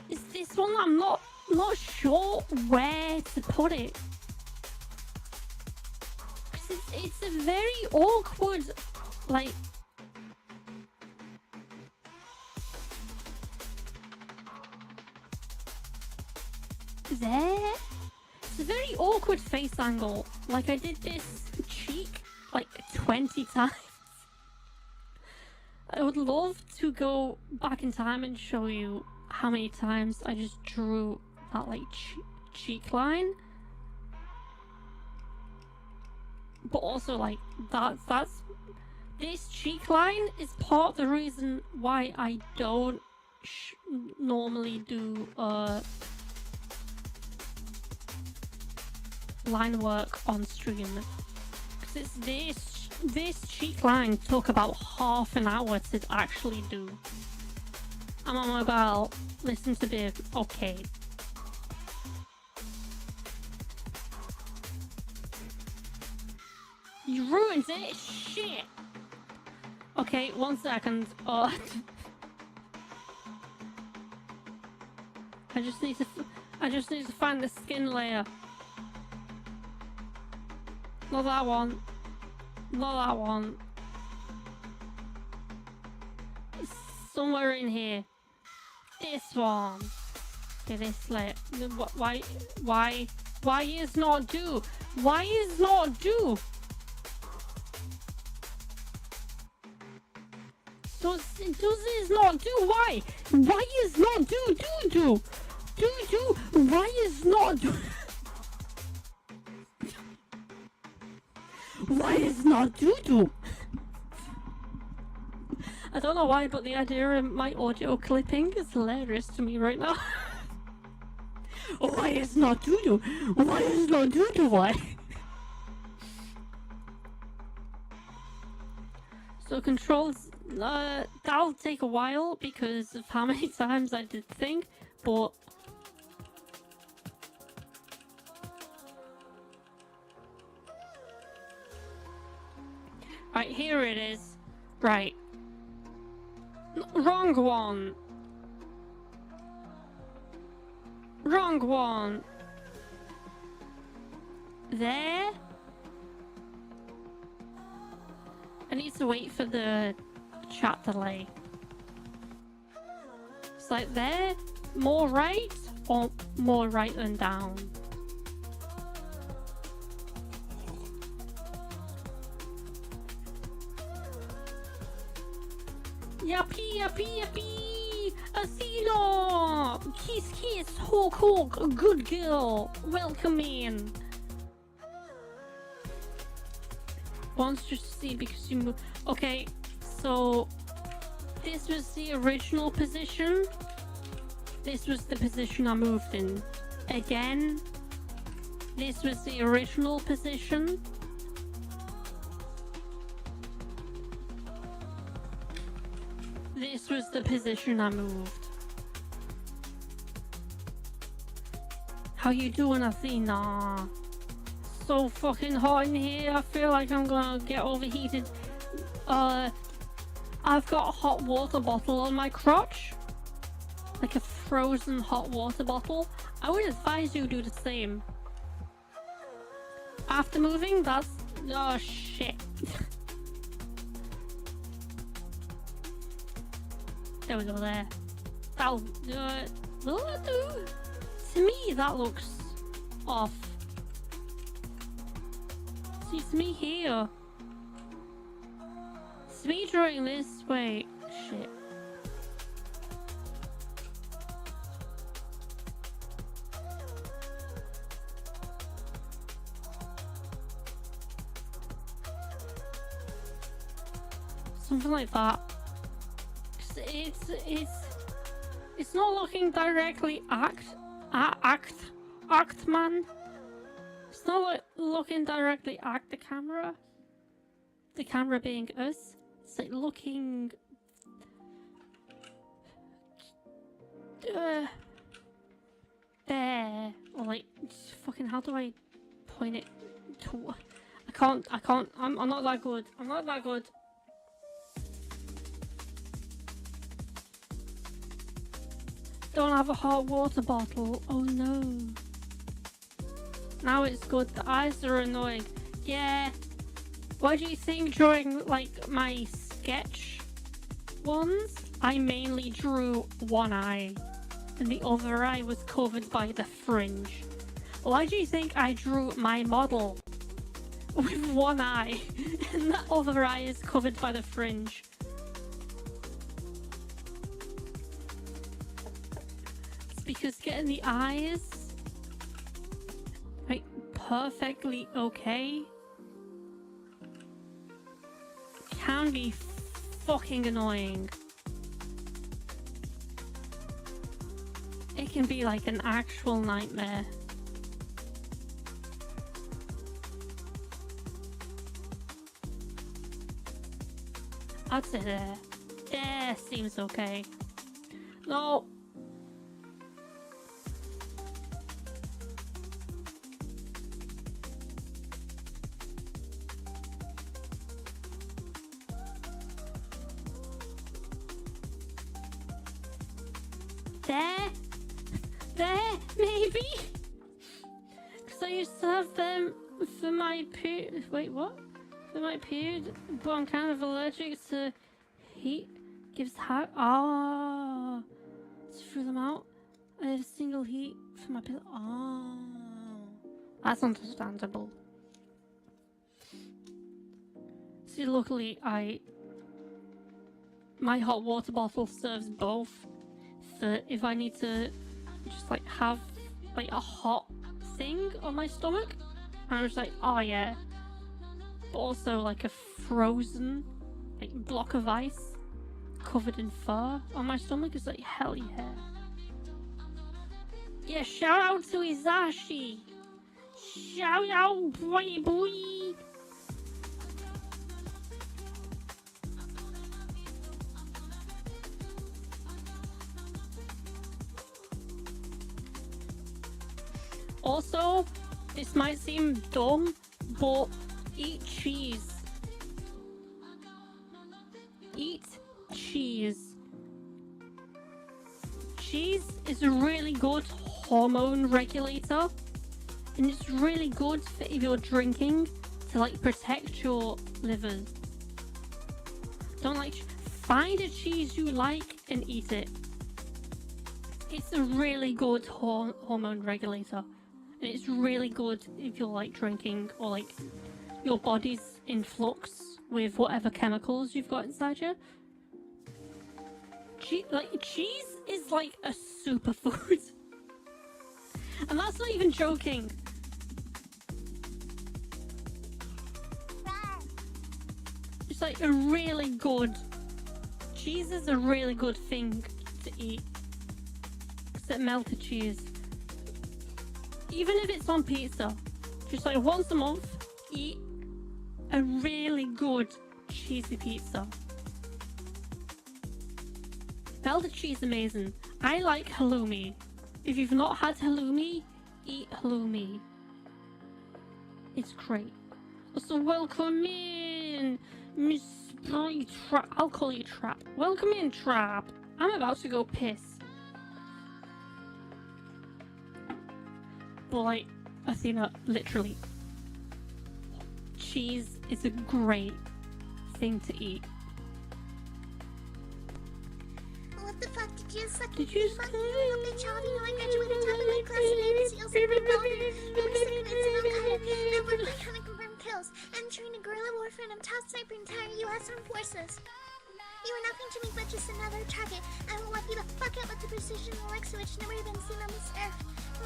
It's this one. I'm not sure where to put it. Cause it's a very awkward, like. There. It's a very awkward face angle. Like I did this cheek like 20 times. I would love to go back in time and show you how many times I just drew that like cheek line. But also like that's this cheek line is part of the reason why I don't normally do line work on stream. Because it's this cheek line took about half an hour to actually do. I'm on mobile, listen to the okay. You ruined it, shit! Okay, 1 second. I just need to find the skin layer. Not that one. Not that one. Somewhere in here. This one. Okay, this layer. Why is not do? Why is not do? Does this not do? Why? Why is not do? Do? Why is not do? Why is not do? I don't know why, but the idea of my audio clipping is hilarious to me right now. Why is not do? Why is not do? Why? So controls, that'll take a while because of how many times I did the thing, but right, here it is. Right. Wrong one. Wrong one. There. I need to wait for the chat delay. It's like there, more right, or more right than down? Yappy! Asino! Kiss! Hawk! Good girl! Welcome in! Wants to see because you move. Okay, so this was the original position. This was the position I moved in. Again, this was the original position. This was the position I moved. How you doing, Athena? So fucking hot in here. I feel like I'm gonna get overheated. I've got a hot water bottle on my crotch. Like a frozen hot water bottle. I would advise you do the same. After moving, that's... oh shit. There we go there. That'll do it. Will it do? To me, that looks off. See, it's me here. It's me drawing this way. Shit. Something like that. It's not looking directly act man. It's not looking directly at the camera. The camera being us. It's like looking there. Or like fucking how do I point it to? I can't. I'm not that good. I'm not that good. Don't have a hot water bottle. Oh no. Now it's good. The eyes are annoying. Yeah. Why do you think during like my sketch ones, I mainly drew one eye and the other eye was covered by the fringe? Why do you think I drew my model with one eye and the other eye is covered by the fringe? Because getting the eyes like perfectly okay can be fucking annoying. It can be like an actual nightmare. I'd say there. There seems okay. No. There? there, maybe? Because I used to have them for my period. Wait, what? For my period, but I'm kind of allergic to heat. Gives heart. Ah, just threw them out. I have a single heat for my pillow. Oh, that's understandable. See, luckily, my hot water bottle serves both. So if I need to just like have like a hot thing on my stomach, I'm just like, oh yeah. But also like a frozen like block of ice covered in fur on my stomach is like, hell yeah. Yeah, shout out to Izashi. Shout out, boy, boy. Also, this might seem dumb, but eat cheese. Eat cheese. Cheese is a really good hormone regulator, and it's really good for if you're drinking to like protect your liver. Don't like find a cheese you like and eat it. It's a really good hormone regulator, and it's really good if you're like drinking or like your body's in flux with whatever chemicals you've got inside you. Cheese is like a superfood. And that's not even joking. It's like a really good... Cheese is a really good thing to eat. Except melted cheese. Even if it's on pizza. Just like once a month, eat a really good cheesy pizza. Melted cheese is amazing. I like halloumi. If you've not had halloumi, eat halloumi. It's great. So welcome in, Miss Sprite Trap. I'll call you Trap. Welcome in, Trap. I'm about to go piss. But like, Athena, literally, cheese is a great thing to eat. What the fuck did you suck? Did you fuck you little bitch? How do you know I graduated top of my class in Navy SEALs and we're boner? I'm a second and Al-Qaeda. I work with trying to confirm kills. I'm trained in guerrilla warfare and I'm top sniper in entire U.S. Armed Forces. You are nothing to me but just another target. I will wipe you the fuck out with the precision and Alexa which never even seen on this earth.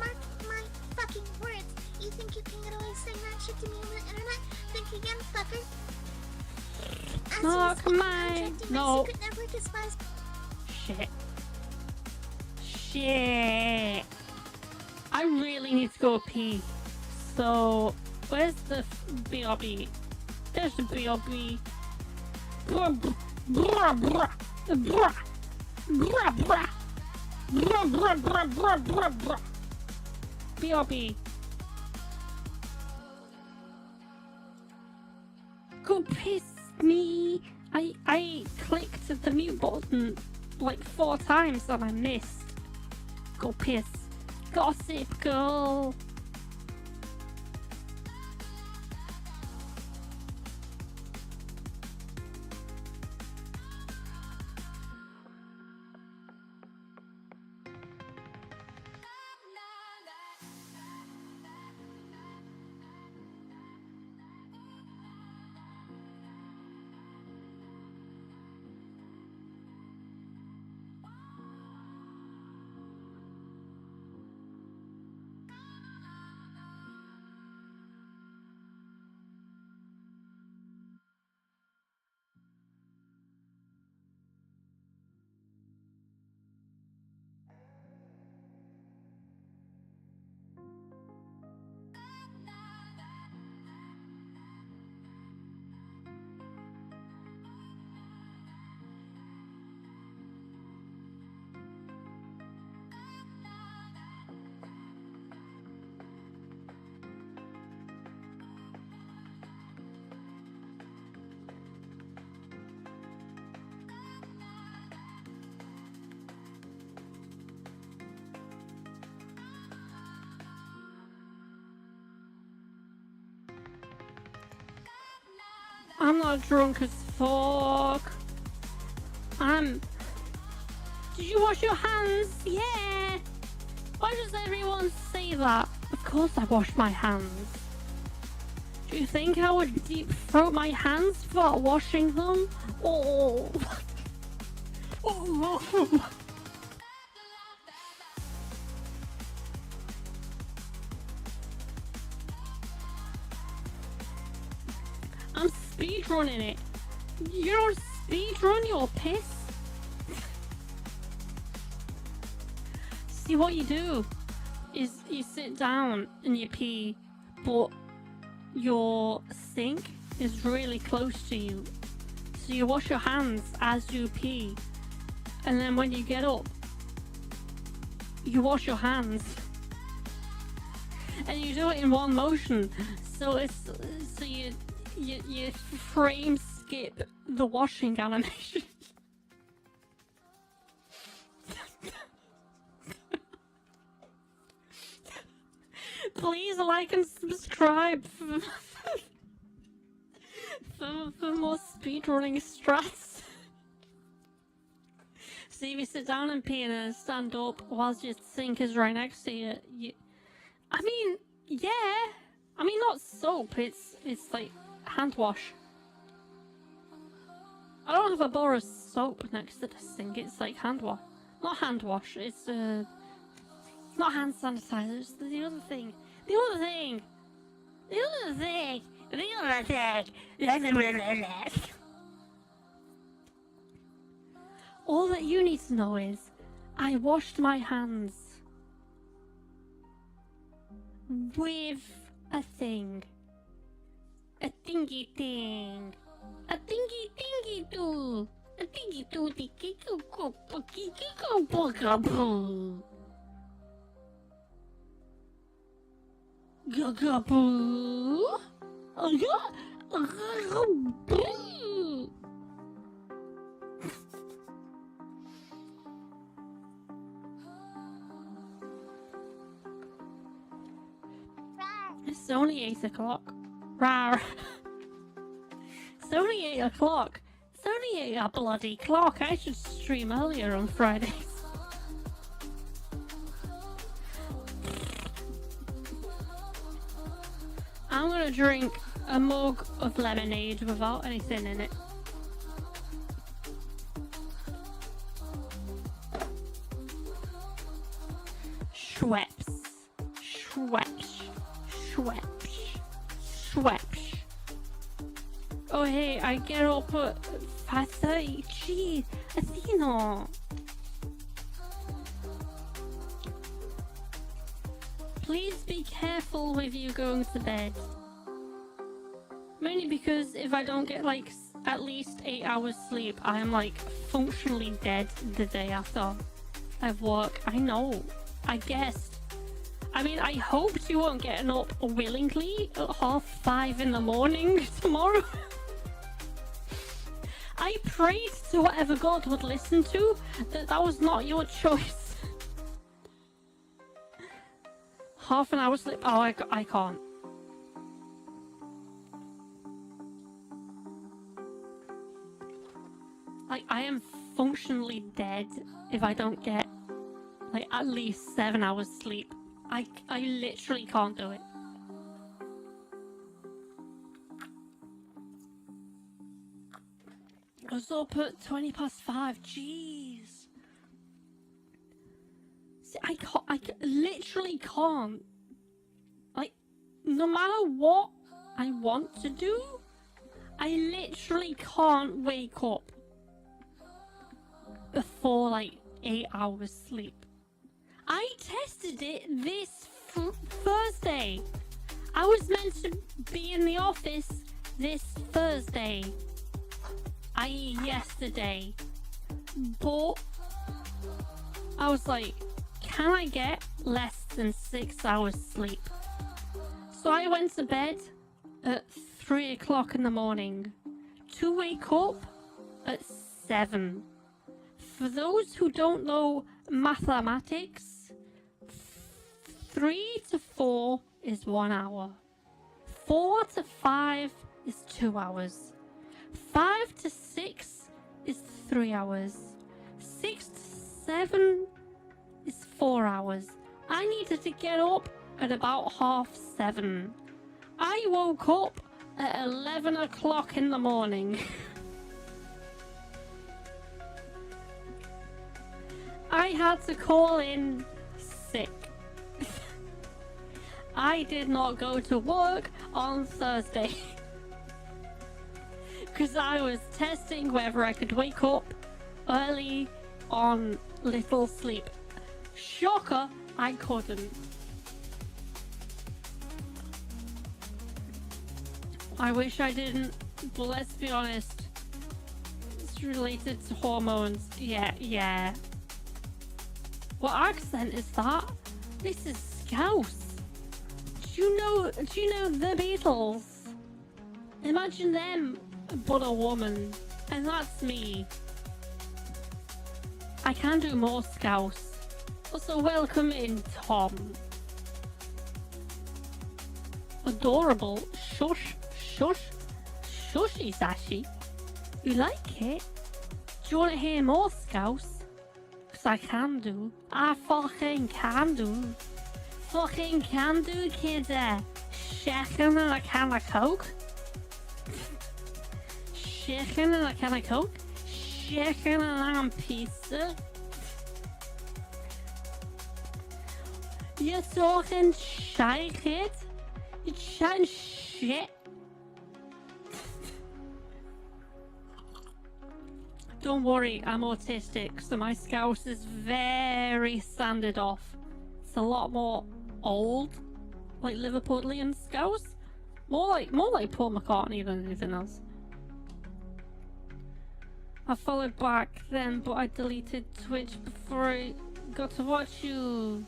Mark my fucking words. You think you can get away saying that shit to me on the internet? Think again, fucker. No, come on. No. Secret network is spies. Shit. I really need to go pee. So, where's the BRB? There's the BRB. Bruh, bruh, bruh, bruh, bruh, bruh, bruh, bruh, bruh, bruh, bruh, bruh. BRB. Go piss me. I clicked the mute button like 4 times and I missed. Go piss. Gossip girl. I'm not drunk as fuck. Did you wash your hands? Yeah. Why does everyone say that? Of course I washed my hands. Do you think I would deep throat my hands before washing them? Oh. Oh. I'm speedrunning it. You don't speedrun your piss? See, what you do is you sit down and you pee, but your sink is really close to you. So you wash your hands as you pee, and then when you get up, you wash your hands. And you do it in one motion. So you frame skip the washing animation. Please like and subscribe for more speedrunning strats. So if you sit down and pee and then stand up whilst your sink is right next to you, I mean, yeah. I mean, not soap, it's like hand wash. I don't have a bar of soap next to the sink, it's like hand wash. Not hand wash, it's not hand sanitizer, it's the other thing. The other thing! The other thing! The other thing! All that you need to know is, I washed my hands with a thing. A thingy thing. A thingy thingy doo. A thingy doo thingy doo go boo. Gagaboo. It's only 8 o'clock. Rawr. It's only 8 o'clock. It's only 8 a bloody clock. I should stream earlier on Fridays. I'm gonna drink a mug of lemonade without anything in it. Schweppes. Schweppes. Schweppes. Schweppes. Oh hey, I get up at 5:30. Gee, Athena. Please be careful with you going to bed. Mainly because if I don't get like at least 8 hours sleep, I am like functionally dead the day after I work. I know. I guessed. I mean, I hoped you weren't getting up willingly at 5:30 in the morning tomorrow. I prayed to whatever God would listen to that was not your choice. Half an hour sleep? Oh, I can't. Like, I am functionally dead if I don't get, like, at least 7 hours sleep. I literally can't do it. I was up at 5:20. Jeez. See, I literally can't. Like, no matter what I want to do, I literally can't wake up before like 8 hours sleep. I tested it this Thursday. I was meant to be in the office this Thursday, i.e. yesterday, but I was like, can I get less than 6 hours sleep? So I went to bed at 3 o'clock in the morning to wake up at 7. For those who don't know mathematics, 3 to 4 is 1 hour. 4 to 5 is 2 hours. 5 to 6 is 3 hours. 6 to 7 is 4 hours. I needed to get up at about 7:30. I woke up at 11 o'clock in the morning. I had to call in sick. I did not go to work on Thursday. Because I was testing whether I could wake up early on little sleep. Shocker, I couldn't. I wish I didn't, but let's be honest. It's related to hormones. Yeah. What accent is that? This is Scouse. Do you know the Beatles? Imagine them, but a woman. And that's me. I can do more Scouse. Also, welcome in, Tom. Adorable. Shush. Shushy Sashi. You like it? Do you want to hear more Scouse? Because I can do. I fucking can do. Fucking can do, kids. Shaking in a can of Coke. Shaking in a can of Coke. Shaking in a pizza. You're talking shy, kid? You're chatting shit? Don't worry, I'm autistic, so my Scouse is very standard off. It's a lot more old, like Liverpudlian Scouse. More like Paul McCartney than anything else. I followed back then, but I deleted Twitch before I got to watch you.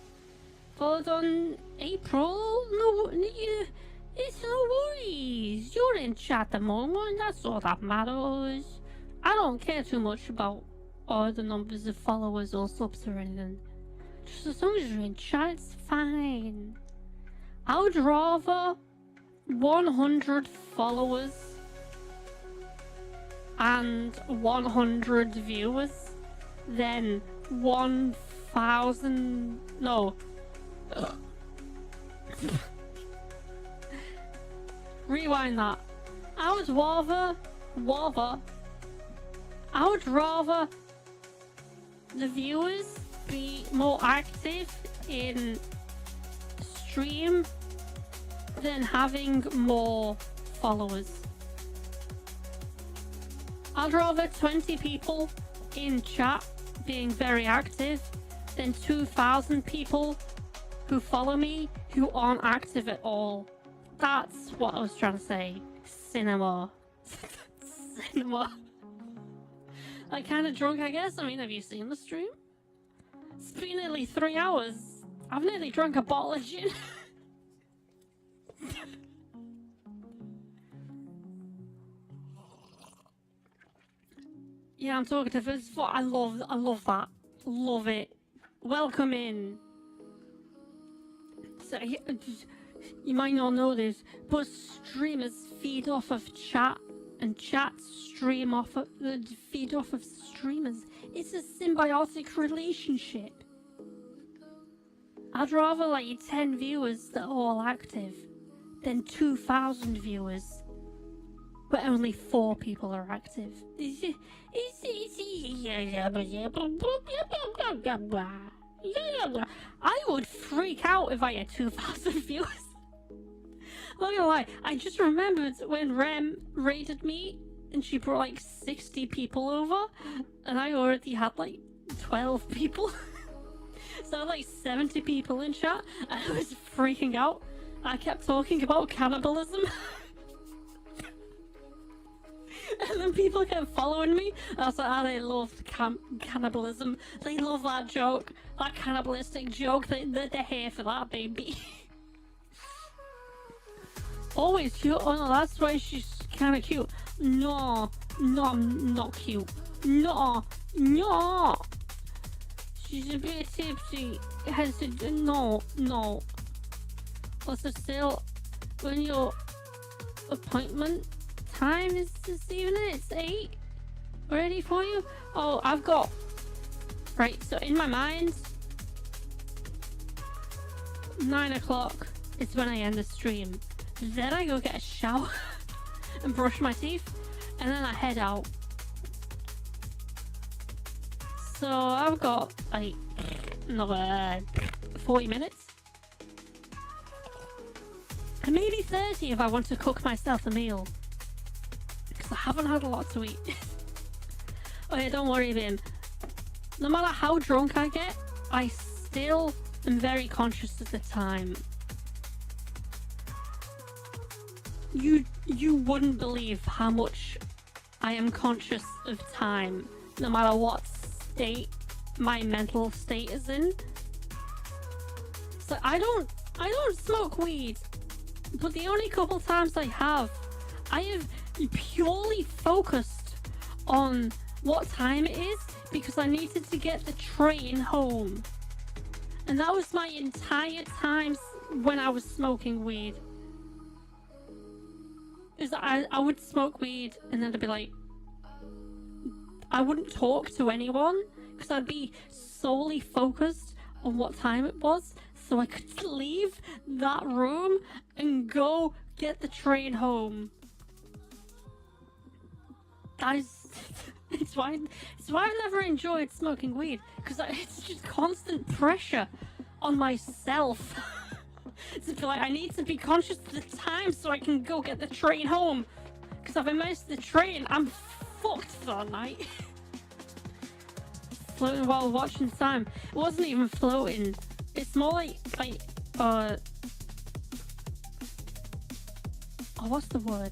Followed on April? No, it's no worries. You're in chat at the moment, that's all that matters. I don't care too much about all the numbers of followers or subs or anything. Just as long as you're in chat, it's fine. I would rather 100 followers and 100 viewers than 1,000... No. Rewind that. I would rather the viewers be more active in stream than having more followers. I'd rather 20 people in chat being very active than 2,000 people who follow me who aren't active at all. That's what I was trying to say. Cinema. Cinema. Like, kind of drunk, I guess. I mean, have you seen the stream? It's been nearly 3 hours. I've nearly drunk a bottle of gin. Yeah, I'm talking to first. I love that. Love it. Welcome in. So, you might not know this, but streamers feed off of chat. And chats stream off of feed off of streamers. It's a symbiotic relationship. I'd rather like 10 viewers that are all active than 2,000 viewers but only 4 people are active. I would freak out if I had 2,000 viewers. Not gonna lie, I just remembered when Rem raided me and she brought like 60 people over and I already had like 12 people. So I had like 70 people in chat and I was freaking out. I kept talking about cannibalism. And then people kept following me. I was like, oh, they love cannibalism. They love that joke. That cannibalistic joke. They're here for that, baby. Always cute. Oh no, that's why she's kind of cute. No, I'm not cute. No. She's a bit tipsy. It has to. No. Also, still, when your appointment time is this evening? It's 8 already for you? Oh, I've got... Right, so in my mind, 9 o'clock is when I end the stream. Then I go get a shower and brush my teeth, and then I head out. So I've got like another 40 minutes. And maybe 30 if I want to cook myself a meal. Because I haven't had a lot to eat. Oh yeah, don't worry, Vim. No matter how drunk I get, I still am very conscious of the time. You wouldn't believe how much I am conscious of time, no matter what state my mental state is in. So I don't smoke weed, but the only couple times I have purely focused on what time it is because I needed to get the train home. And that was my entire time when I was smoking weed. Is I would smoke weed and then I'd be like, I wouldn't talk to anyone because I'd be solely focused on what time it was, so I could leave that room and go get the train home. That is, it's why I've never enjoyed smoking weed, because it's just constant pressure on myself. To be like, I need to be conscious of the time so I can go get the train home. Because if I miss the train, I'm fucked for the night. Floating while watching time. It wasn't even floating. It's more like oh, what's the word?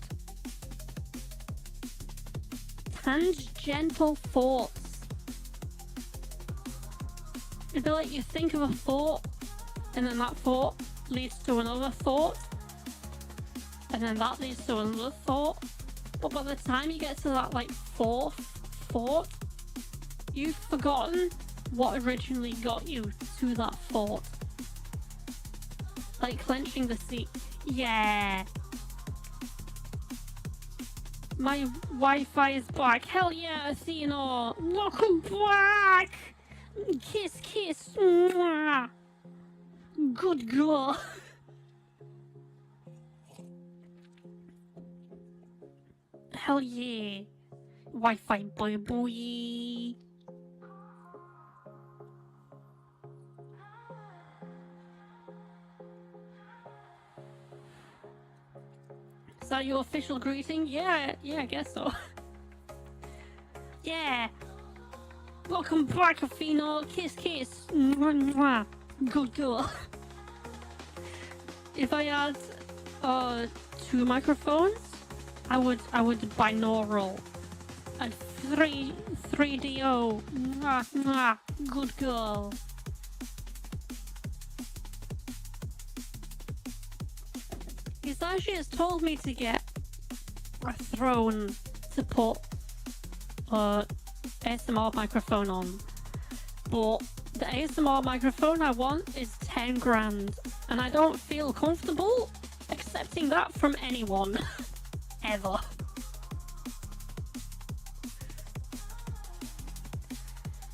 Tangential thoughts. It'd be like you think of a thought, and then that thought leads to another thought, and then that leads to another thought, but by the time you get to that like fourth thought, you've forgotten what originally got you to that thought. Like clenching the seat. Yeah. My Wi-Fi is back. Hell yeah, Athena. Welcome back. Kiss, kiss. Mwah. Good girl. Hell yeah. Wi-Fi boy boy. Is that your official greeting? Yeah, I guess so. Yeah. Welcome back, Athena. Kiss, kiss. Mwah, mwah. Good girl. If I had 2 microphones, I would binaural. And 3DO. Mwah, mwah. Good girl. Hisashi has told me to get a throne to put ASMR microphone on, but the ASMR microphone I want is 10 grand, and I don't feel comfortable accepting that from anyone. Ever.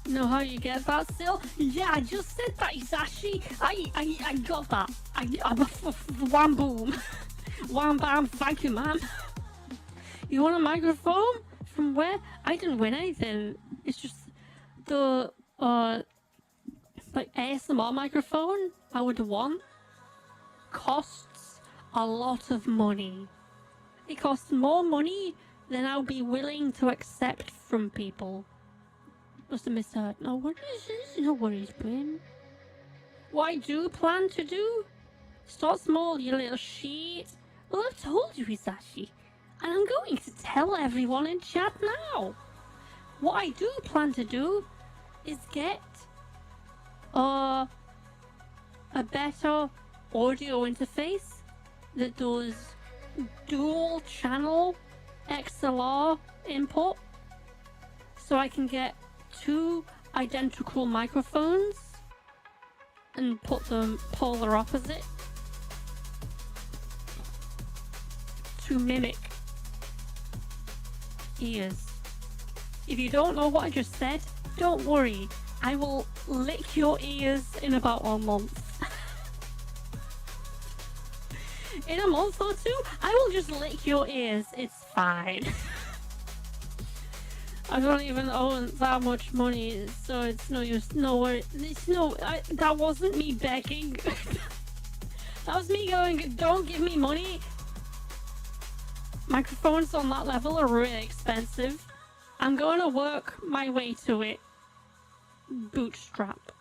Know how you get that still? Yeah, I just said that, Hisashi. I got that. Wham boom. Wham bam, thank you, man. You want a microphone? From where? I didn't win anything. It's just the like ASMR microphone I would want costs a lot of money. It costs more money than I'll be willing to accept from people. Must have misheard. No worries, no worries, Bryn. What I do plan to do? Start small, you little shit. Well, I've told you, Hisashi. And I'm going to tell everyone in chat now. What I do plan to do is get a better audio interface that does dual channel XLR input, so I can get 2 identical microphones and put them polar opposite to mimic ears. If you don't know what I just said, don't worry. I will lick your ears in about a month. In a month or two, I will just lick your ears. It's fine. I don't even own that much money, so it's no use. No worry. That wasn't me begging. That was me going, don't give me money. Microphones on that level are really expensive. I'm going to work my way to it. Bootstrap.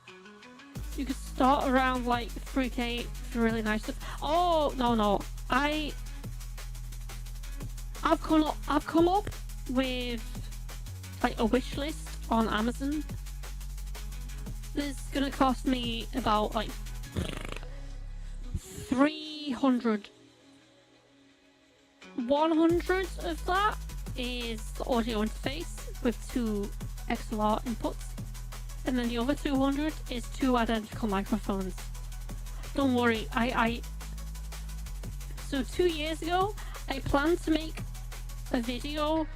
You could start around like 3K for really nice stuff. Oh, no. I've come up with like a wish list on Amazon. This is gonna cost me about like 300. 100 of that is the audio interface with 2 XLR inputs, and then the other 200 is 2 identical microphones. Don't worry, so 2 years ago I planned to make a video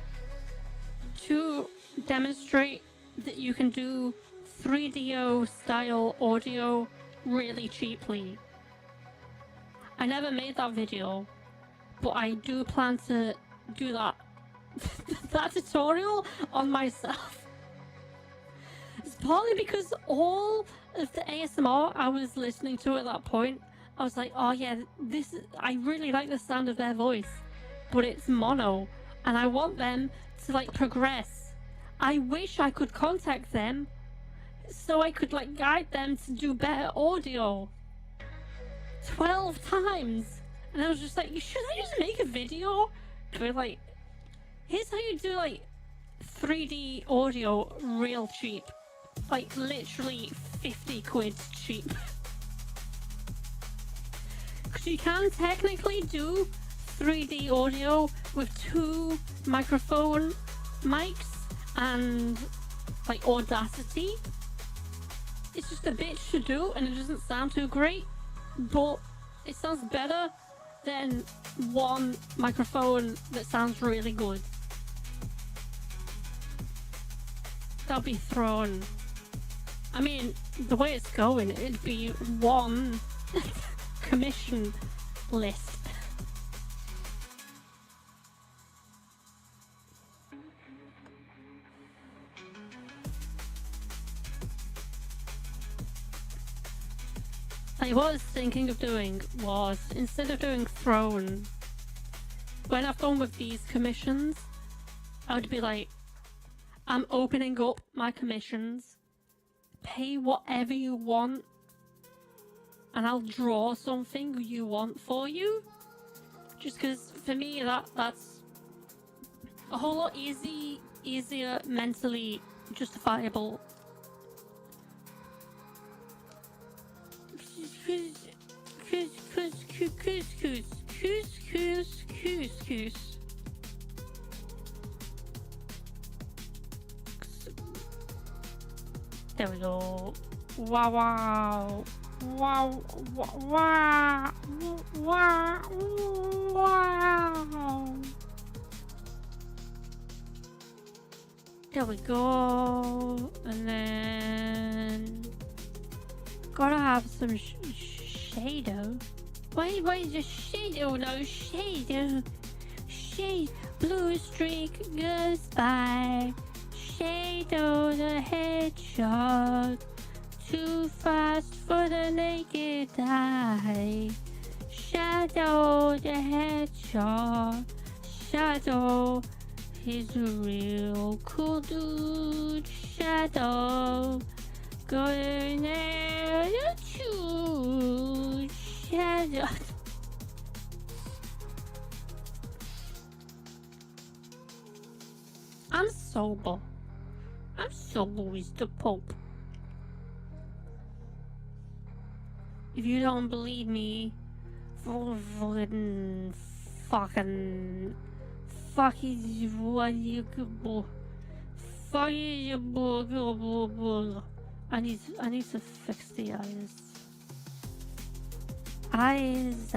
to demonstrate that you can do 3DO style audio really cheaply. I never made that video, but I do plan to do that that tutorial on myself. It's partly because all of the ASMR I was listening to at that point, I was like, oh yeah, I really like the sound of their voice, but it's mono, and I want them to like progress. I wish I could contact them so I could like guide them to do better audio. 12 times. And I was just like, should I just make a video where like, here's how you do like 3D audio real cheap. Like literally 50 quid cheap. Because you can technically do 3D audio with 2 microphone mics and like Audacity. It's just a bitch to do and it doesn't sound too great, but it sounds better than one microphone that sounds really good. That'll be thrown. I mean, the way it's going, it'd be one commission list. Like, what I was thinking of doing was, instead of doing Throne, when I've gone with these commissions, I would be like, I'm opening up my commissions, pay whatever you want, and I'll draw something you want for you. Just because, for me, that's a whole lot easier mentally justifiable. There we go. Wow, wow. Wow, wow, wow, wow. There we go. And then gotta have some shadow. Why just shadow? No shadow. Shade. Blue streak goes by. Shadow the hedgehog. Too fast for the naked eye. Shadow the hedgehog. Shadow. He's a real cool dude. Shadow. Going there to choose. Shadow. I'm sober. I'm sober as the Pope. If you don't believe me, fucking what you could. I need to fix the eyes. Eyes.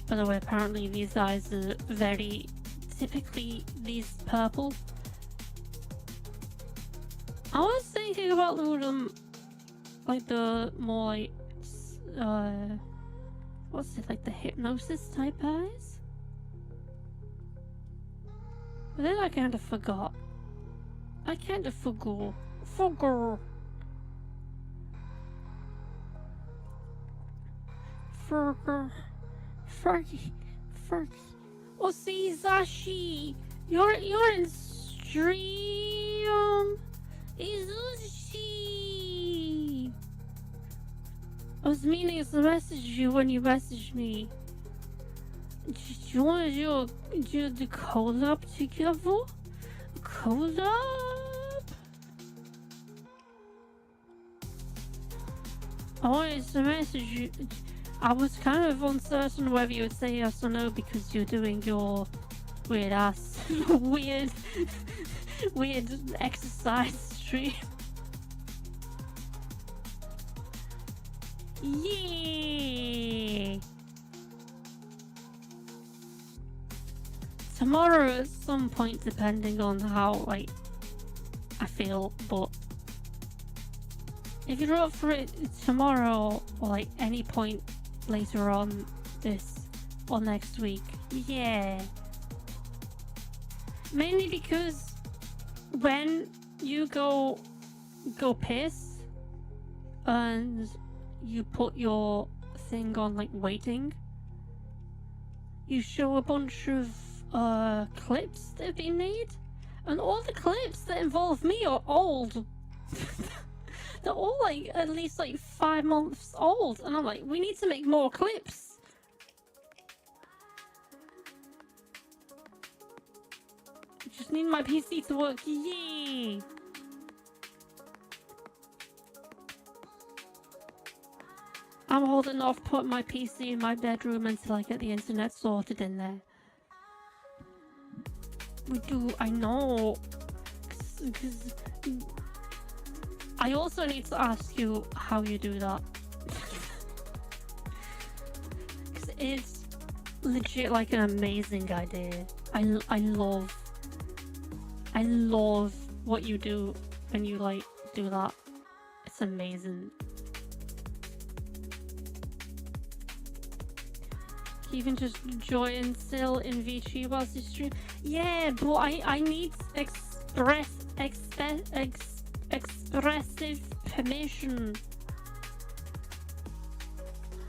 By the way, apparently these eyes are very typically these purple. I was thinking about like the more like what's it, like the hypnosis type eyes? But then I kind of forgot. Forgot. Oh, see, Zashi, you're in stream. Izushi. I was meaning to message you when you messaged me. Do you want to do the collab together? Collab? I wanted to message you. I was kind of uncertain whether you would say yes or no because you're doing your weird ass, weird exercise stream. Yeah. Tomorrow at some point, depending on how like I feel, but if you're up for it tomorrow or like any point later on this or next week, yeah. Mainly because when you go piss and you put your thing on like waiting, you show a bunch of clips that have been made, and all the clips that involve me are old. They're all like at least like 5 months old, and I'm like, we need to make more clips. Just need my PC to work. Yay! I'm holding off putting my PC in my bedroom until I get the internet sorted in there. We do, I know. Because I also need to ask you how you do that. Because it's legit like an amazing idea. I love what you do when you like do that. It's amazing. Even just join still in VG whilst you stream. Yeah, but I need expressive permission.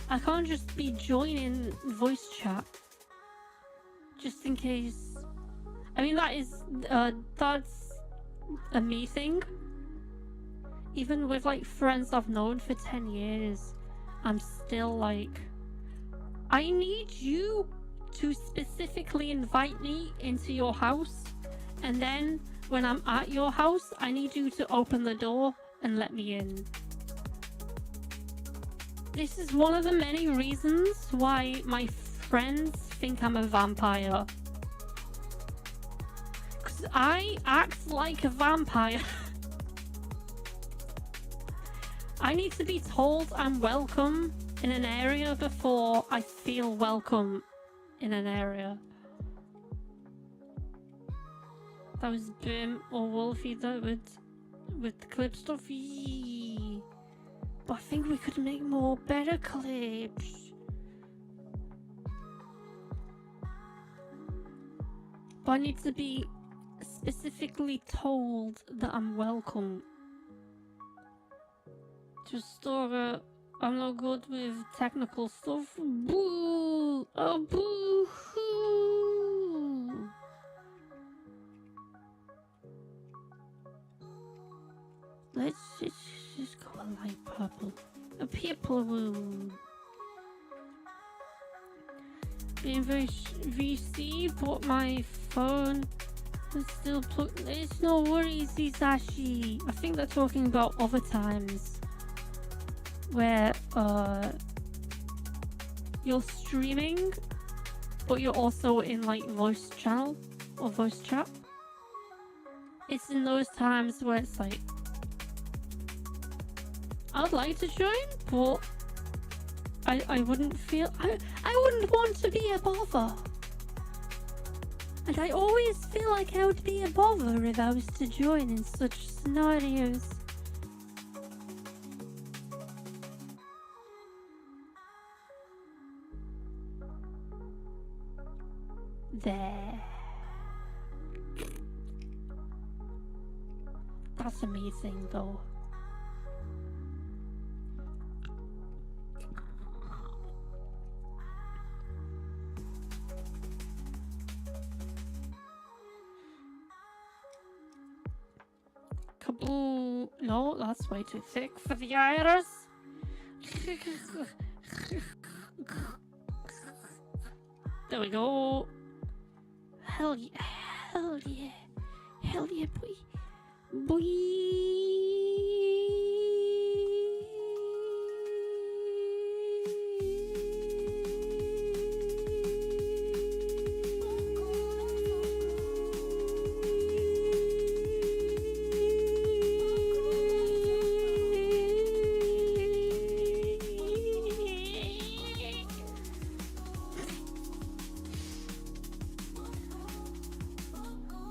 I can't just be joining voice chat just in case. I mean, that's a me thing. Even with like friends I've known for 10 years, I'm still like, I need you to specifically invite me into your house, and then when I'm at your house, I need you to open the door and let me in. This is one of the many reasons why my friends think I'm a vampire. Because I act like a vampire. I need to be told I'm welcome in an area before I feel welcome in an area. That was Boom or Wolfie though with the clip stuff. Yee. But I think we could make more better clips. But I need to be specifically told that I'm welcome. Just I'm not good with technical stuff. Boo! Oh, boo-hoo! Let's just go a light purple. A purple room. Being very VC, but my phone is still plugged. It's no worries, Isashi. I think they're talking about other times where you're streaming, but you're also in like voice channel or voice chat. It's in those times where it's like, I'd like to join, but I wouldn't feel, I wouldn't want to be a bother. And I always feel like I would be a bother if I was to join in such scenarios. There. That's amazing though. Kaboom! No, that's way too thick for the iris. There we go. Hell yeah, hell yeah, hell yeah, boy. Boy.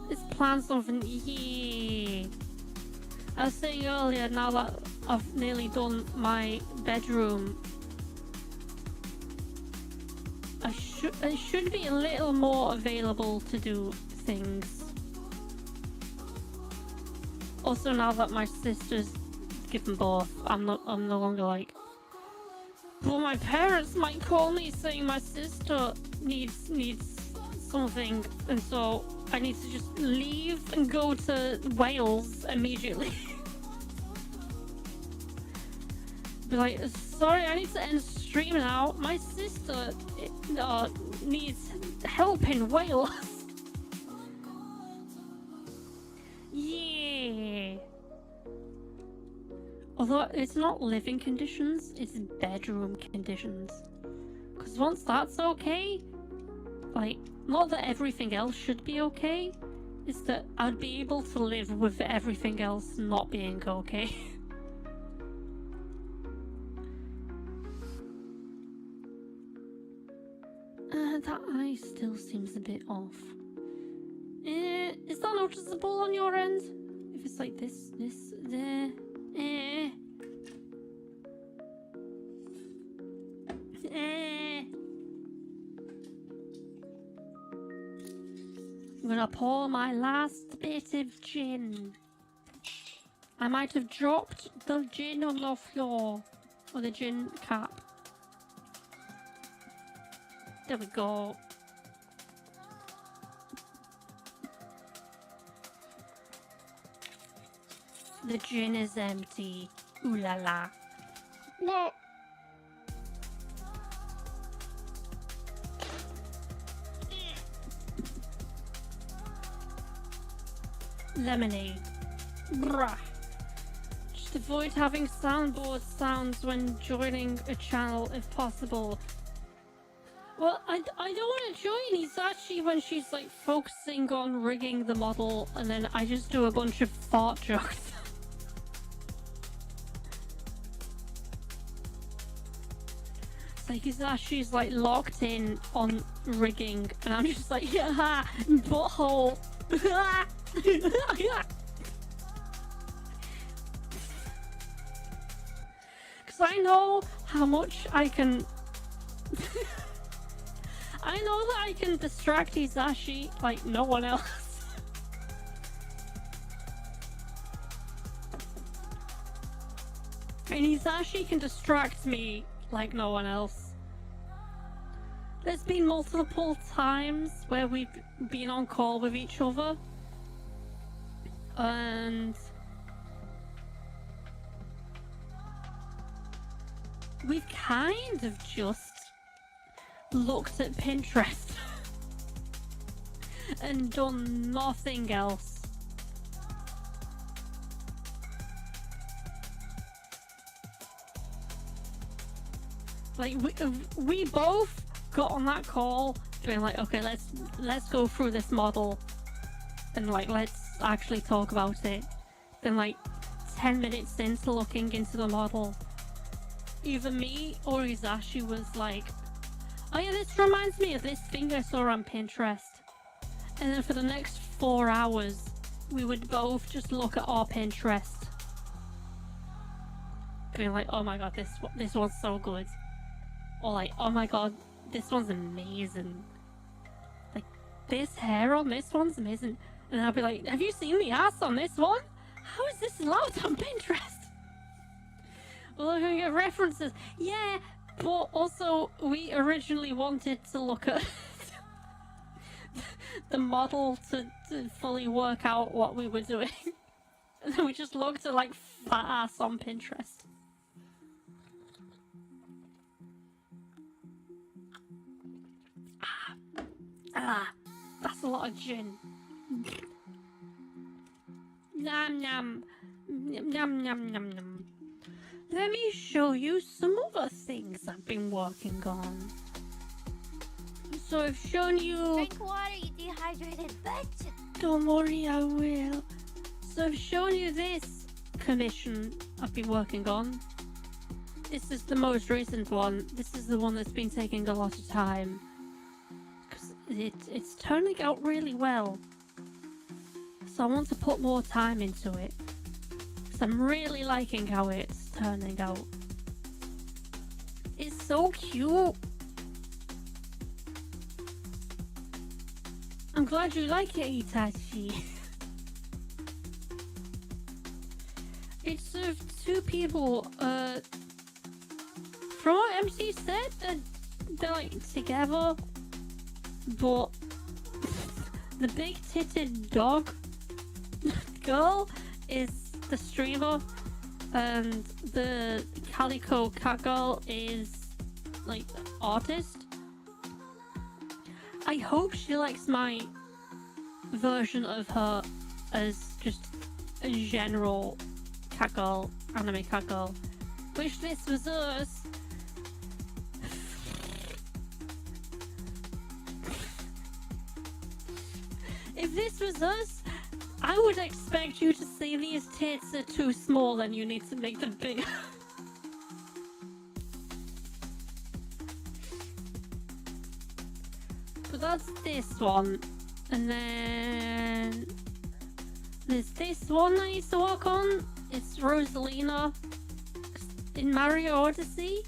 Let's plan something. Yeah. I was saying earlier, now that I've nearly done my bedroom, I should be a little more available to do things. Also, now that my sister's given birth, I'm no longer like, well, my parents might call me saying my sister needs something, and so I need to just leave and go to Wales immediately. Be like, sorry, I need to end stream now. My sister needs help in Wales. Yeah. Although it's not living conditions, it's bedroom conditions. Because once that's okay, like, not that everything else should be okay, it's that I'd be able to live with everything else not being okay. That eye still seems a bit off. Is that noticeable on your end? If it's like this, there, I'm gonna pour my last bit of gin. I might have dropped the gin on the floor, or the gin cap. There we go. The gin is empty. Ooh la la. No. Lemonade. Bruh. Just avoid having soundboard sounds when joining a channel if possible. Well, I don't want to join Isachi when she's like focusing on rigging the model and then I just do a bunch of fart jokes. It's like Isachi's like locked in on rigging and I'm just like, yeah, butthole. Because I know how much I can... I know that I can distract Hisashi like no one else. And Hisashi can distract me like no one else. There's been multiple times where we've been on call with each other. And we've kind of just looked at Pinterest and done nothing else. Like we both got on that call being like, okay, let's go through this model and like let's actually talk about it. Then like 10 minutes into looking into the model, either me or Izashi was like, oh yeah, this reminds me of this thing I saw on Pinterest. And then for the next 4 hours, we would both just look at our Pinterest. Being like, oh my god, this one's so good. Or like, oh my god, this one's amazing. Like, this hair on this one's amazing. And I'll be like, have you seen the ass on this one? How is this allowed on Pinterest? We're looking at references. Yeah, but also we originally wanted to look at the model to fully work out what we were doing. And then we just looked at like fat ass on Pinterest. That's a lot of gin. Nom nom. Nom nom nom nom. Let me show you some other things I've been working on. So I've shown you... Drink water, you dehydrated bitch! Don't worry, I will. So I've shown you this commission I've been working on. This is the most recent one. This is the one that's been taking a lot of time. Because it's turning out really well. So I want to put more time into it. Because I'm really liking how it's turning out. It's so cute. I'm glad you like it, Itachi. It's of two people, from what MC said, they're like together, but the big titted dog girl is the streamer, and the calico cat girl is like the artist. I hope she likes my version of her as just a general cat girl, anime cat girl. Wish this was us. If this was us, I would expect you to say these tits are too small and you need to make them bigger. So that's this one. And then there's this one I used to work on. It's Rosalina. In Mario Odyssey,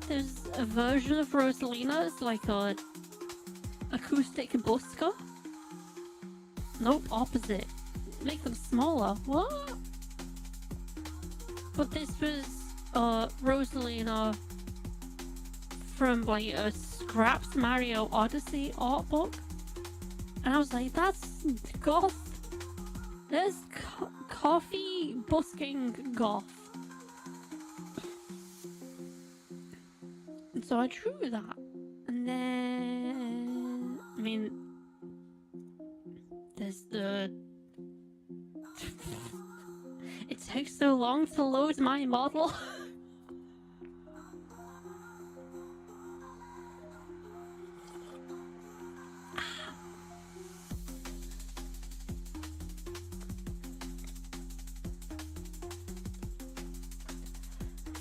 there's a version of Rosalina. It's like a acoustic busker. Nope, opposite. Make them smaller. What? But this was Rosalina from like a scrapped Mario Odyssey art book. And I was like, that's goth. There's coffee busking goth. And so I drew that. And then, I mean, there's the... It takes so long to load my model.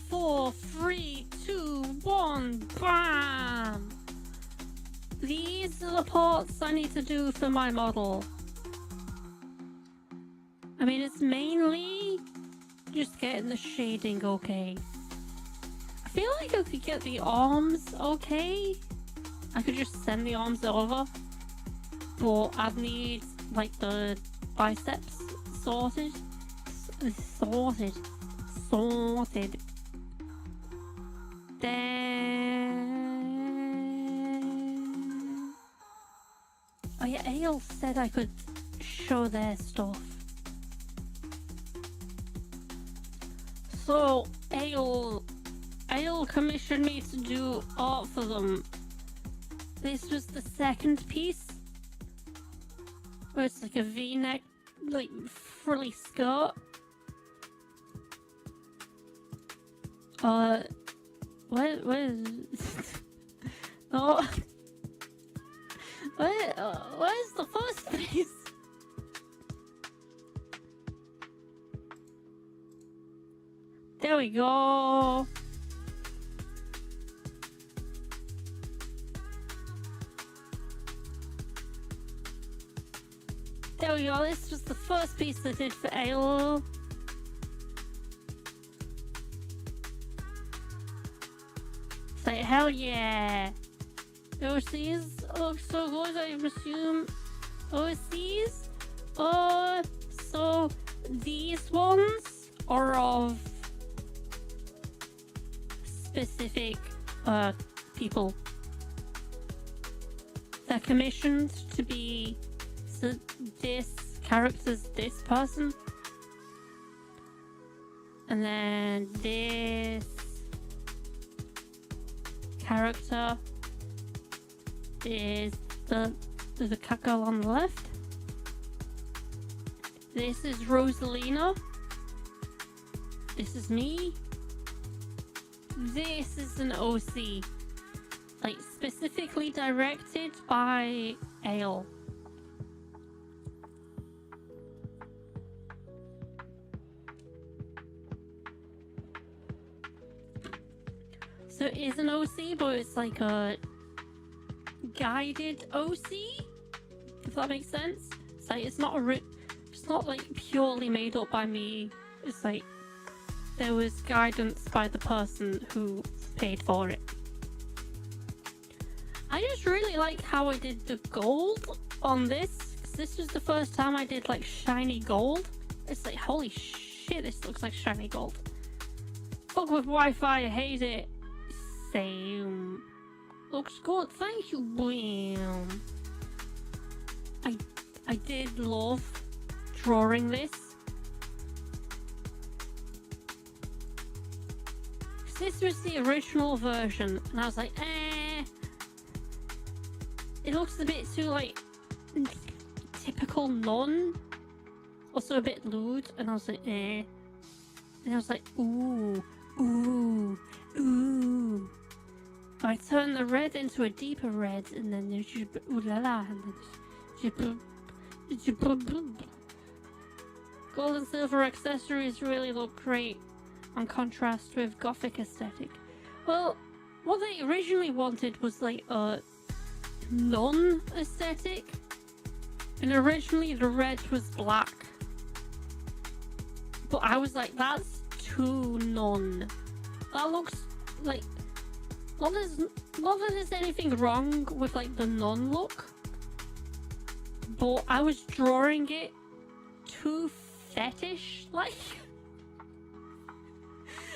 Four, 3, 2, 1, bam! These are the parts I need to do for my model. I mean, it's mainly just getting the shading okay. I feel like I could get the arms okay. I could just send the arms over. But I'd need, like, the biceps sorted. Sorted. Then... Oh yeah, Ale said I could show their stuff. So, Ale commissioned me to do art for them. This was the second piece. Where it's like a V-neck, like, frilly skirt. Where is... Oh... Where's the first piece? There we go. There we go, this was the first piece I did for Ale. Say hell yeah! OCs look so good, I assume. OCs? So these ones are of specific people. They're commissioned to be this character's this person, and then this character is the girl on the left. This is Rosalina. This is me. This is an OC, like specifically directed by Ale. So it is an OC, but it's like a guided OC, if that makes sense. It's like it's not like purely made up by me. It's like there was guidance by the person who paid for it. I just really like how I did the gold on this, because this was the first time I did like shiny gold. It's like, holy shit, this looks like shiny gold. Fuck with Wi-Fi, I hate it. Same. Looks good, thank you, Bam. I did love drawing this. This was the original version, and I was like, it looks a bit too like typical nun, also a bit lewd, and I was like, and I was like, ooh. I turned the red into a deeper red, and then there's just ooh la la, and then gold and silver accessories really look great on contrast with gothic aesthetic. Well, what they originally wanted was like a non-aesthetic, and originally the red was black, but I was like, that's too non. That looks like not that there's anything wrong with like the non look, but I was drawing it too fetish like.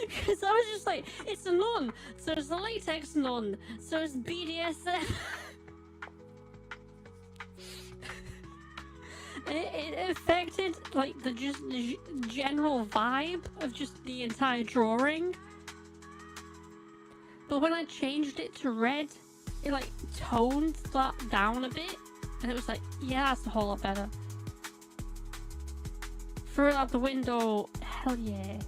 Because I was just like, it's a nun, so it's a latex nun, so it's BDSM. it affected like the general vibe of just the entire drawing. But when I changed it to red, it like toned that down a bit, and it was like, yeah, that's a whole lot better. Throw it out the window, hell yeah.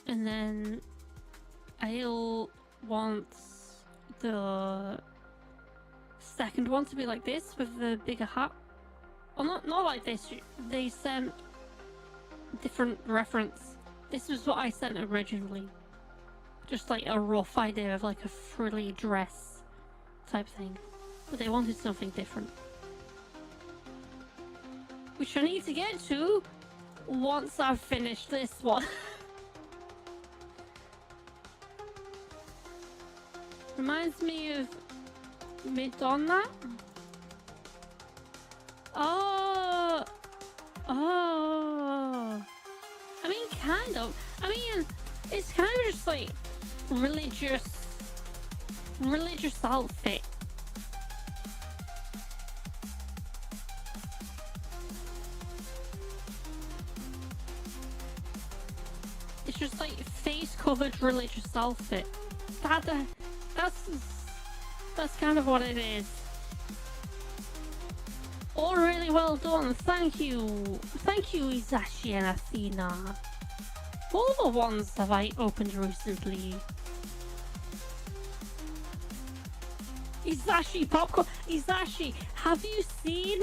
And then I'll want the second one to be like this with the bigger hat. Well, not like this. They sent different reference. This was what I sent originally. Just like a rough idea of like a frilly dress type thing. But they wanted something different. Which I need to get to once I've finished this one. Reminds me of Madonna. Oh. I mean, kind of. I mean, it's kind of just like religious outfit. It's just like face covered religious outfit. That's kind of what it is. All really well done. Thank you, Izashi and Athena. What other ones have I opened recently? Izashi popcorn. Izashi, have you seen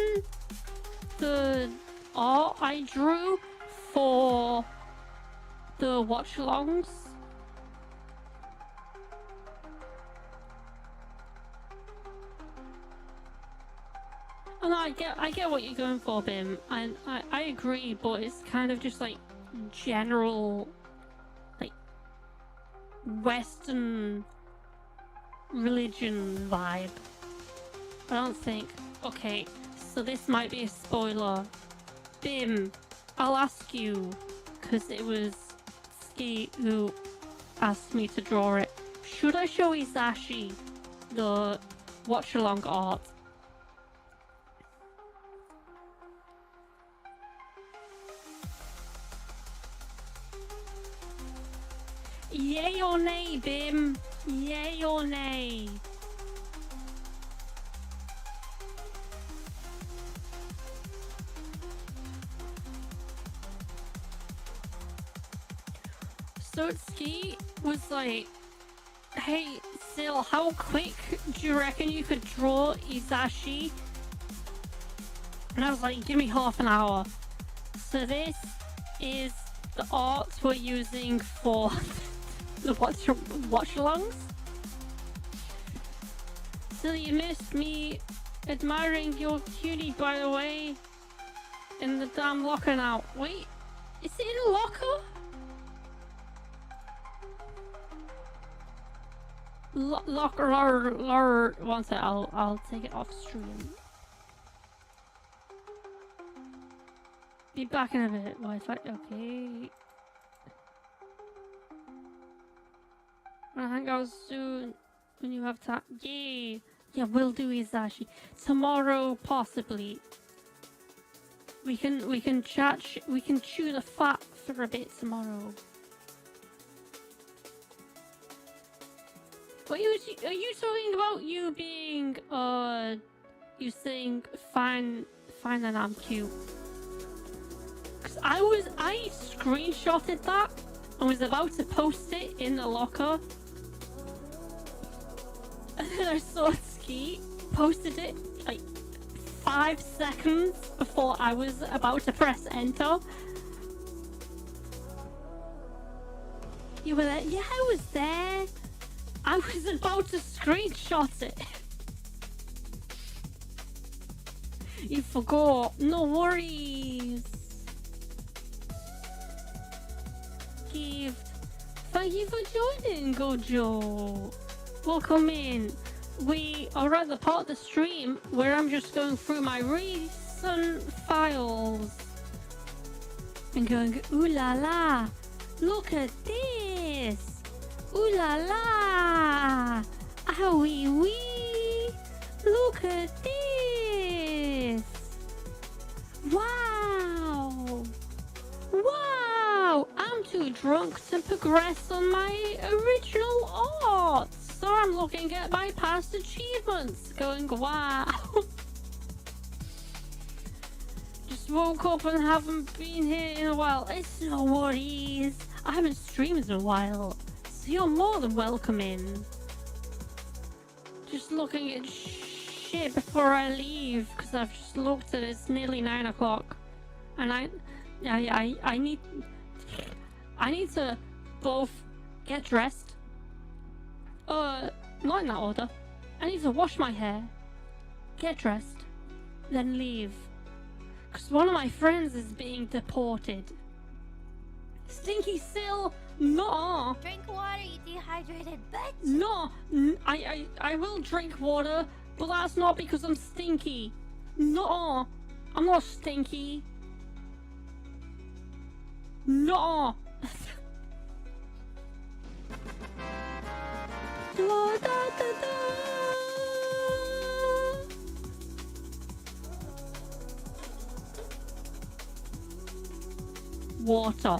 the art I drew for the watch-alongs? Oh no, I get what you're going for, Bim, and I agree, but it's kind of just like general, like Western religion vibe. I don't think. Okay, so this might be a spoiler. Bim, I'll ask you, because it was Ski who asked me to draw it. Should I show Isashi the watch-along art? Yay or nay, Bim? Yay or nay? Sotsuki was like, hey, Sil, how quick do you reckon you could draw Isashi? And I was like, give me half an hour. So this is the art we're using for the watch-alongs. So you missed me admiring your cutie, by the way, in the damn locker now. Wait, is it in a locker? Locker, one sec, I'll take it off stream. Be back in a bit, Wi-Fi, okay. I'll hang out soon when you have time. Yay! Yeah, we'll do Isashi. Tomorrow, possibly. We can chat, we can chew the fat for a bit tomorrow. What are you talking about you being, you saying, fine and I'm cute? Cause I screenshotted that and was about to post it in the locker. And then I saw Ski posted it like 5 seconds before I was about to press enter. You were there? Yeah, I was there. I was about to screenshot it. You forgot. No worries. Gift. Thank you for joining, Gojo. Welcome in. We are at the part of the stream where I'm just going through my recent files and going, ooh la la, look at this. Ooh la la! Ah wee wee! Look at this! Wow! Wow! I'm too drunk to progress on my original art, so I'm looking at my past achievements, going wow! Just woke up and haven't been here in a while. It's no worries. I haven't streamed in a while. You're more than welcome in. Just looking at shit before I leave because I've just looked at it. It's nearly 9 o'clock, and I need to both get dressed. Not in that order. I need to wash my hair, get dressed, then leave. Because one of my friends is being deported. Stinky Sil. No. Drink water, you dehydrated bitch. No, I will drink water, but that's not because I'm stinky. No, I'm not stinky. No. Da, da, da, da. Water.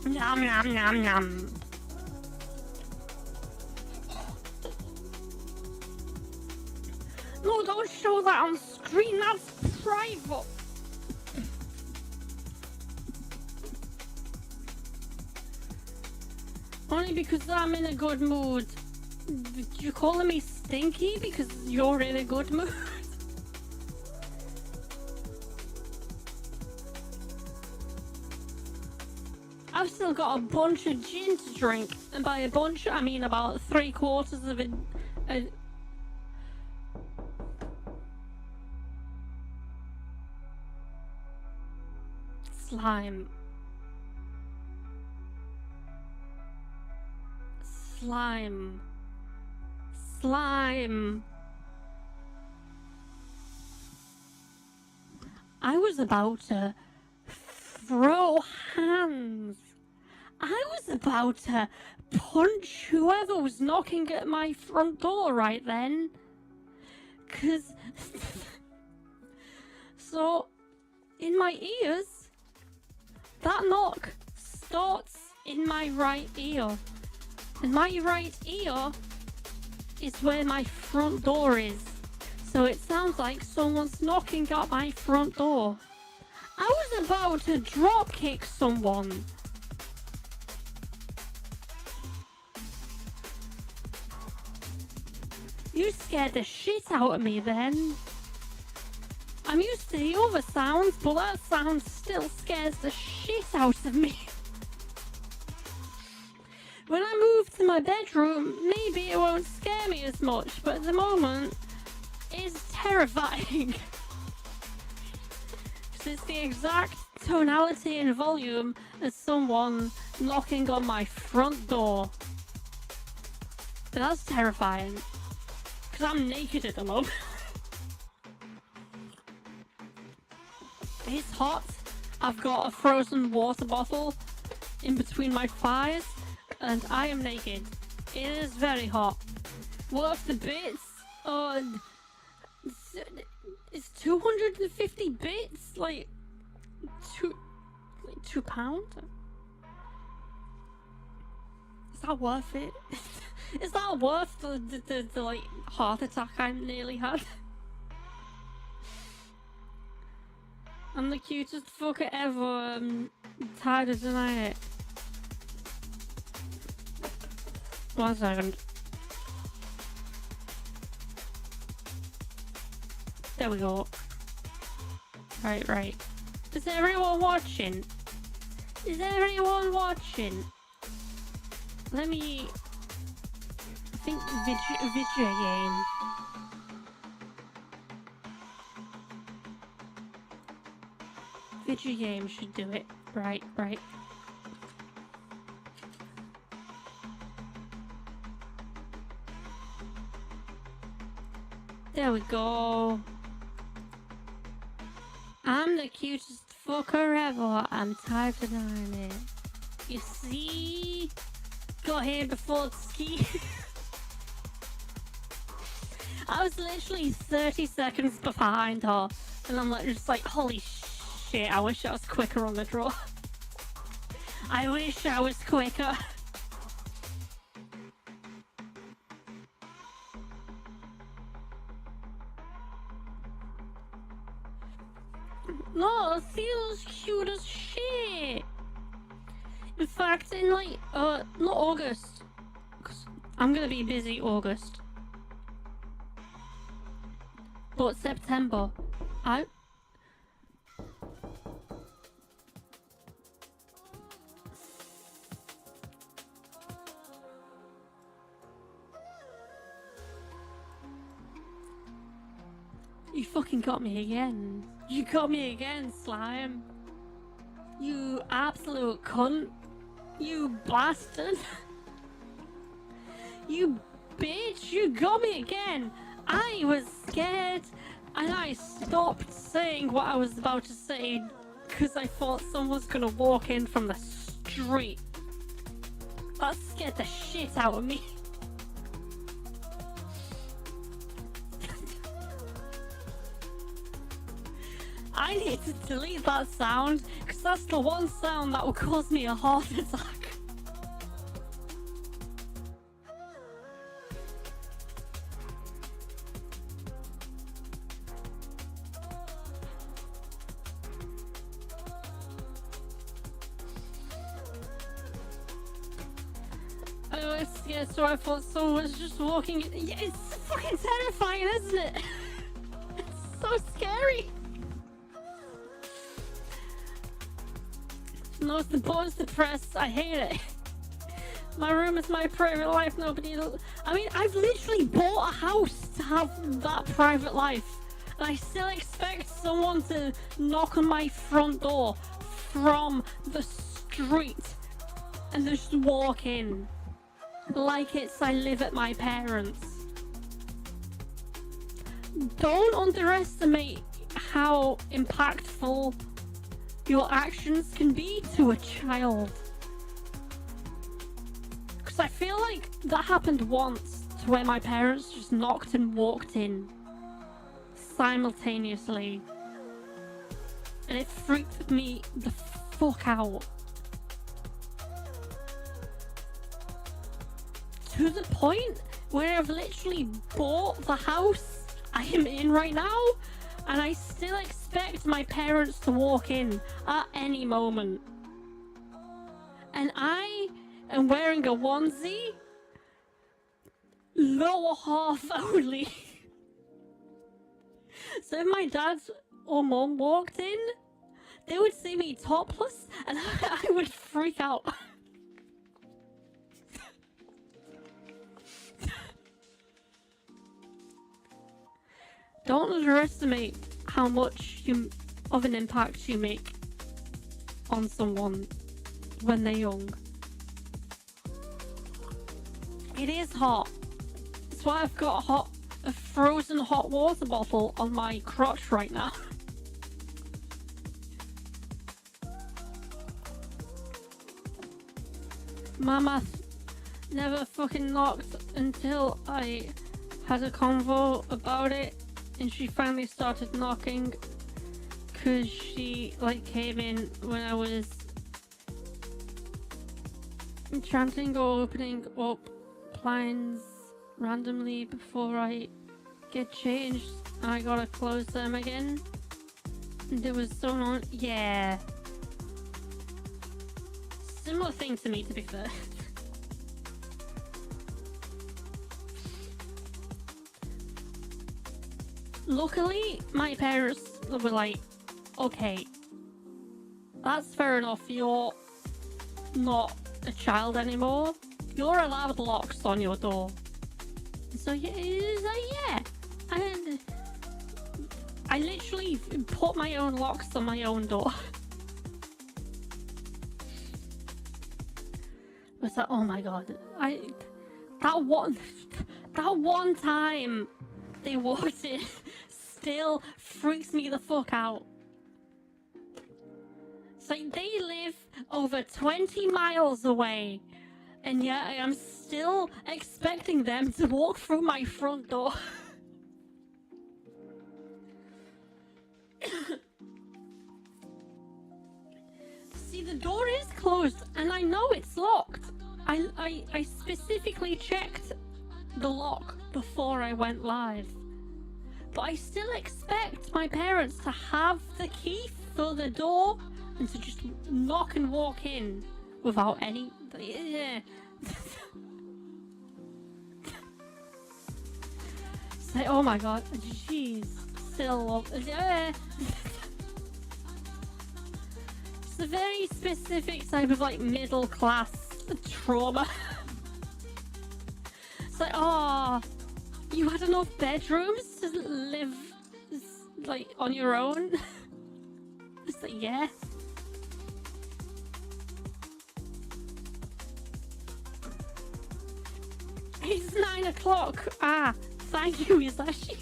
Nom nom nom nom. No, don't show that on screen, that's private. Only because I'm in a good mood. You're calling me stinky because you're in a good mood? I've still got a bunch of gin to drink, and by a bunch I mean about 3/4 of it. Slime. Slime. Slime. I was about to throw hands. I was about to punch whoever was knocking at my front door right then. 'Cause so in my ears, that knock starts in my right ear. And my right ear is where my front door is. So it sounds like someone's knocking at my front door. I was about to drop kick someone. You scared the shit out of me then. I'm used to the other sounds, but that sound still scares the shit out of me. When I move to my bedroom, maybe it won't scare me as much, but at the moment, it's terrifying. It's the exact tonality and volume as someone knocking on my front door. But that's terrifying. Because I'm naked at the moment. It's hot. I've got a frozen water bottle in between my thighs. And I am naked. It is very hot. Worth the bits? It's 250 bits? Like £2? Is that worth it? Is that worth the like heart attack I nearly had? I'm the cutest fucker ever. I'm tired of denying it. 1 second. There we go. Right. Is everyone watching? Is everyone watching? Let me... I think video game. Video game should do it. Right. There we go. I'm the cutest fucker ever. I'm tired of denying it. You see? Got here before the ski. I was literally 30 seconds behind her. And I'm like, just like, holy shit, I wish I was quicker on the draw. I wish I was quicker. No, feels cute as shit. In fact, in like, not August, because I'm gonna be busy August, but September, You fucking got me again. You got me again, Slime. You absolute cunt. You bastard. You bitch, you got me again. I was scared and I stopped saying what I was about to say because I thought someone was gonna walk in from the street. That scared the shit out of me. I need to delete that sound because that's the one sound that will cause me a heart attack. Yeah, so I thought someone was just walking. Yeah, it's fucking terrifying, isn't it? It's so scary. No, it's the buttons to press. I hate it. My room is my private life. Nobody. I mean, I've literally bought a house to have that private life, and I still expect someone to knock on my front door from the street and just walk in like it's I live at my parents'. Don't underestimate how impactful your actions can be to a child. Because I feel like that happened once to where my parents just knocked and walked in simultaneously. And it freaked me the fuck out. To the point where I've literally bought the house I am in right now, and I still expect my parents to walk in at any moment. And I am wearing a onesie, lower half only. So if my dad or mom walked in, they would see me topless and I would freak out. Don't underestimate how much of an impact you make on someone when they're young. It is hot. That's why I've got a frozen hot water bottle on my crotch right now. Mama never fucking knocked until I had a convo about it. And she finally started knocking because she came in when I was chanting or opening up blinds randomly before I get changed. I gotta close them again. And there was someone, yeah. Similar thing to me, to be fair. Luckily, my parents were like, okay, that's fair enough, you're not a child anymore. You're allowed locks on your door. So yeah, and I literally put my own locks on my own door. Was like, oh my god, that one time they walked in still freaks me the fuck out. It's like they live over 20 miles away, and yet I am still expecting them to walk through my front door. See, the door is closed and I know it's locked. I specifically checked the lock before I went live. But I still expect my parents to have the key for the door and to just knock and walk in without any... It's like, oh my god, jeez, still... It's a very specific type of middle class trauma. It's like, oh... You had enough bedrooms to live, on your own? It's like, yeah. It's 9 o'clock. Ah, thank you, Isashi.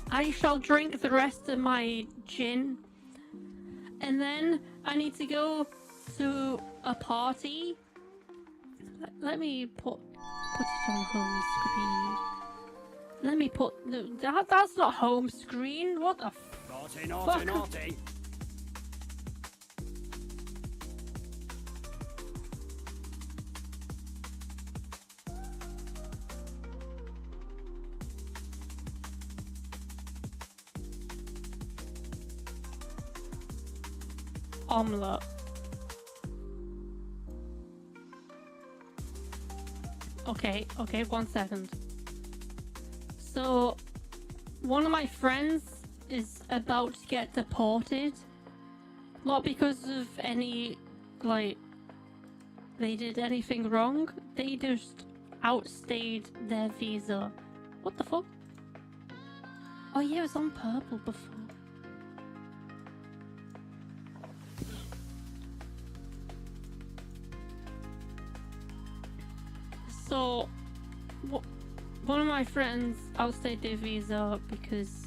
I shall drink the rest of my gin. And then I need to go to a party. Let me put it on home screen. Let me put that's not home screen. What the Naughty, naughty, naughty. omelette? Okay, 1 second. So, one of my friends is about to get deported. Not because of any, they did anything wrong. They just outstayed their visa. What the fuck? Oh yeah, it was on purple before. So, one of my friends outstayed their visa because,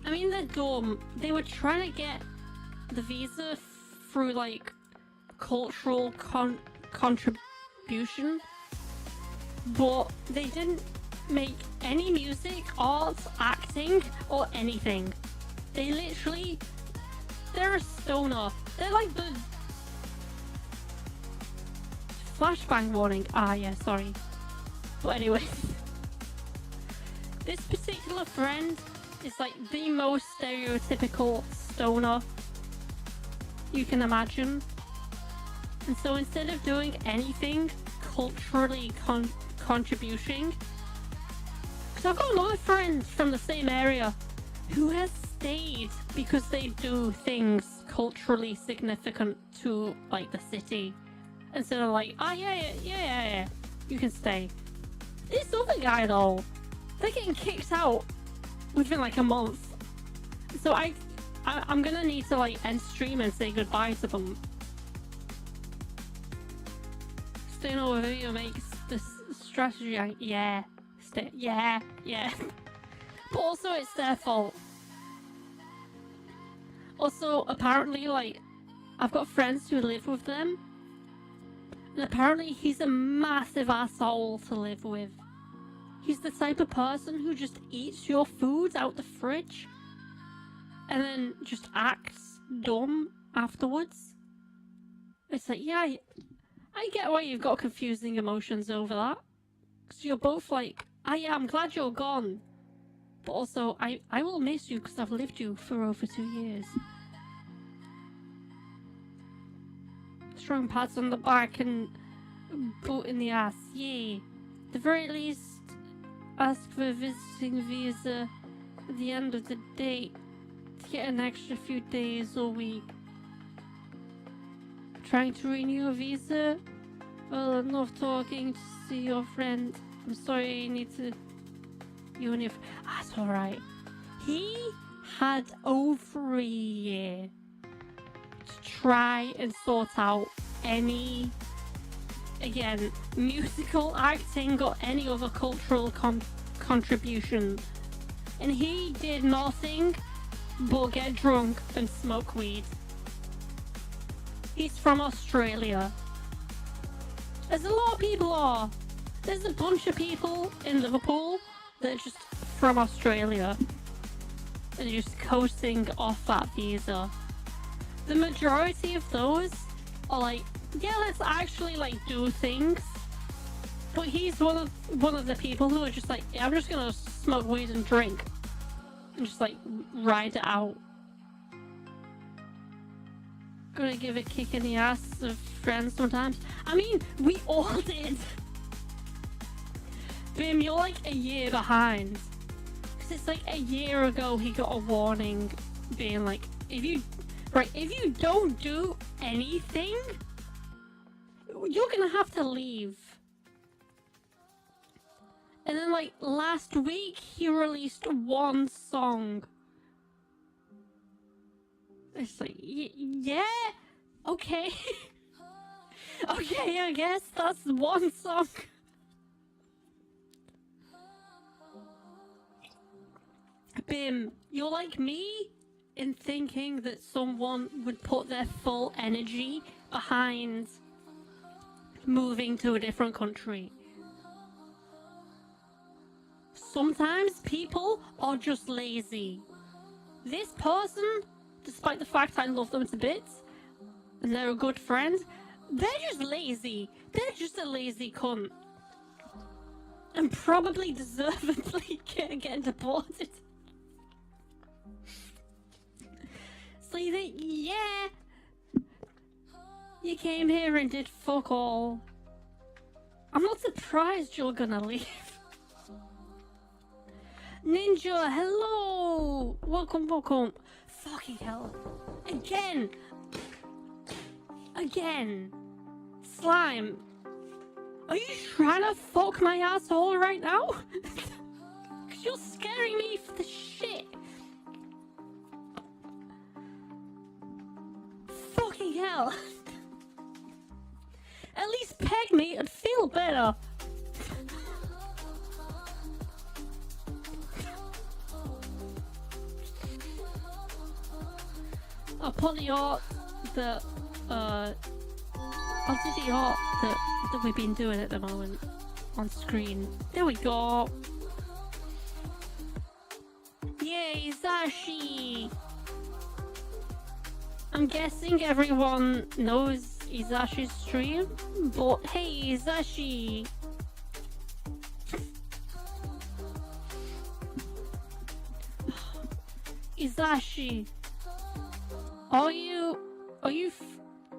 I mean, they're dumb. They were trying to get the visa through like cultural contribution, but they didn't make any music, art, acting, or anything. They literally, they're a stoner. They're like the flashbang warning. Ah, yeah, sorry. But anyway, this particular friend is like the most stereotypical stoner you can imagine. And so instead of doing anything culturally contributing, because I've got another friend from the same area who has stayed because they do things culturally significant to like the city. And so they're like, oh yeah, you can stay. This other guy though, they're getting kicked out within like a month. So I'm gonna need to like end stream and say goodbye to them. Staying over here makes this strategy. Yeah. But also it's their fault. Also, apparently, like, I've got friends who live with them, and apparently he's a massive asshole to live with. He's the type of person who just eats your food out the fridge and then just acts dumb afterwards. It's like, yeah, I get why you've got confusing emotions over that. Because you're both like, oh yeah, I'm glad you're gone. But also, I will miss you because I've lived you for over 2 years. Strong pats on the back and boot in the ass, yay. At the very least, ask for a visiting visa at the end of the date to get an extra few days or week. Trying to renew a visa? Well, enough talking to see your friend. I'm sorry, I need to... You and your... That's alright. He had over a year to try and sort out any, again, musical, acting, or any other cultural contribution. And he did nothing but get drunk and smoke weed. He's from Australia. As a lot of people are. There's a bunch of people in Liverpool that are just from Australia and just coasting off that visa. The majority of those are like, yeah, let's actually like do things. But he's one of the people who are just like, yeah, I'm just gonna smoke weed and drink and just like ride it out. Gonna give a kick in the ass of friends sometimes. I mean, we all did. Bim, you're like a year behind. Because it's like a year ago he got a warning being like, if you don't do anything, you're gonna have to leave. And then like last week he released one song. It's like, yeah, okay. Okay, I guess that's one song. Bim, you're like me in thinking that someone would put their full energy behind moving to a different country. Sometimes people are just lazy. This person, despite the fact I love them to bits, and they're a good friend, they're just lazy. They're just a lazy cunt. And probably deservedly getting deported. So you think, yeah, you came here and did fuck all. I'm not surprised you're gonna leave. Ninja, hello! Welcome. Fucking hell. Again. Slime. Are you trying to fuck my asshole right now? Cause you're scaring me for the shit. Fucking hell. At least peg me and feel better. I'll put the art that I'll do the art that we've been doing at the moment on screen. There we go. Yay, Zashi! I'm guessing everyone knows Izashi's stream, but hey, Izashi! Izashi, are you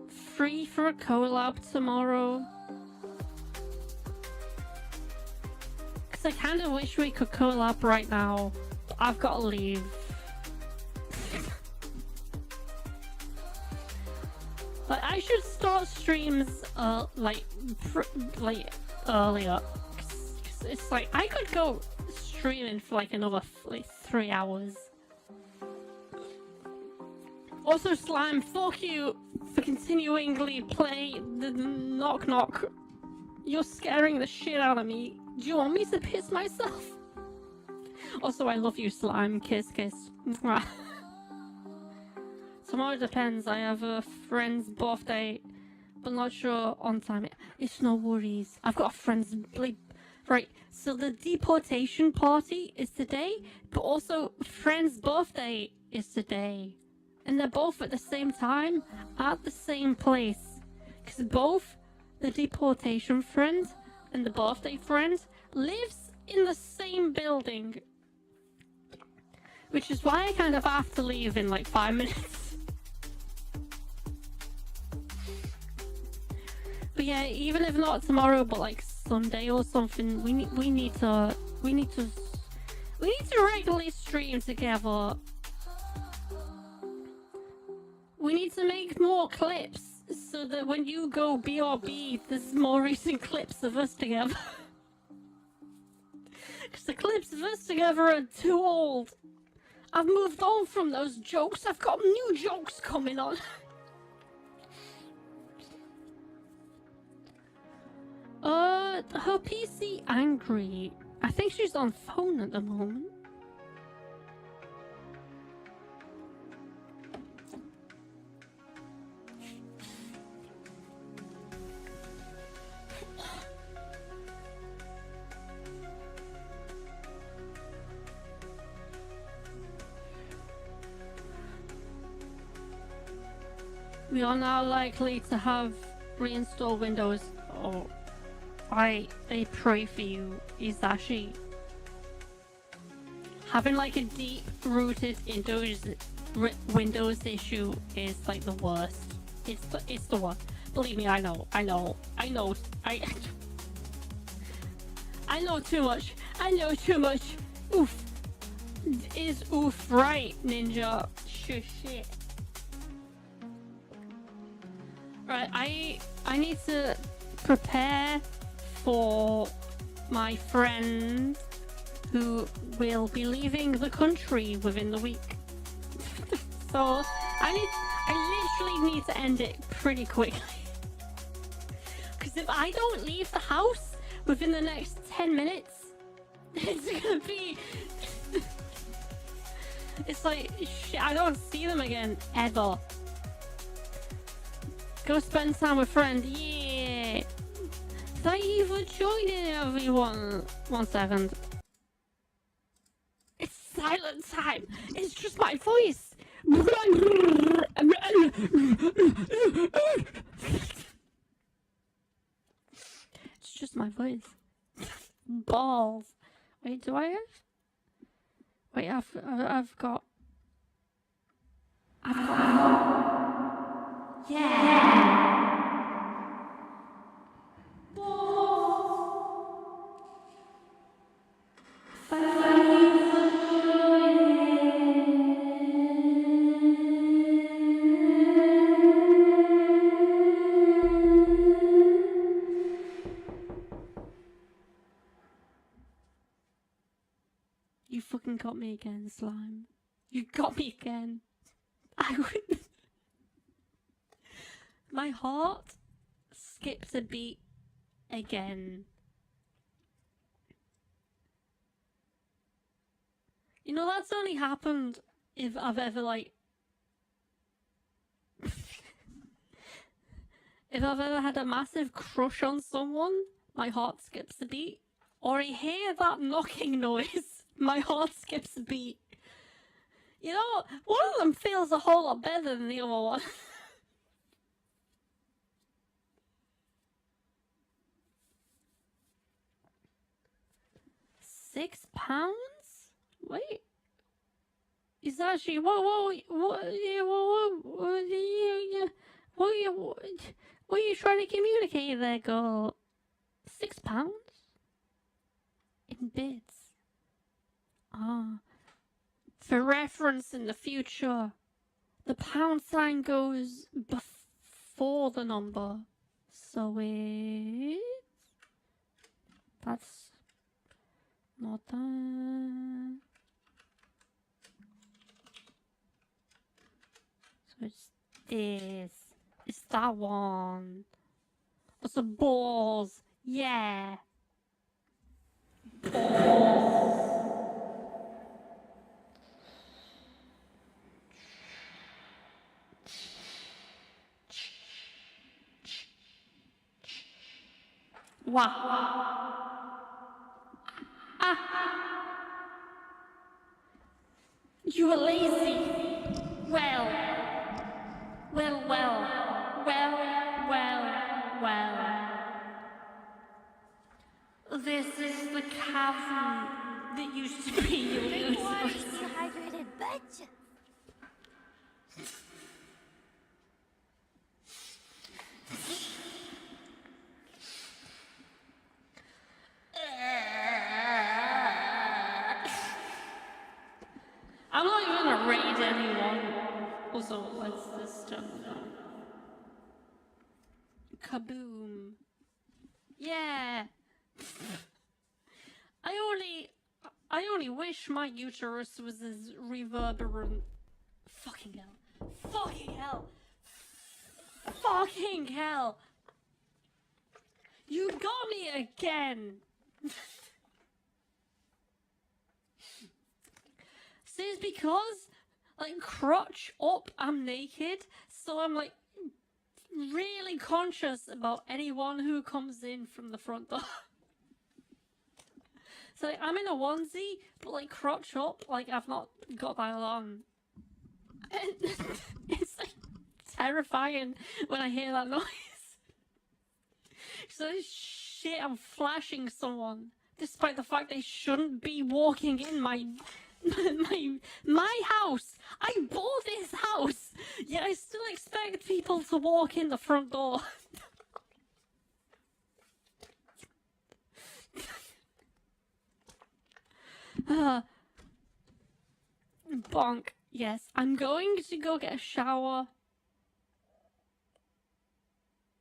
free for a collab tomorrow? Cause I kind of wish we could collab right now, but I've got to leave. Like, I should start streams like earlier. Cause it's like I could go streaming for like another 3 hours. Also, Slime, fuck you for continually playing the knock knock. You're scaring the shit out of me. Do you want me to piss myself? Also, I love you, Slime. Kiss, kiss. Mwah. Tomorrow depends. I have a friend's birthday, but not sure on time. It's no worries. I've got a friend's bleep. Right, so the deportation party is today, but also friend's birthday is today. And they're both at the same time, at the same place. Because both the deportation friend and the birthday friend lives in the same building. Which is why I kind of have to leave in like 5 minutes. But yeah, even if not tomorrow, but like Sunday or something, we need to regularly stream together. We need to make more clips so that when you go BRB, there's more recent clips of us together. Because the clips of us together are too old. I've moved on from those jokes. I've got new jokes coming on. Her PC angry. I think she's on phone at the moment. We are now likely to have reinstalled Windows. Oh, I pray for you, Izashi. Having like a deep-rooted Windows issue is like the worst. It's the worst. Believe me, I know too much. I know too much. Oof. Is oof right, Ninja? Shit. Right, I need to prepare for my friend who will be leaving the country within the week. So I literally need to end it pretty quickly. Because if I don't leave the house within the next 10 minutes, it's gonna be... It's like, shit, I don't see them again, ever. Go spend time with friends, yeah! Thank you for joining, everyone! 1 second. It's silent time! It's just my voice! It's just my voice. Balls. Wait, do I have? Wait, I've got... Yeah! got me again, slime. You got me again. I would. My heart skipped a beat again. You know, that's only happened if I've ever, like... if I've ever had a massive crush on someone, my heart skips a beat. Or I hear that knocking noise, my heart skips a beat. You know, one of them feels a whole lot better than the other one. £6? Wait. Is that actually what are you trying to communicate there, girl? £6? In bits. Ah. For reference in the future, the pound sign goes before the number. So that's not that. So it's this. It's that one. It's the balls. Yeah. Balls. Wow. You were lazy. Well. This is the cavern that used to be used. Dehydrated bitch. I'm not even gonna raid anyone. Also, what's this stuff? Kaboom. Yeah. I only wish my uterus was as reverberant. Fucking hell. Fucking hell. Fucking hell. You got me again. See, it's because, like, crotch up, I'm naked, so I'm, like, really conscious about anyone who comes in from the front door. So, like, I'm in a onesie, but, like, crotch up, like, I've not got that on. And it's, like, terrifying when I hear that noise. So, shit, I'm flashing someone, despite the fact they shouldn't be walking in my house. I bought this house, yet I still expect people to walk in the front door. Bonk. Yes, I'm going to go get a shower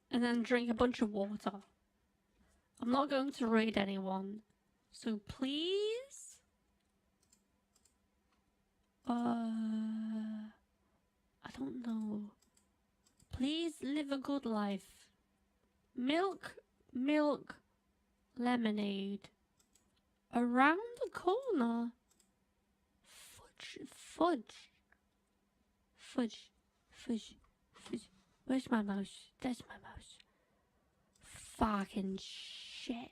and then drink a bunch of water. I'm not going to raid anyone, so please, I don't know. Please live a good life. Milk, lemonade. Around the corner. Fudge. Where's my mouse? There's my mouse. Fucking shit.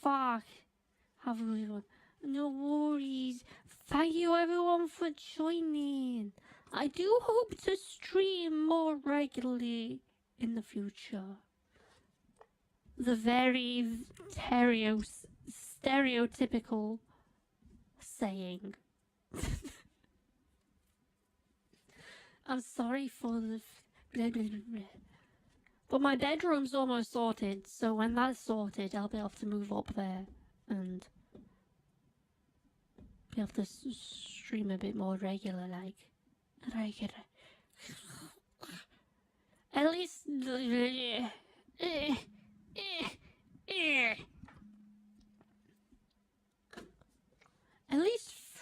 Fuck. Have a good one. No worries. Thank you everyone for joining. I do hope to stream more regularly in the future. The very stereotypical saying. I'm sorry for the blah, blah, blah, blah. But my bedroom's almost sorted, so when that's sorted, I'll be able to move up there and be able to stream a bit more regular, like. At least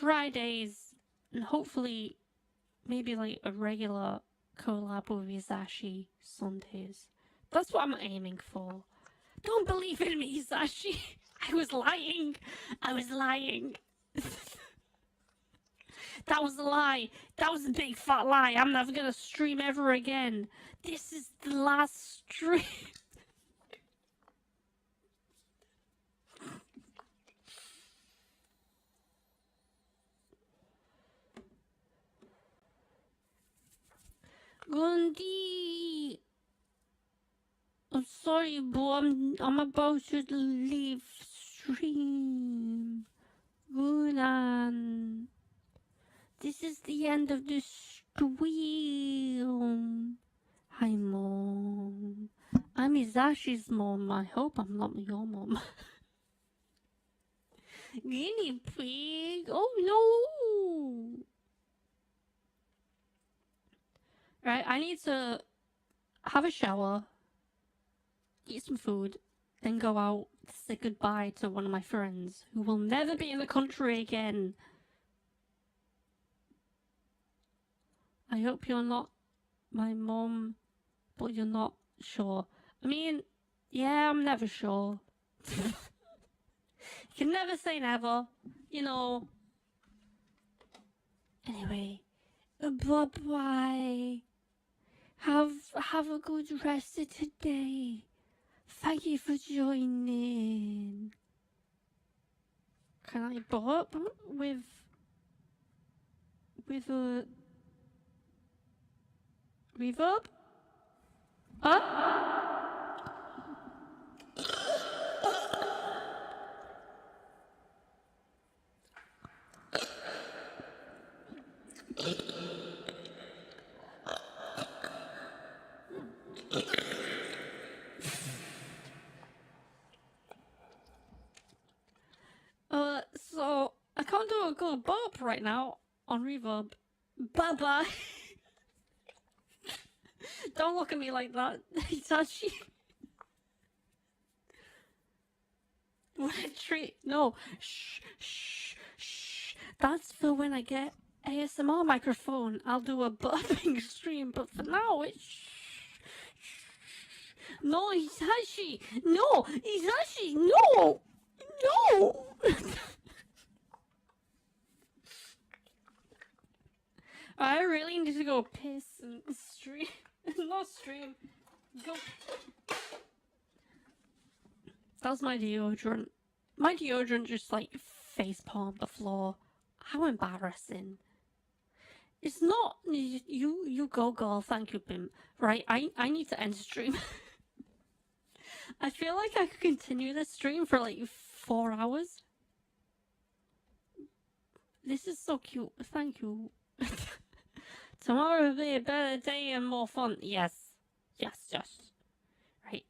Fridays, and hopefully maybe like a regular collab with Hisashi Sundays. That's what I'm aiming for. Don't believe in me, Hisashi. I was lying. That was a lie. That was a big fat lie. I'm never gonna stream ever again. This is the last stream. Gundi! I'm sorry, bro. I'm about to leave stream. Gunan. This is the end of the stream. Hi, Mom. I'm Izashi's mom. I hope I'm not your mom. Guinea pig. Oh, no. Right, I need to have a shower, eat some food, then go out to say goodbye to one of my friends who will never be in the country again. I hope you're not my mom, but you're not sure. I mean, yeah, I'm never sure. You can never say never, you know. Anyway, bye-bye. Have a good rest of today. Thank you for joining. Can I burp with a reverb? So I can't do a good burp right now on reverb. Bye-bye. Don't look at me like that, Itachi. What a treat. No. Shh, shh, shh. That's for when I get ASMR microphone. I'll do a burping stream, but for now, it's shh, shh. No, Hisashi. No, Hisashi. No. No. I really need to go piss and stream. Not stream. Go. That's my deodorant. My deodorant just like face palmed the floor. How embarrassing. It's not you go girl, thank you, Pim. Right, I need to end stream. I feel like I could continue this stream for like 4 hours. This is so cute. Thank you. Tomorrow will be a better day and more fun. Yes. Yes, yes. Right.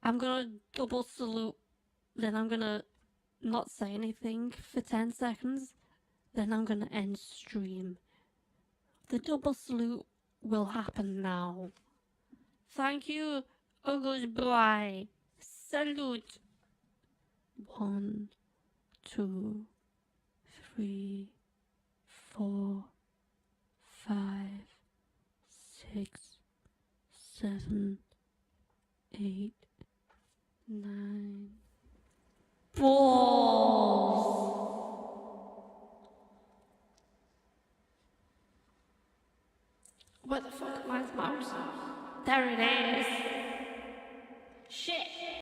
I'm gonna double salute. Then I'm gonna not say anything for 10 seconds. Then I'm gonna end stream. The double salute will happen now. Thank you. Oh, goodbye. Salute. 1, 2, 3, 4, 5, 6, 7, 8, 9. Balls. Where the fuck is my mouse? There it is.